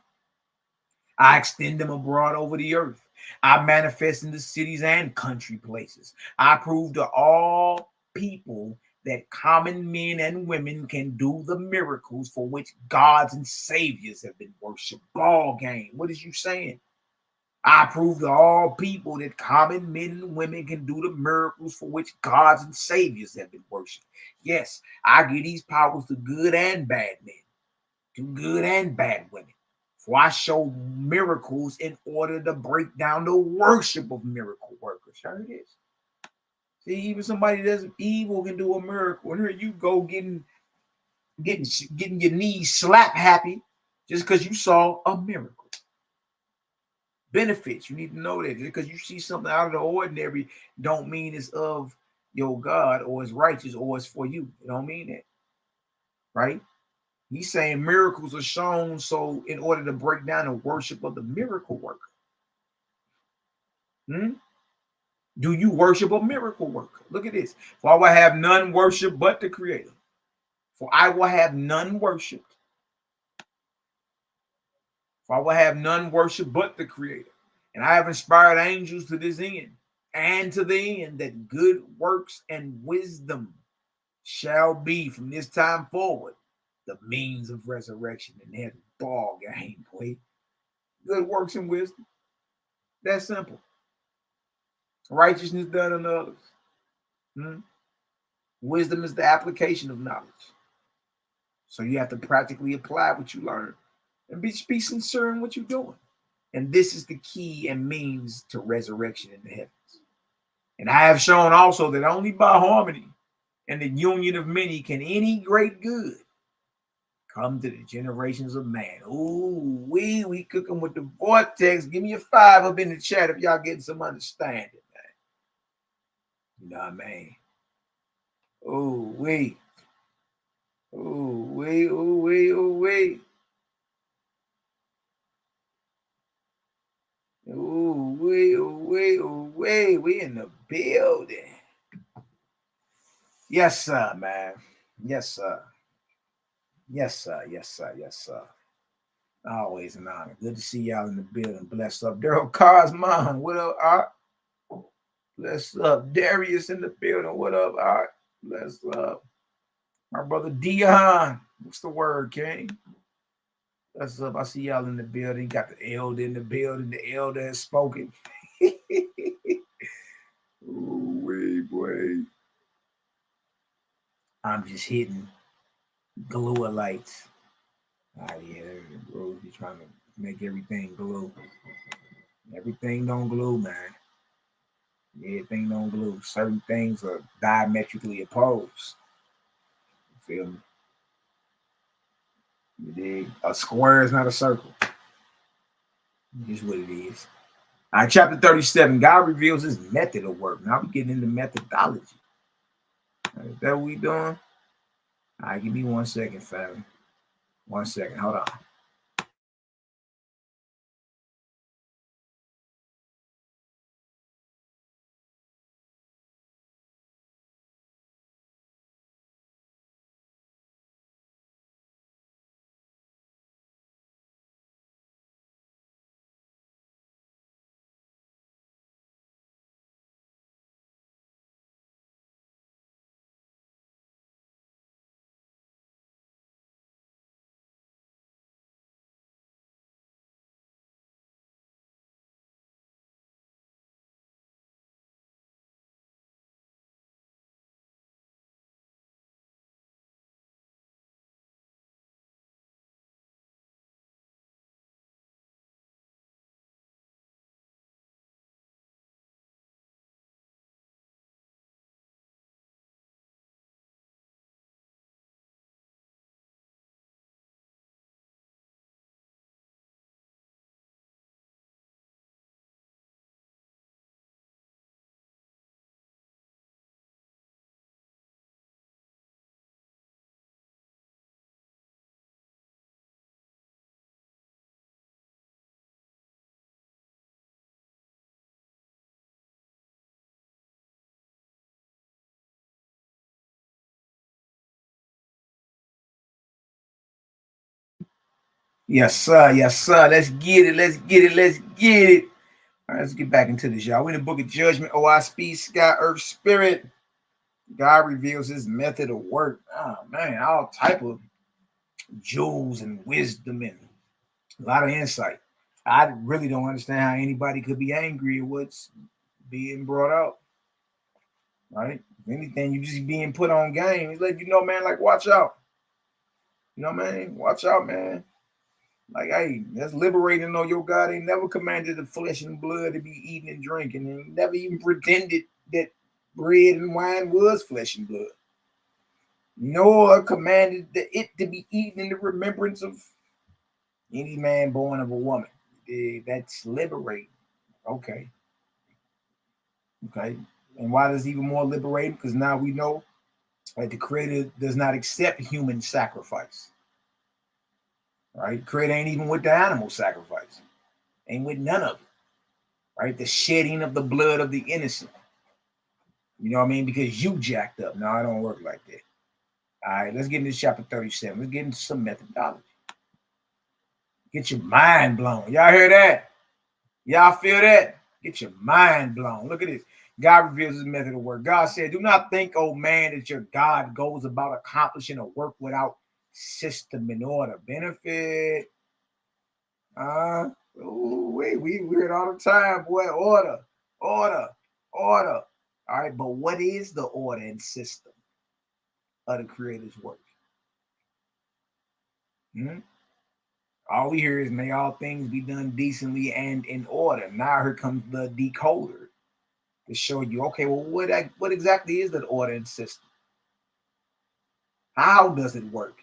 I extend them abroad over the earth. I manifest in the cities and country places. I prove to all people that common men and women can do the miracles for which gods and saviors have been worshipped. Ball game. What is you saying? I prove to all people that common men and women can do the miracles for which gods and saviors have been worshipped. Yes, I give these powers to good and bad men, to good and bad women. For I show miracles in order to break down the worship of miracle workers. Here it is. See, even somebody that's evil can do a miracle. And here you go getting your knees slap happy just because you saw a miracle. Benefits, you need to know that because you see something out of the ordinary don't mean it's of your God or it's righteous or it's for you. It don't mean that, right? He's saying miracles are shown so in order to break down the worship of the miracle worker. Do you worship a miracle worker? Look at this. For I will have none worship but the Creator. For I will have none worshipped. For I will have none worship but the Creator. And I have inspired angels to this end, and to the end that good works and wisdom shall be from this time forward the means of resurrection. And there's a ball game, boy. Good works and wisdom. That's simple. Righteousness done unto others. Wisdom is the application of knowledge. So you have to practically apply what you learn and be sincere in what you're doing. And this is the key and means to resurrection in the heavens. And I have shown also that only by harmony and the union of many can any great good come to the generations of man. Ooh, we cooking with the vortex. Give me a 5 up in the chat if y'all getting some understanding, man. You know what I mean? Ooh, we. Ooh, we, ooh, we, ooh, we. Ooh, we, ooh, we, ooh, we in the building. Yes, sir, man. Yes, sir. Yes, sir. Yes, sir. Yes, sir. Always an honor. Good to see y'all in the building. Bless up. Daryl Cosmon. What up, Art? Bless up. Darius in the building. What up, Art? Bless up. My brother Dion. What's the word, King? Bless up. I see y'all in the building. Got the elder in the building. The elder has spoken. Ooh, boy. I'm just hitting glue lights. Yeah, bro, be trying to make everything glue. Everything don't glue, man. Everything don't glue. Certain things are diametrically opposed. You feel me? You dig? A square is not a circle. Just what it is. All right, chapter 37. God reveals his method of work. Now we're getting into methodology. Is that what we doing? All right, give me 1 second, fam. 1 second. Hold on. Yes, sir. Yes, sir. Let's get it. Let's get it. Let's get it. All right, let's get back into this, y'all. We're in the book of judgment. Oh, I speak, sky, earth, spirit. God reveals his method of work. Oh, man, all type of jewels and wisdom and a lot of insight. I really don't understand how anybody could be angry at what's being brought out. Right? If anything, you just being put on game. He's like, you know, man, like, watch out. You know, man, watch out, man. Like, hey, that's liberating to know your God ain't never commanded the flesh and blood to be eating and drinking, and he never even pretended that bread and wine was flesh and blood. Nor commanded it to be eaten in the remembrance of any man born of a woman. That's liberating. Okay. Okay. And why is it even more liberating? Because now we know that the Creator does not accept human sacrifice. Right? The Creator ain't even with the animal sacrifice. Ain't with none of it. Right? The shedding of the blood of the innocent. You know what I mean? Because you jacked up. No, I don't work like that. All right, let's get into chapter 37. Let's get into some methodology. Get your mind blown. Y'all hear that? Y'all feel that? Get your mind blown. Look at this. God reveals his method of work. God said, do not think, oh man, that your God goes about accomplishing a work without system and order. Benefit. We hear it all the time, boy. Order. All right, but what is the order and system of the Creator's work? All we hear is, may all things be done decently and in order. Now here comes the decoder to show you, okay, well, what exactly is that order and system? How does it work?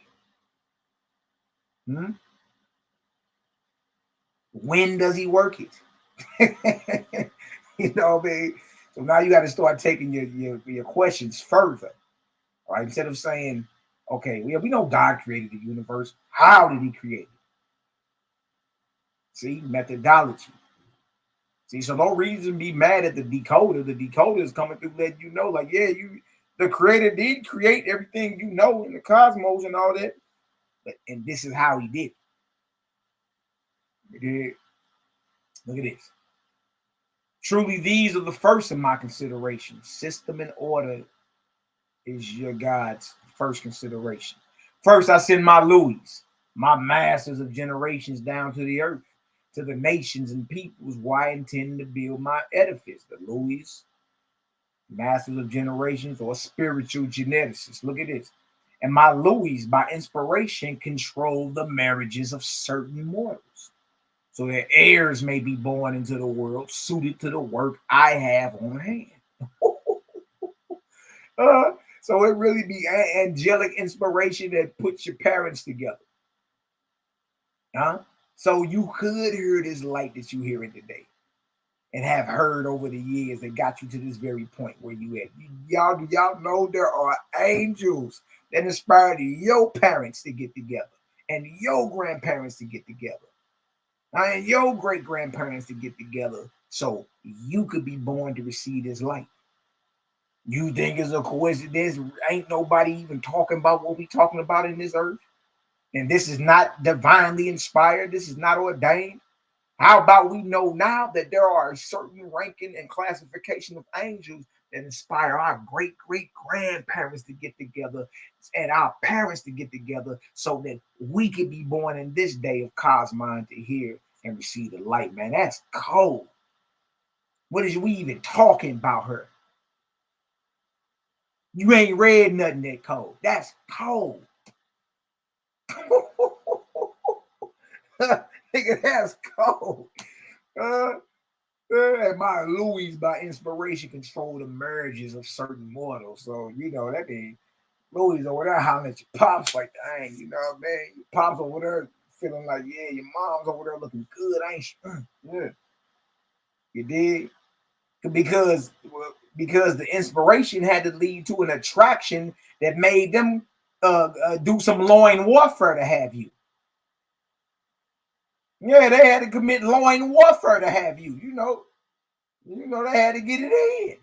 When does he work it? You know what I mean? So now you got to start taking your questions further. All right, instead of saying, okay, we know God created the universe. How did he create it? See, methodology. See, so no reason to be mad at the decoder. The decoder is coming through letting you know, like, yeah, the Creator did create everything you know in the cosmos and all that. And this is how he did it. Look at this. Truly, these are the first of my considerations. System and order is your God's first consideration. First, I send my Louis, my masters of generations down to the earth, to the nations and peoples where I intend to build my edifice. The Louis, masters of generations, or spiritual geneticists. Look at this. And my Louis, by inspiration, control the marriages of certain mortals, so that heirs may be born into the world suited to the work I have on hand. So it really be angelic inspiration that puts your parents together. So you could hear this light that you hearing today and have heard over the years that got you to this very point where you at. Y'all know there are angels that inspired your parents to get together and your grandparents to get together. And your great-grandparents to get together so you could be born to receive this light. You think it's a coincidence? Ain't nobody even talking about what we talking about in this earth? And this is not divinely inspired. This is not ordained. How about we know now that there are a certain ranking and classification of angels that inspire our great-great-grandparents to get together and our parents to get together so that we could be born in this day of Cosmon to hear and receive the light, man. That's cold. What is we even talking about her? You ain't read nothing that cold. That's cold. Nigga, that's cold. And my Louis, by inspiration, control the marriages of certain mortals. So, you know, that means Louis over there hollering at your pops like, dang, you know what I mean? Your pops over there feeling like, yeah, your mom's over there looking good, ain't she? Yeah. You did? Because the inspiration had to lead to an attraction that made them do some loin warfare to have you. Yeah, they had to commit loin warfare to have you. You know, they had to get it in.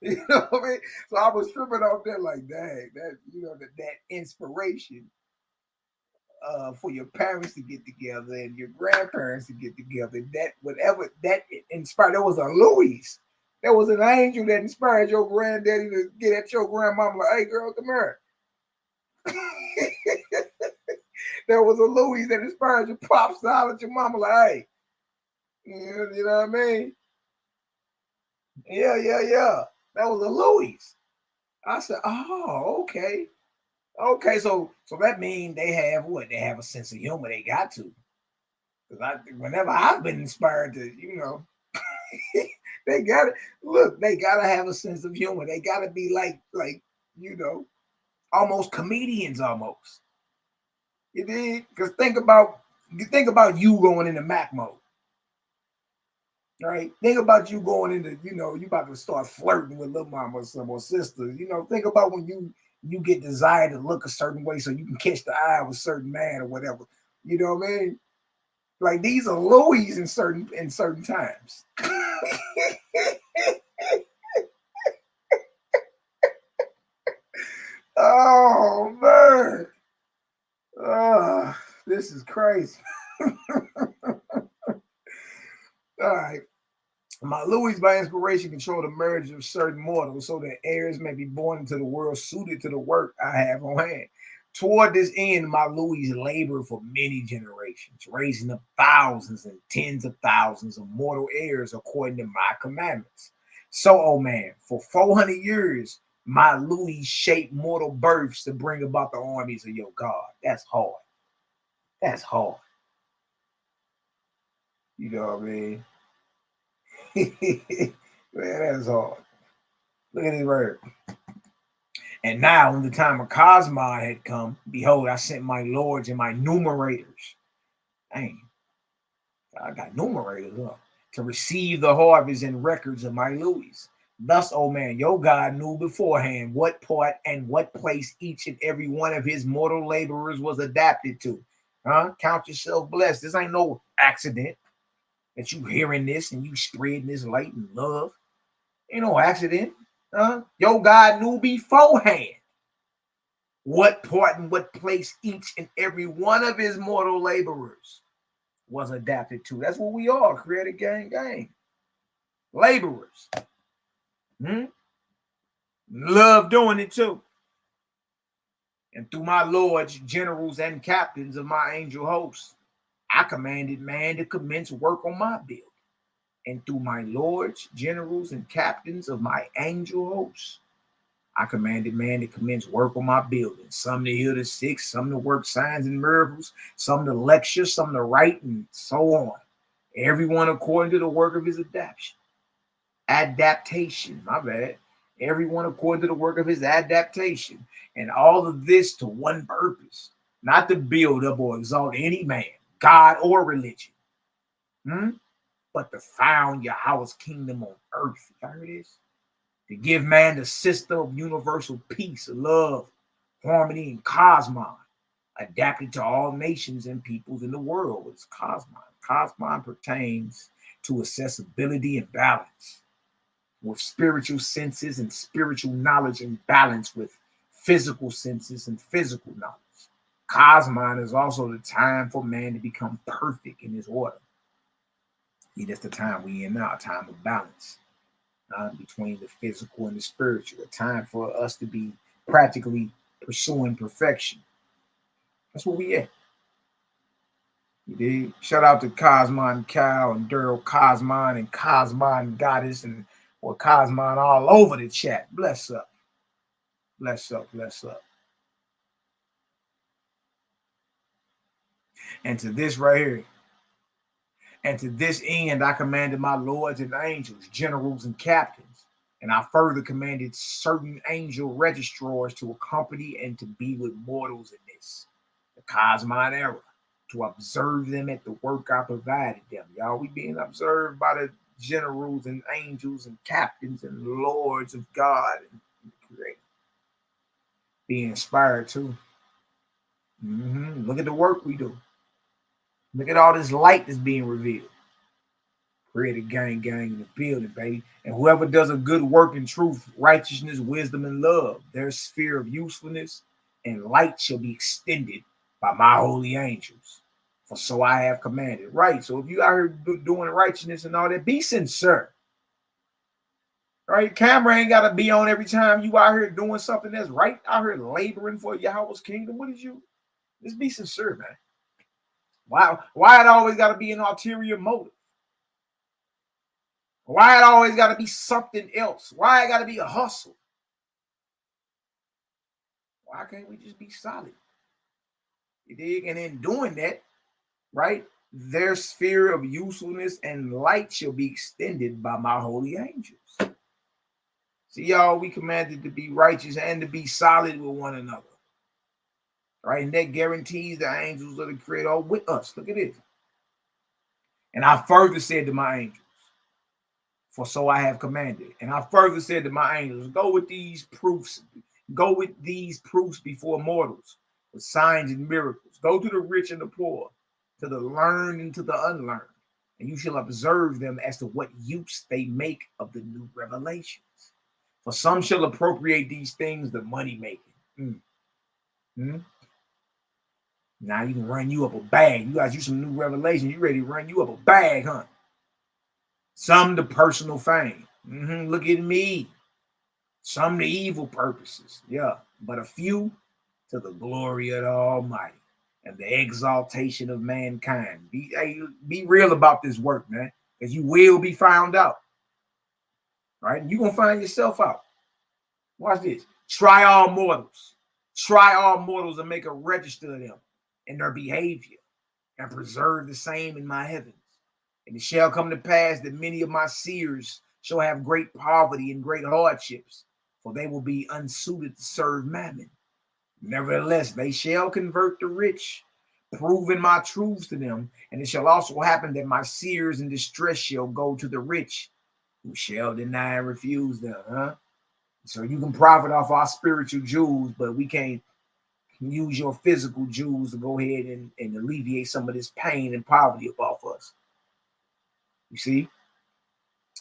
You know what I mean? So I was tripping out there like, dang, that, you know, that inspiration for your parents to get together and your grandparents to get together. That whatever that inspired, there was a Louis. There was an angel that inspired your granddaddy to get at your grandmama like, hey girl, come here. There was a Louis that inspired your pops to holler at your mama like, hey. You know what I mean? Yeah. That was a Louis. I said, oh, okay. Okay, so that means they have what? They have a sense of humor. They got to. Because whenever I've been inspired to, they got to look. They gotta have a sense of humor. They gotta be like almost comedians almost. You did? Because think about you going into Mac mode. Right? Think about you going into, you about to start flirting with little mama or some or sister. Think about when you get desired to look a certain way so you can catch the eye of a certain man or whatever. You know what I mean? Like these are Louis in certain times. Oh man. This is crazy. All right. My Louis by inspiration control the marriage of certain mortals so that heirs may be born into the world suited to the work I have on hand. Toward this end, my Louis labor for many generations, raising up thousands and tens of thousands of mortal heirs according to my commandments. So, oh man, for 400 years, my Louis shaped mortal births to bring about the armies of your God. That's hard. That's hard. You know what I mean? Man, that's hard. Look at this word. And now, when the time of Cosmon had come, behold, I sent my lords and my numerators. Dang, I got numerators, huh? To receive the harvest and records of my Louis. Thus, oh man, your God knew beforehand what part and what place each and every one of his mortal laborers was adapted to. Count yourself blessed. This ain't no accident that you hearing this and you spreading this light and love. Ain't no accident. Your God knew beforehand what part and what place each and every one of his mortal laborers was adapted to. That's what we are, created gang. Laborers. Love doing it too. And through my lords, generals, and captains of my angel hosts, I commanded man to commence work on my building. And through my lords, generals, and captains of my angel hosts, I commanded man to commence work on my building. Some to heal the sick, some to work signs and miracles, some to lecture, some to write, and so on. Everyone according to the work of his adaptation. My bad. Everyone according to the work of his adaptation. And all of this to one purpose, not to build up or exalt any man, God or religion, but to found YAHWH'S kingdom on earth. You heard this? To give man the system of universal peace, love, harmony, and cosmon, adapted to all nations and peoples in the world. It's cosmon. Cosmon pertains to accessibility and balance, with spiritual senses and spiritual knowledge in balance with physical senses and physical knowledge. Cosmon is also the time for man to become perfect in his order. That's the time we in now, a time of balance. Between the physical and the spiritual, a time for us to be practically pursuing perfection. That's where we at. You dig? Shout out to Cosmon Cow and Daryl Cosmon and Cosmon Goddess and Cosmon all over the chat. Bless up. Bless up. Bless up. And to this right here. And to this end, I commanded my lords and angels, generals and captains. And I further commanded certain angel registrars to accompany and to be with mortals in this, the Cosmon era, to observe them at the work I provided them. Y'all, we being observed by the generals and angels and captains and lords of God and creator. Being inspired too. Look at the work we do. Look at all this light that's being revealed. Create a gang in the building, baby. And whoever does a good work in truth, righteousness, wisdom, and love, their sphere of usefulness and light shall be extended by my holy angels. For so I have commanded. Right. So if you out here doing righteousness and all that, be sincere. Right? Camera ain't got to be on every time you out here doing something that's right, out here laboring for Yahweh's kingdom. What is you? Just be sincere, man. Why it always got to be an ulterior motive? Why it always got to be something else? Why it got to be a hustle? Why can't we just be solid? You dig? And in doing that, right, their sphere of usefulness and light shall be extended by my holy angels. See, y'all, we commanded to be righteous and to be solid with one another. Right? And that guarantees the angels of the Creator with us. Look at this. And I further said to my angels, for so I have commanded. And I further said to my angels, go with these proofs before mortals, with signs and miracles. Go to the rich and the poor, to the learned and to the unlearned. And you shall observe them as to what use they make of the new revelations. For some shall appropriate these things, the money making. Now you can run you up a bag. You guys use some new revelation. You ready to run you up a bag, huh? Some to personal fame. Look at me. Some to evil purposes. Yeah. But a few to the glory of the Almighty and the exaltation of mankind. Be real about this work, man, because you will be found out. Right? And you're going to find yourself out. Watch this. Try all mortals. Try all mortals and make a register of them and their behavior, and preserve the same in my heavens. And it shall come to pass that many of my seers shall have great poverty and great hardships, for they will be unsuited to serve mammon. Nevertheless, they shall convert the rich, proving my truths to them. And it shall also happen that my seers in distress shall go to the rich, who shall deny and refuse them. So you can profit off our spiritual jewels, but we can't use your physical jewels to go ahead and alleviate some of this pain and poverty off us. You see?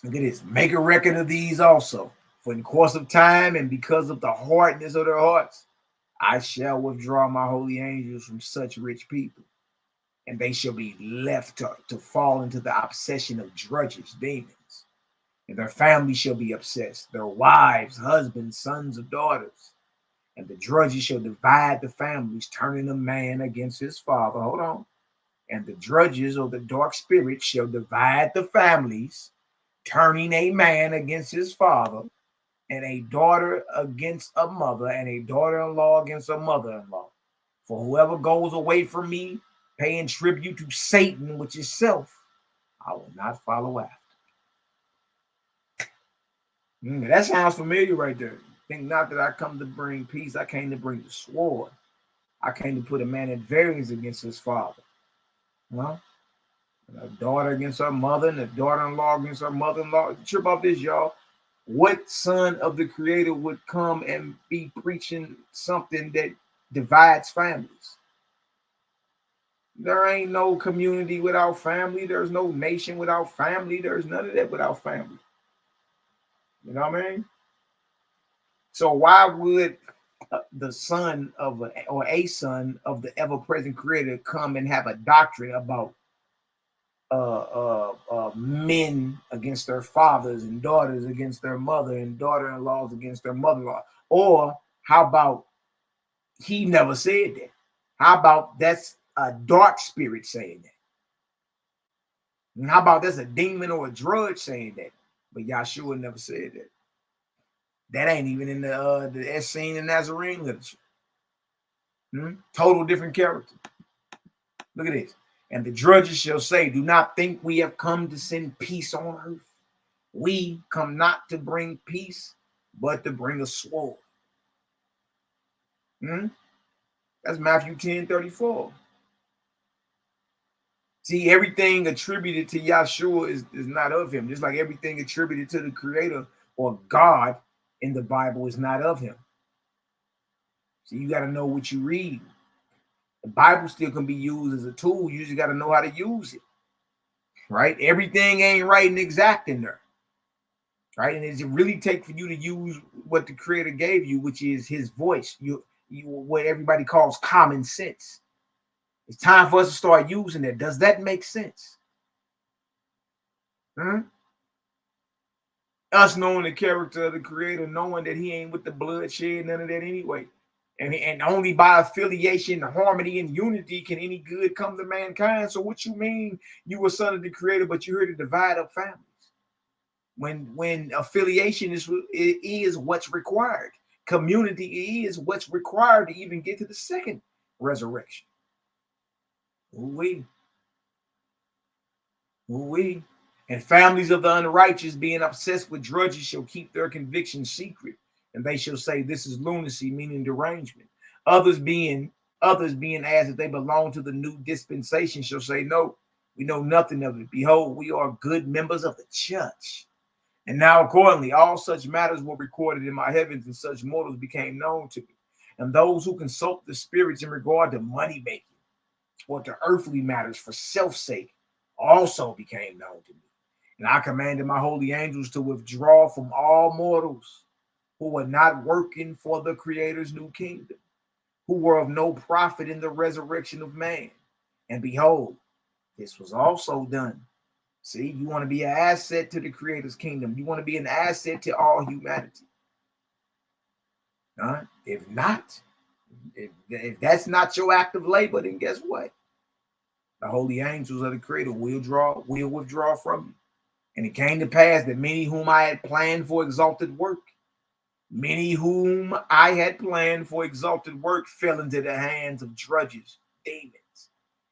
Look at this. Make a record of these also. For in course of time and because of the hardness of their hearts, I shall withdraw my holy angels from such rich people. And they shall be left to fall into the obsession of drudges, demons. And their families shall be obsessed. Their wives, husbands, sons, or daughters. And the drudges shall divide the families, turning a man against his father. Hold on. And the drudges or the dark spirits shall divide the families, turning a man against his father, and a daughter against a mother, and a daughter-in-law against a mother-in-law. For whoever goes away from me, paying tribute to Satan, which is self, I will not follow after. That sounds familiar right there. Think not that I come to bring peace. I came to bring the sword. I came to put a man at variance against his father. Well, a daughter against her mother and a daughter-in-law against her mother-in-law. Trip off this, y'all. What son of the Creator would come and be preaching something that divides families? There ain't no community without family. There's no nation without family. There's none of that without family. You know what I mean? So why would the son of a son of the ever-present Creator come and have a doctrine about men against their fathers and daughters against their mother and daughter-in-laws against their mother-in-law? Or how about he never said that? How about that's a dark spirit saying that? And how about that's a demon or a drudge saying that? But Yahshua never said that. That ain't even in the Essene and Nazarene literature. Total different character. Look at this. And the drudges shall say, do not think we have come to send peace on earth. We come not to bring peace, but to bring a sword. That's Matthew 10:34. See, everything attributed to Yahshua is not of him. Just like everything attributed to the Creator or God in the Bible is not of him. So you got to know what you read. The Bible still can be used as a tool. You just got to know how to use it. Right? Everything ain't right and exact in there. Right? And it really takes for you to use what the Creator gave you, which is his voice. You what everybody calls common sense. It's time for us to start using that. Does that make sense? Us knowing the character of the Creator, knowing that he ain't with the bloodshed, none of that anyway. And only by affiliation, harmony, and unity can any good come to mankind. So what you mean you were son of the Creator, but you're here to divide up families? When affiliation is what's required. Community is what's required to even get to the second resurrection. Ooh-wee. Ooh-wee. And families of the unrighteous, being obsessed with drudges, shall keep their convictions secret, and they shall say, this is lunacy, meaning derangement. Others being as if they belong to the new dispensation, shall say, no, we know nothing of it. Behold, we are good members of the church. And now accordingly, all such matters were recorded in my heavens, and such mortals became known to me. And those who consult the spirits in regard to money making or to earthly matters for self's sake also became known to me. And I commanded my holy angels to withdraw from all mortals who were not working for the Creator's new kingdom, who were of no profit in the resurrection of man. And behold, this was also done. See, you want to be an asset to the Creator's kingdom. You want to be an asset to all humanity. If not, if that's not your act of labor, then guess what? The holy angels of the Creator will withdraw from you. And it came to pass that many whom I had planned for exalted work, fell into the hands of drudges, demons.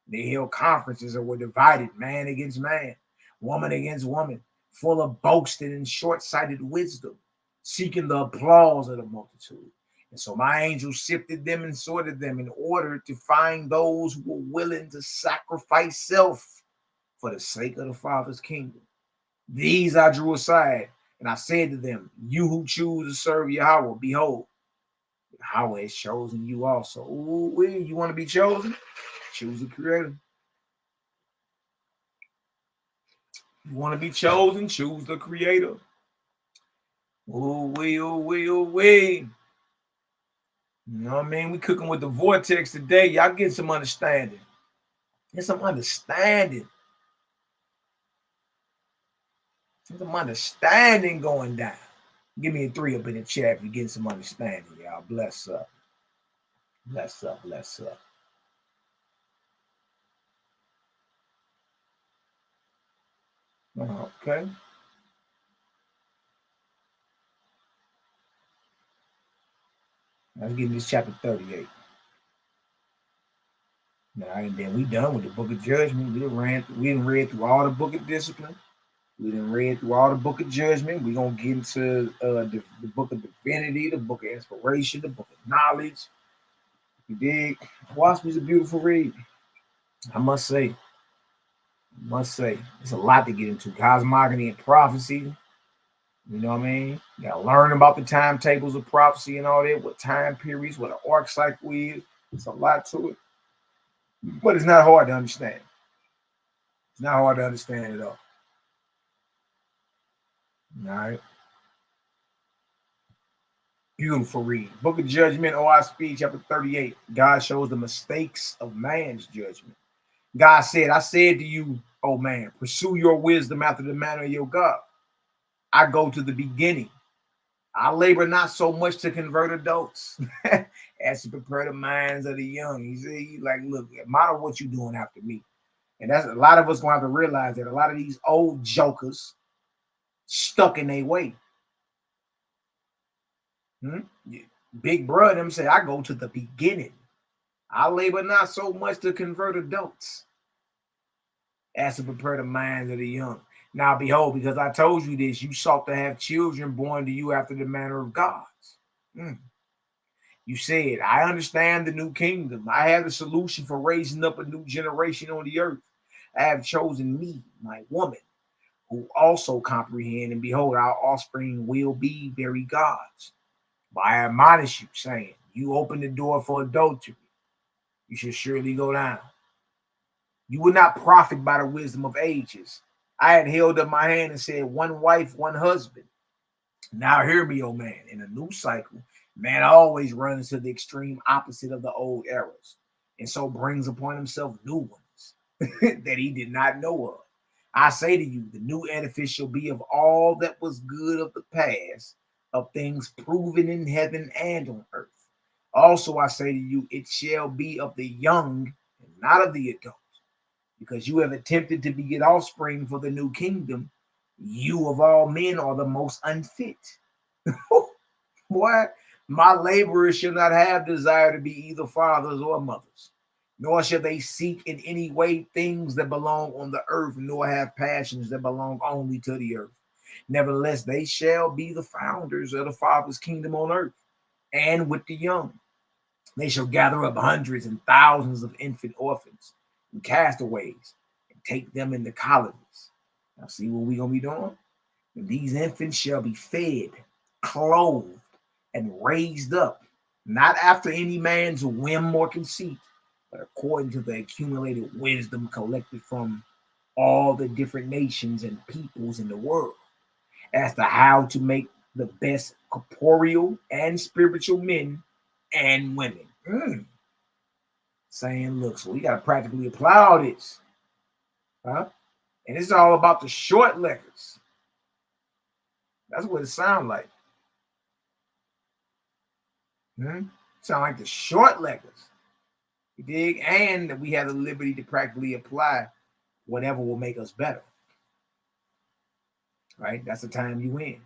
They held conferences and were divided, man against man, woman against woman, full of boasting and short-sighted wisdom, seeking the applause of the multitude. And so my angels sifted them and sorted them in order to find those who were willing to sacrifice self for the sake of the Father's kingdom. These I drew aside, and I said to them, you who choose to serve Yahweh, behold, Yahweh has chosen you also. Ooh, you want to be chosen? Choose the Creator. You want to be chosen? Choose the Creator. Ooh, you know what I mean? We cooking with the vortex today. Y'all get some understanding. Get some understanding. Some understanding going down. Give me a 3 up in the chat if you're getting some understanding, y'all. Bless up. Bless up, bless up. Okay. Let's get into chapter 38. All right, and then we done with the book of judgment. We done read through all the book of discipline. We done read through all the book of judgment. We're going to get into the book of divinity, the book of inspiration, the book of knowledge. You dig? Wasp is a beautiful read. I must say. It's a lot to get into. Cosmology and prophecy. You know what I mean? You got to learn about the timetables of prophecy and all that, what time periods, what an arc cycle is. It's a lot to it. But it's not hard to understand. It's not hard to understand at all. All right. Beautiful read. Book of Judgment, OI chapter 38. God shows the mistakes of man's judgment. God said, I said to you, oh man, pursue your wisdom after the manner of your God. I go to the beginning. I labor not so much to convert adults as to prepare the minds of the young. He said, like, look, model what you're doing after me. And that's a lot of us going to have to realize that a lot of these old jokers stuck in their way. Big brother them say, I go to the beginning. I labor not so much to convert adults as to prepare the minds of the young. Now behold, because I told you this, you sought to have children born to you after the manner of gods. You said, I understand the new kingdom. I have the solution for raising up a new generation on the earth. I have chosen me, my woman, who also comprehend, and behold, our offspring will be very gods. But I admonish you, saying, you open the door for adultery, you should surely go down. You will not profit by the wisdom of ages. I had held up my hand and said, one wife, one husband. Now hear me, oh man, in a new cycle, man always runs to the extreme opposite of the old eras. and so brings upon himself new ones that he did not know of. I say to you, the new edifice shall be of all that was good of the past, of things proven in heaven and on earth. Also, I say to you, it shall be of the young and not of the adult, because you have attempted to beget offspring for the new kingdom. You of all men are the most unfit. What? My laborers shall not have desire to be either fathers or mothers, nor shall they seek in any way things that belong on the earth, nor have passions that belong only to the earth. Nevertheless, they shall be the founders of the Father's kingdom on earth. And with the young, they shall gather up hundreds and thousands of infant orphans and castaways and take them into colonies. Now, see what we're going to be doing? And these infants shall be fed, clothed, and raised up, not after any man's whim or conceit, but according to the accumulated wisdom collected from all the different nations and peoples in the world, as to how to make the best corporeal and spiritual men and women. Saying, look, so we got to practically apply all this. And it's all about the short letters. That's what it sounds like. Sound like the short letters. You dig? And that we have the liberty to practically apply whatever will make us better. Right? That's the time you win.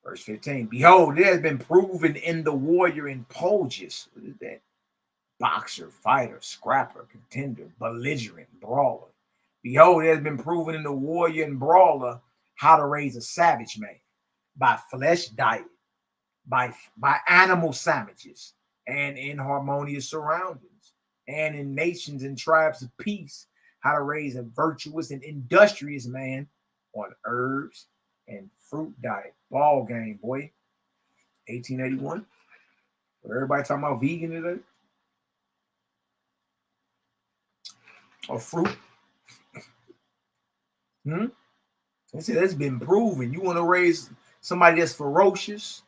Verse 15. Behold, it has been proven in the warrior in Polges. What is that? Boxer, fighter, scrapper, contender, belligerent, brawler. Behold, it has been proven in the warrior and brawler how to raise a savage man by flesh diet, by animal sandwiches, and in harmonious surroundings, and in nations and tribes of peace, how to raise a virtuous and industrious man on herbs and fruit diet. Ball game, boy. 1881. Everybody talking about vegan today? Or fruit? They said it's been proven. You want to raise somebody that's ferocious?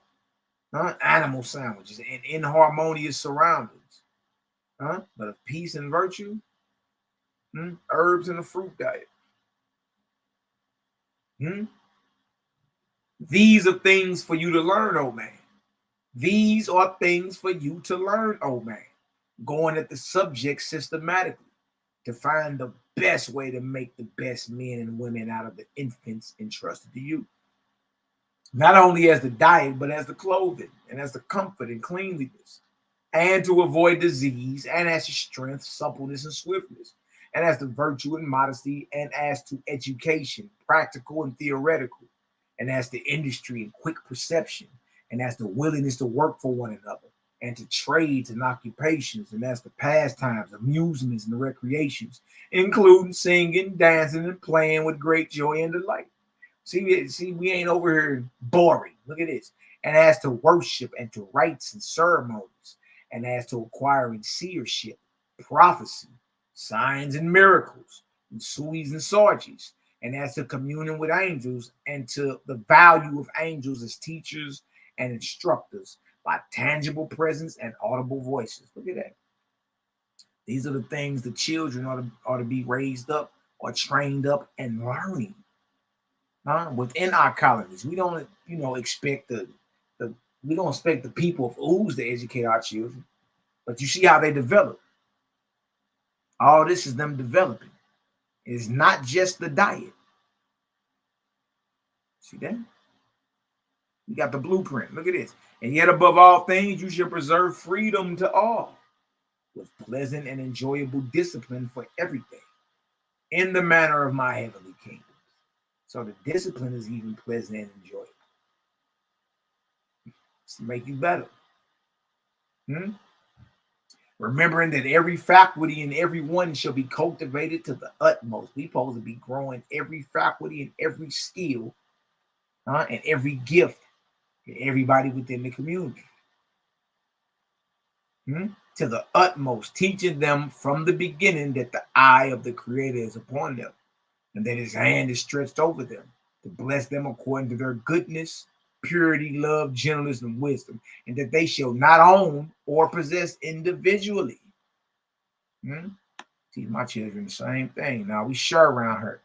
Animal sandwiches and inharmonious surroundings, but of peace and virtue, herbs and a fruit diet. These are things for you to learn, oh man. These are things for you to learn, oh man. Going at the subject systematically to find the best way to make the best men and women out of the infants entrusted to you. Not only as the diet, but as the clothing and as the comfort and cleanliness, and to avoid disease, and as the strength, suppleness, and swiftness, and as the virtue and modesty, and as to education, practical and theoretical, and as to industry and quick perception, and as the willingness to work for one another, and to trades and occupations, and as to pastimes, amusements, and recreations, including singing, dancing, and playing with great joy and delight. See, we ain't over here boring. Look at this. And as to worship and to rites and ceremonies, and as to acquiring seership, prophecy, signs and miracles, and suis and sarges, and as to communion with angels, and to the value of angels as teachers and instructors by tangible presence and audible voices. Look at that. These are the things the children ought to be raised up or trained up and learning. Within our colonies, we don't, expect we don't expect the people of Ooze to educate our children, but you see how they develop. All this is them developing. It's not just the diet. See that? You got the blueprint. Look at this. And yet, above all things, you should preserve freedom to all, with pleasant and enjoyable discipline for everything, in the manner of my heavenly kingdom. So the discipline is even pleasant and enjoyable. It's to make you better. Remembering that every faculty in every one shall be cultivated to the utmost. We're supposed to be growing every faculty and every skill, and every gift in everybody within the community. To the utmost, teaching them from the beginning that the eye of the Creator is upon them, and that his hand is stretched over them to bless them according to their goodness, purity, love, gentleness, and wisdom, and that they shall not own or possess individually, Teach my children the same thing. Now we share around her.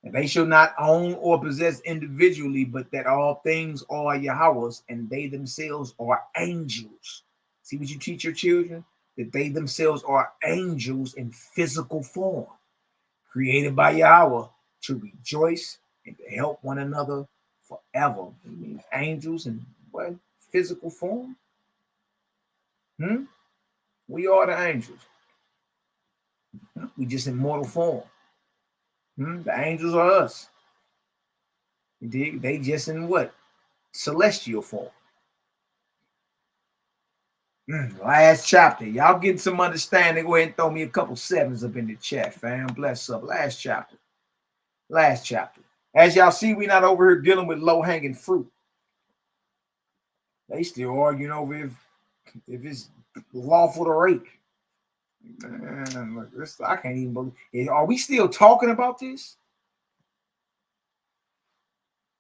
And they shall not own or possess individually, but that all things are Yahweh's, and they themselves are angels. See what you teach your children? That they themselves are angels in physical form, created by Yahweh to rejoice and to help one another forever. It means angels in what? Physical form? We are the angels. We just in mortal form. The angels are us. They just in what? Celestial form. Last chapter. Y'all getting some understanding. Go ahead and throw me a couple sevens up in the chat, fam. Bless up. Last chapter. Last chapter. As y'all see, we not over here dealing with low-hanging fruit. They still arguing over if it's lawful to rape. Man, look, this, I can't even believe. Are we still talking about this?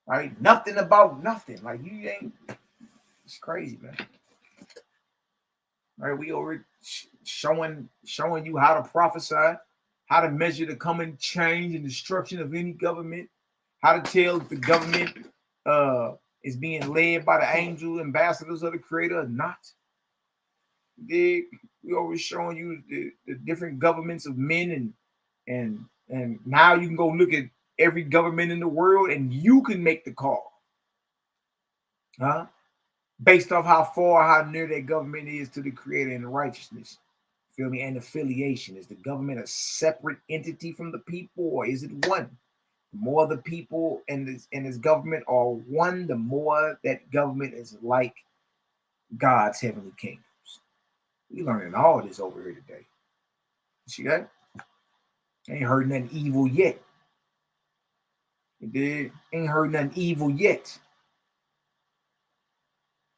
Right? Nothing about nothing. Like you ain't. It's crazy, man. Right? We over showing you how to prophesy, how to measure the coming change and destruction of any government, how to tell if the government is being led by the angel ambassadors of the Creator or not. We always showing you the different governments of men, and now you can go look at every government in the world and you can make the call, based off how far, how near that government is to the Creator and the righteousness. Feel me? And affiliation. Is the government a separate entity from the people, or is it one? The more the people in this government are one, the more that government is like God's heavenly kingdoms. We learning all this over here today. See that? Ain't heard nothing evil yet. You did? Ain't heard nothing evil yet.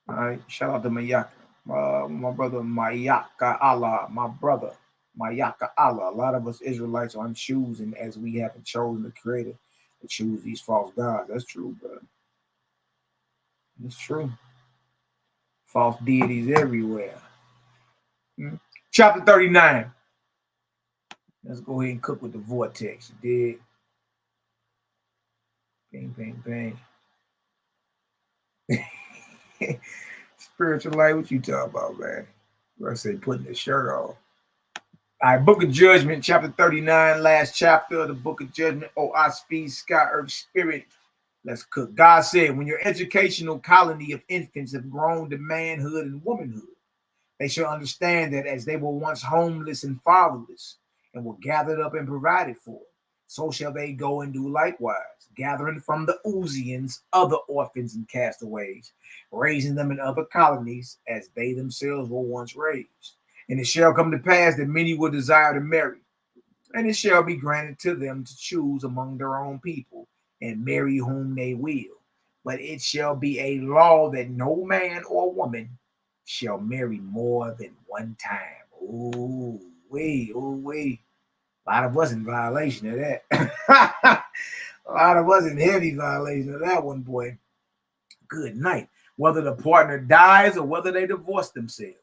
All right. Shout out to MINISTRIES. My brother YAH'KI, my brother YAH'KI. A lot of us Israelites aren't choosing, as we haven't chosen the Creator, to choose these false gods. That's true, brother. It's true. False deities everywhere. Chapter 39. Let's go ahead and cook with the vortex. You did? Bang, bang. Spiritual light, what you talking about, man? I say putting the shirt on. All right, Book of Judgment, chapter 39, last chapter of the Book of Judgment. Oh, I speed, sky, earth, spirit. Let's cook. God said, when your educational colony of infants have grown to manhood and womanhood, they shall understand that as they were once homeless and fatherless and were gathered up and provided for, so shall they go and do likewise, gathering from the Uzians other orphans and castaways, raising them in other colonies as they themselves were once raised. And it shall come to pass that many will desire to marry, and it shall be granted to them to choose among their own people and marry whom they will. But it shall be a law that no man or woman shall marry more than one time. Ooh, wait. A lot of us in violation of that. A lot of us in heavy violation of that one, boy. Good night. Whether the partner dies or whether they divorce themselves,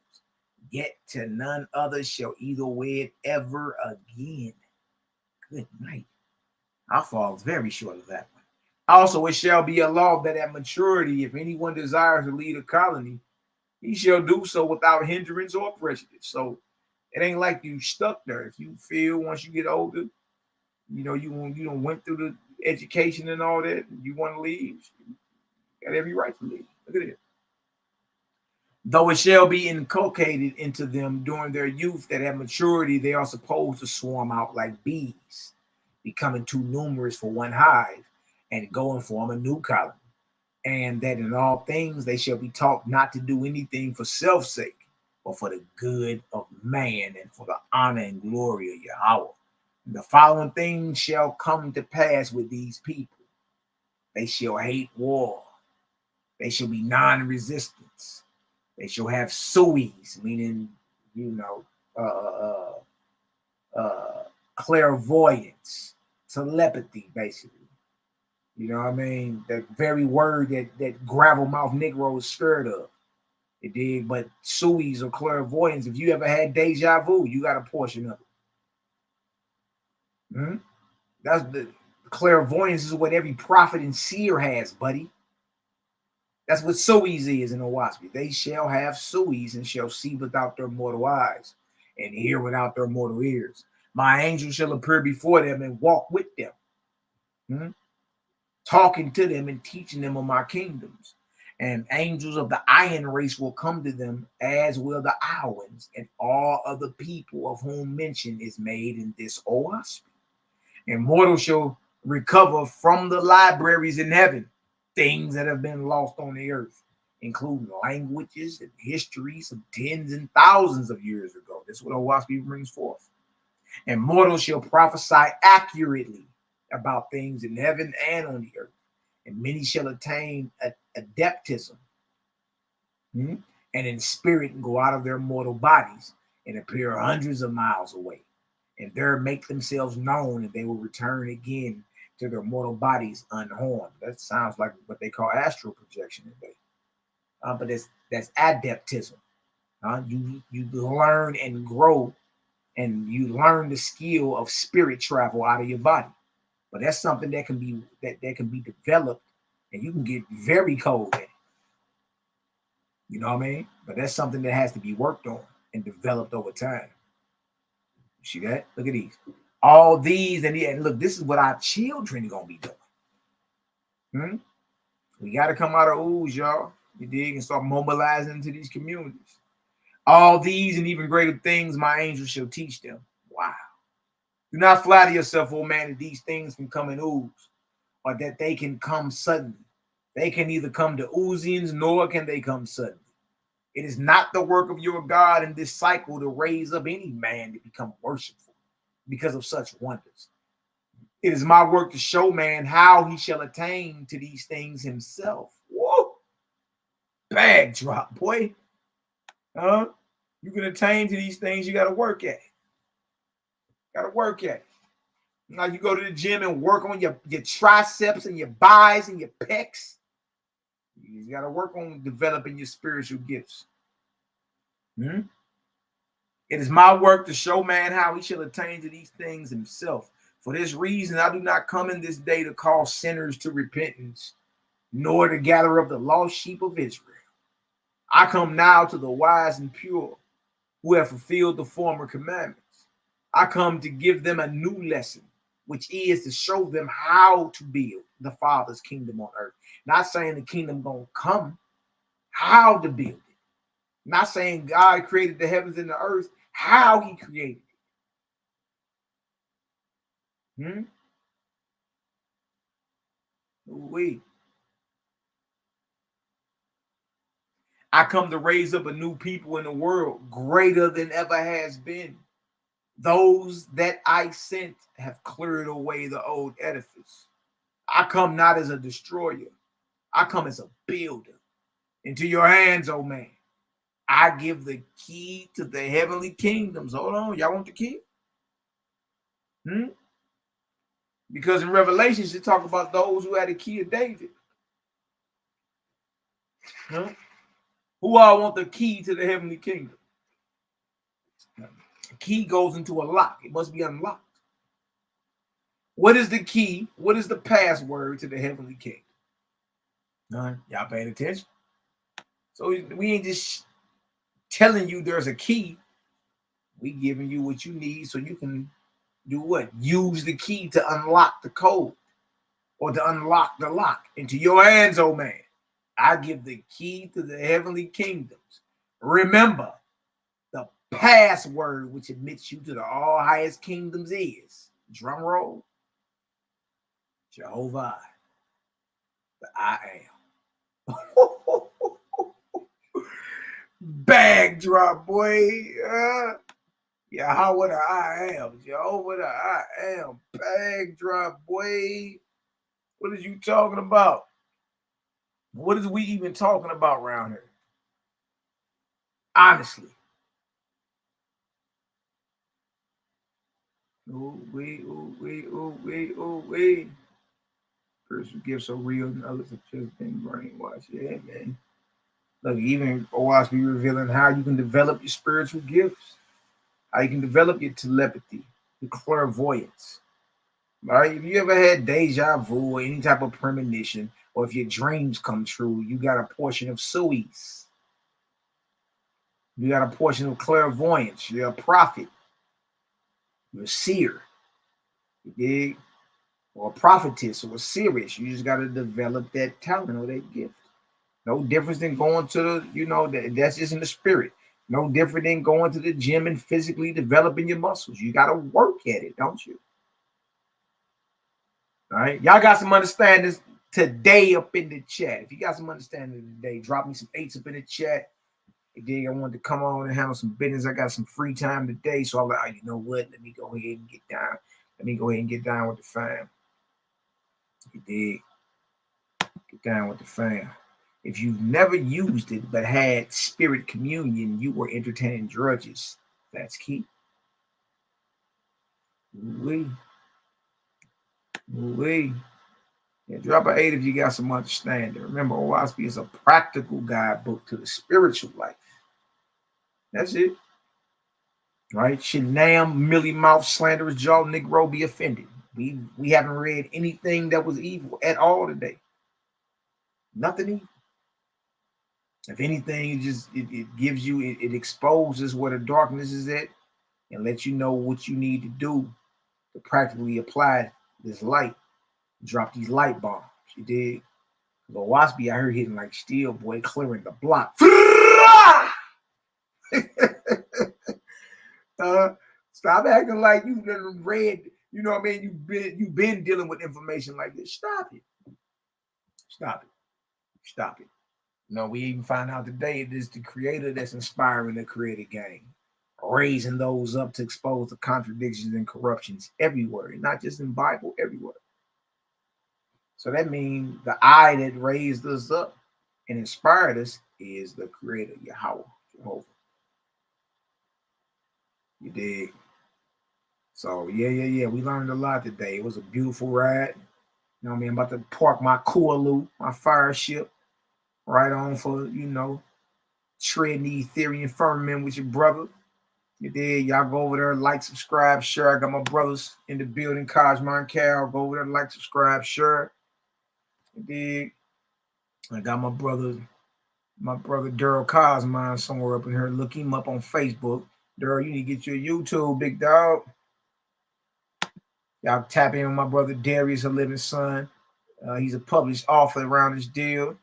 yet to none other shall either wed ever again. Good night. I fall very short of that one. Also, it shall be a law that at maturity, if anyone desires to lead a colony, he shall do so without hindrance or prejudice. So it ain't like you stuck there. If you feel once you get older, you don't went through the education and all that, you want to leave, you got every right to leave. Look at it. Though it shall be inculcated into them during their youth that at maturity they are supposed to swarm out like bees, becoming too numerous for one hive, and go and form a new colony. And that in all things they shall be taught not to do anything for self's sake, but for the good of man and for the honor and glory of Yahweh. And the following things shall come to pass with these people. They shall hate war. They shall be non-resistance. They shall have suis, meaning, clairvoyance, telepathy, basically. You know what I mean? That very word that gravel mouth Negro is scared of. It did, but suis or clairvoyance, if you ever had deja vu, you got a portion of it. That's the clairvoyance is what every prophet and seer has, buddy. That's what suis is in Owaski. They shall have suis and shall see without their mortal eyes and hear without their mortal ears. My angel shall appear before them and walk with them, talking to them and teaching them of my kingdoms. And angels of the iron race will come to them, as will the Iowans and all other people of whom mention is made in this Owaski. And mortals shall recover from the libraries in heaven things that have been lost on the earth, including languages and histories of tens and thousands of years ago. That's what Owaski brings forth. And mortals shall prophesy accurately about things in heaven and on the earth. And many shall attain adeptism, and in spirit go out of their mortal bodies and appear hundreds of miles away. And there make themselves known, and they will return again to their mortal bodies unharmed. That sounds like what they call astral projection today. But that's adeptism. You learn and grow, and you learn the skill of spirit travel out of your body. But that's something that can be that can be developed, and you can get very cold at it. You know what I mean? But that's something that has to be worked on and developed over time. You see that? Look at these. All these and look, this is what our children are gonna be doing. We got to come out of ooze, y'all. You dig? And start mobilizing into these communities. All these and even greater things my angels shall teach them. Wow. Do not flatter yourself, oh man, that these things can come in ooze, or that they can come suddenly. They can neither come to Uzians, nor can they come suddenly. It is not the work of your God in this cycle to raise up any man to become worshipful because of such wonders. It is my work to show man how he shall attain to these things himself. Whoa. Bag drop, boy. You can attain to these things, you got to work at it. Got to work at it. Now you go to the gym and work on your triceps and your buys and your pecs. You got to work on developing your spiritual gifts. It is my work to show man how he shall attain to these things himself. For this reason, I do not come in this day to call sinners to repentance, nor to gather up the lost sheep of Israel. I come now to the wise and pure, who have fulfilled the former commandments. I come to give them a new lesson, which is to show them how to build the Father's kingdom on earth. Not saying the kingdom gonna come, how to build it. Not saying God created the heavens and the earth, how he created it. I come to raise up a new people in the world, greater than ever has been. Those that I sent have cleared away the old edifice. I come not as a destroyer. I come as a builder. Into your hands, oh man, I give the key to the heavenly kingdoms. Hold on, y'all want the key? Because in Revelations, it talk about those who had the key of David. Who all want the key to the heavenly kingdom? The key goes into a lock. It must be unlocked. What is the key? What is the password to the heavenly kingdom? Y'all paying attention? So we ain't just telling you there's a key. We giving you what you need so you can do what? Use the key to unlock the code or to unlock the lock. Into your hands, oh man, I give the key to the heavenly kingdoms. Remember, the password which admits you to the all highest kingdoms is, drum roll, Jehovah, the I am. Bag drop, boy. Yahweh the I am. Jehovah the I am. Bag drop, boy. What is you talking about? What is we even talking about around here? Honestly. Wait. Spiritual gifts are real and others have just been brainwashed. Yeah, man. Look, even OWASP be revealing how you can develop your spiritual gifts, how you can develop your telepathy, your clairvoyance. Right? If you ever had deja vu or any type of premonition, or if your dreams come true, you got a portion of suis. You got a portion of clairvoyance. You're a prophet. You're a seer. You dig? Or a prophetess or a seeress. You just got to develop that talent or that gift. No difference than going to the, that's just in the spirit. No different than going to the gym and physically developing your muscles. You got to work at it, don't you? All right. Y'all got some understandings today up in the chat. If you got some understanding today, drop me some 8s up in the chat. Dig, I wanted to come on and handle some business. I got some free time today. So I'm like, oh, you know what? Let me go ahead and get down. Let me go ahead and get down with the fam. You dig? Get down with the fam. If you've never used it but had spirit communion, you were entertaining drudges. That's key. We. Yeah, drop an 8 if you got some understanding. Remember, OWASP is a practical guidebook to the spiritual life. That's it. Right? Shenam, Millie Mouth, slanderous jaw, Negro be offended. We haven't read anything that was evil at all today. Nothing evil. If anything, it gives you, it exposes where the darkness is at and lets you know what you need to do to practically apply this light. Drop these light bombs. You did. The Waspy out here hitting like steel, boy, clearing the block. Stop acting like you done read, you know what I mean? You've been dealing with information like this. Stop it. You know, we even find out today it is the creator that's inspiring the creative game, raising those up to expose the contradictions and corruptions everywhere, not just in Bible, everywhere. So that means the eye that raised us up and inspired us is the creator, Yahweh, Jehovah. You dig? So yeah. We learned a lot today. It was a beautiful ride. You know what I mean? I'm about to park my Kualu, my fire ship, right on for, treading the Ethereum firmament with your brother. You did. Y'all go over there, like, subscribe, share. I got my brothers in the building, Cosmological. Go over there, like, subscribe, share. You did. I got my brother Daryl Cosmon somewhere up in here. Look him up on Facebook. Daryl, you need to get your YouTube, big dog. Y'all tap in with my brother Darius, a living son. He's a published author around this deal.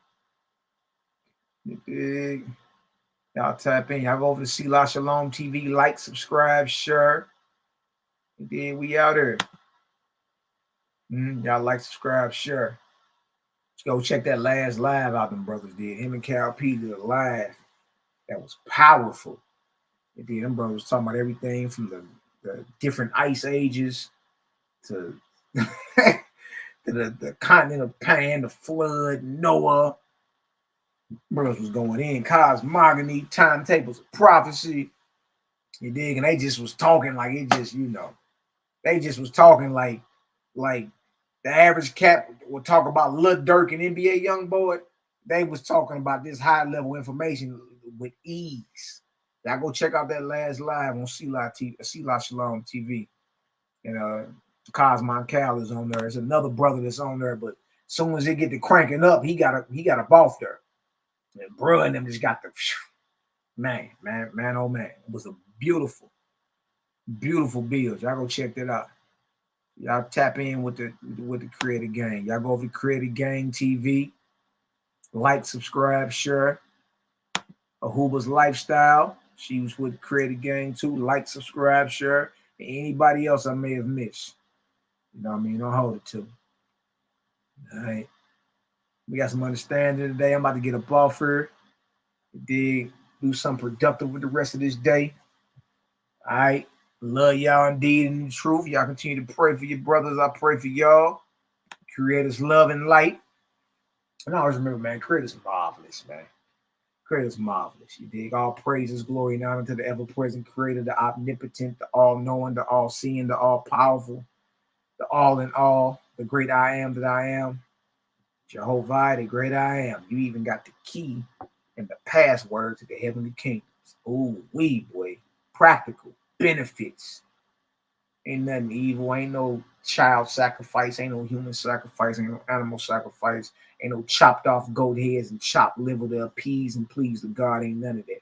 Y'all tap in. Y'all go over to SHALOM TV, like, subscribe, share. We out there. Y'all like, subscribe, share. Let's go check that last live out them brothers did. Him and Cal P did a live that was powerful. Them brothers talking about everything from the different ice ages to the continent of Pan, the flood, Noah. Brothers was going in, cosmogony, timetables of prophecy. You dig? And they just was talking like it just, they just was talking like the average cat would talk about Lil Durk and NBA Youngboy. They was talking about this high level information with ease. Y'all go check out that last live on SHALOM TV. And Cosmon is on there. There's another brother that's on there, but as soon as they get to cranking up, he got a off there. And bro and them just got the man, oh man. It was a beautiful build. Y'all go check that out. Y'all tap in with the Creative Gang. Y'all go over to Creative Gang TV. Like, subscribe, share. Ahuba's Lifestyle. She was with Creative Gang too. Like, subscribe, share. And anybody else I may have missed. You know what I mean? Don't hold it to me. All right. We got some understanding today. I'm about to get up off here. Do something productive with the rest of this day. All right. Love y'all indeed in the truth. Y'all continue to pray for your brothers. I pray for y'all. Creators love and light. And I always remember, man, Creator's marvelous, man. Creator's marvelous. You dig? All praises, glory, and honor to the ever-present Creator, the omnipotent, the all-knowing, the all-seeing, the all-powerful, the all-in-all, the great I am that I am. Jehovah, the great I am. You even got the key and the password to the heavenly kingdoms. Ooh, boy. Practical benefits. Ain't nothing evil. Ain't no child sacrifice. Ain't no human sacrifice. Ain't no animal sacrifice. Ain't no chopped off goat heads and chopped liver to appease and please the God. Ain't none of that.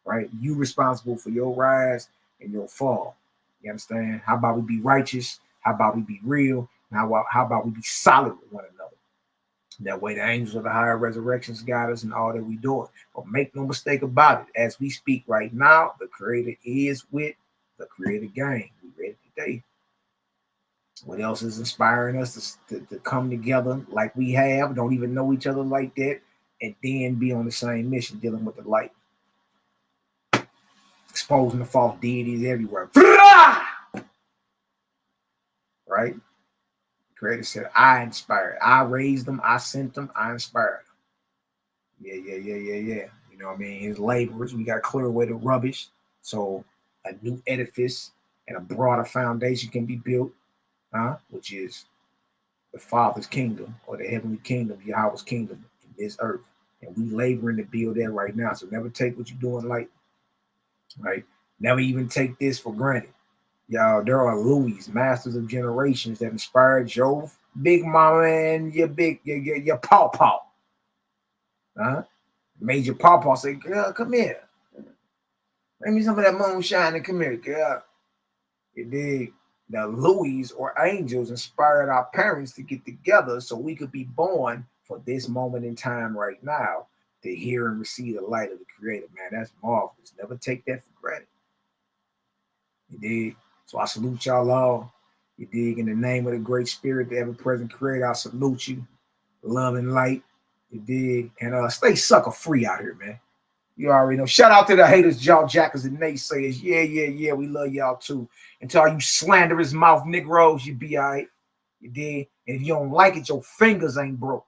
Right? You responsible for your rise and your fall. You understand? How about we be righteous? How about we be real? And how about we be solid with one another? That way the angels of the higher resurrections guide us in all that we do. But make no mistake about it. As we speak right now, the Creator is with the Creator gang. We ready today. What else is inspiring us to come together like we have, don't even know each other like that, and then be on the same mission, dealing with the light. Exposing the false deities everywhere. Right? The Creator said, I inspired. I raised them. I sent them. I inspired them. Yeah. You know what I mean? His laborers, we got to clear away the rubbish. So a new edifice and a broader foundation can be built, which is the Father's kingdom or the heavenly kingdom, Yahweh's kingdom in this earth. And we laboring to build that right now. So never take what you're doing lightly. Right? Never even take this for granted. Y'all, there are Louis, masters of generations that inspired your big mama and your pawpaw. Made your pawpaw say, girl, come here. Bring me some of that moonshine and come here, girl. You dig? The Louis or angels inspired our parents to get together so we could be born for this moment in time right now to hear and receive the light of the Creator. Man, that's marvelous. Never take that for granted. You dig? So I salute y'all all. You dig? In the name of the great spirit, the ever-present Creator, I salute you. Love and light. You dig? And stay sucker free out here, man. You already know. Shout out to the haters, jaw jackers, and naysayers. Yeah. We love y'all too. And to all you slanderous mouth Negroes, you be all right. You dig? And if you don't like it, your fingers ain't broke.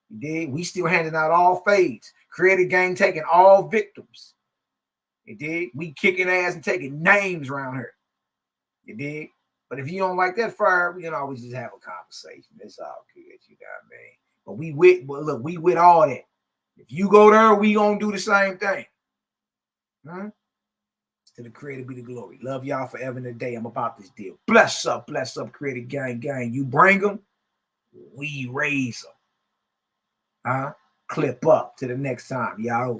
You dig? We still handing out all fades. Creator gang taking all victims. You dig? We kicking ass and taking names around here. You dig? But if you don't like that fire, we can always just have a conversation. It's all good. You know what I mean? But we with all that. If you go there, we gonna do the same thing. To the Creator be the glory. Love y'all forever and a day. I'm about this deal. Bless up, Creator gang. You bring them, we raise them. Clip up to the next time, y'all.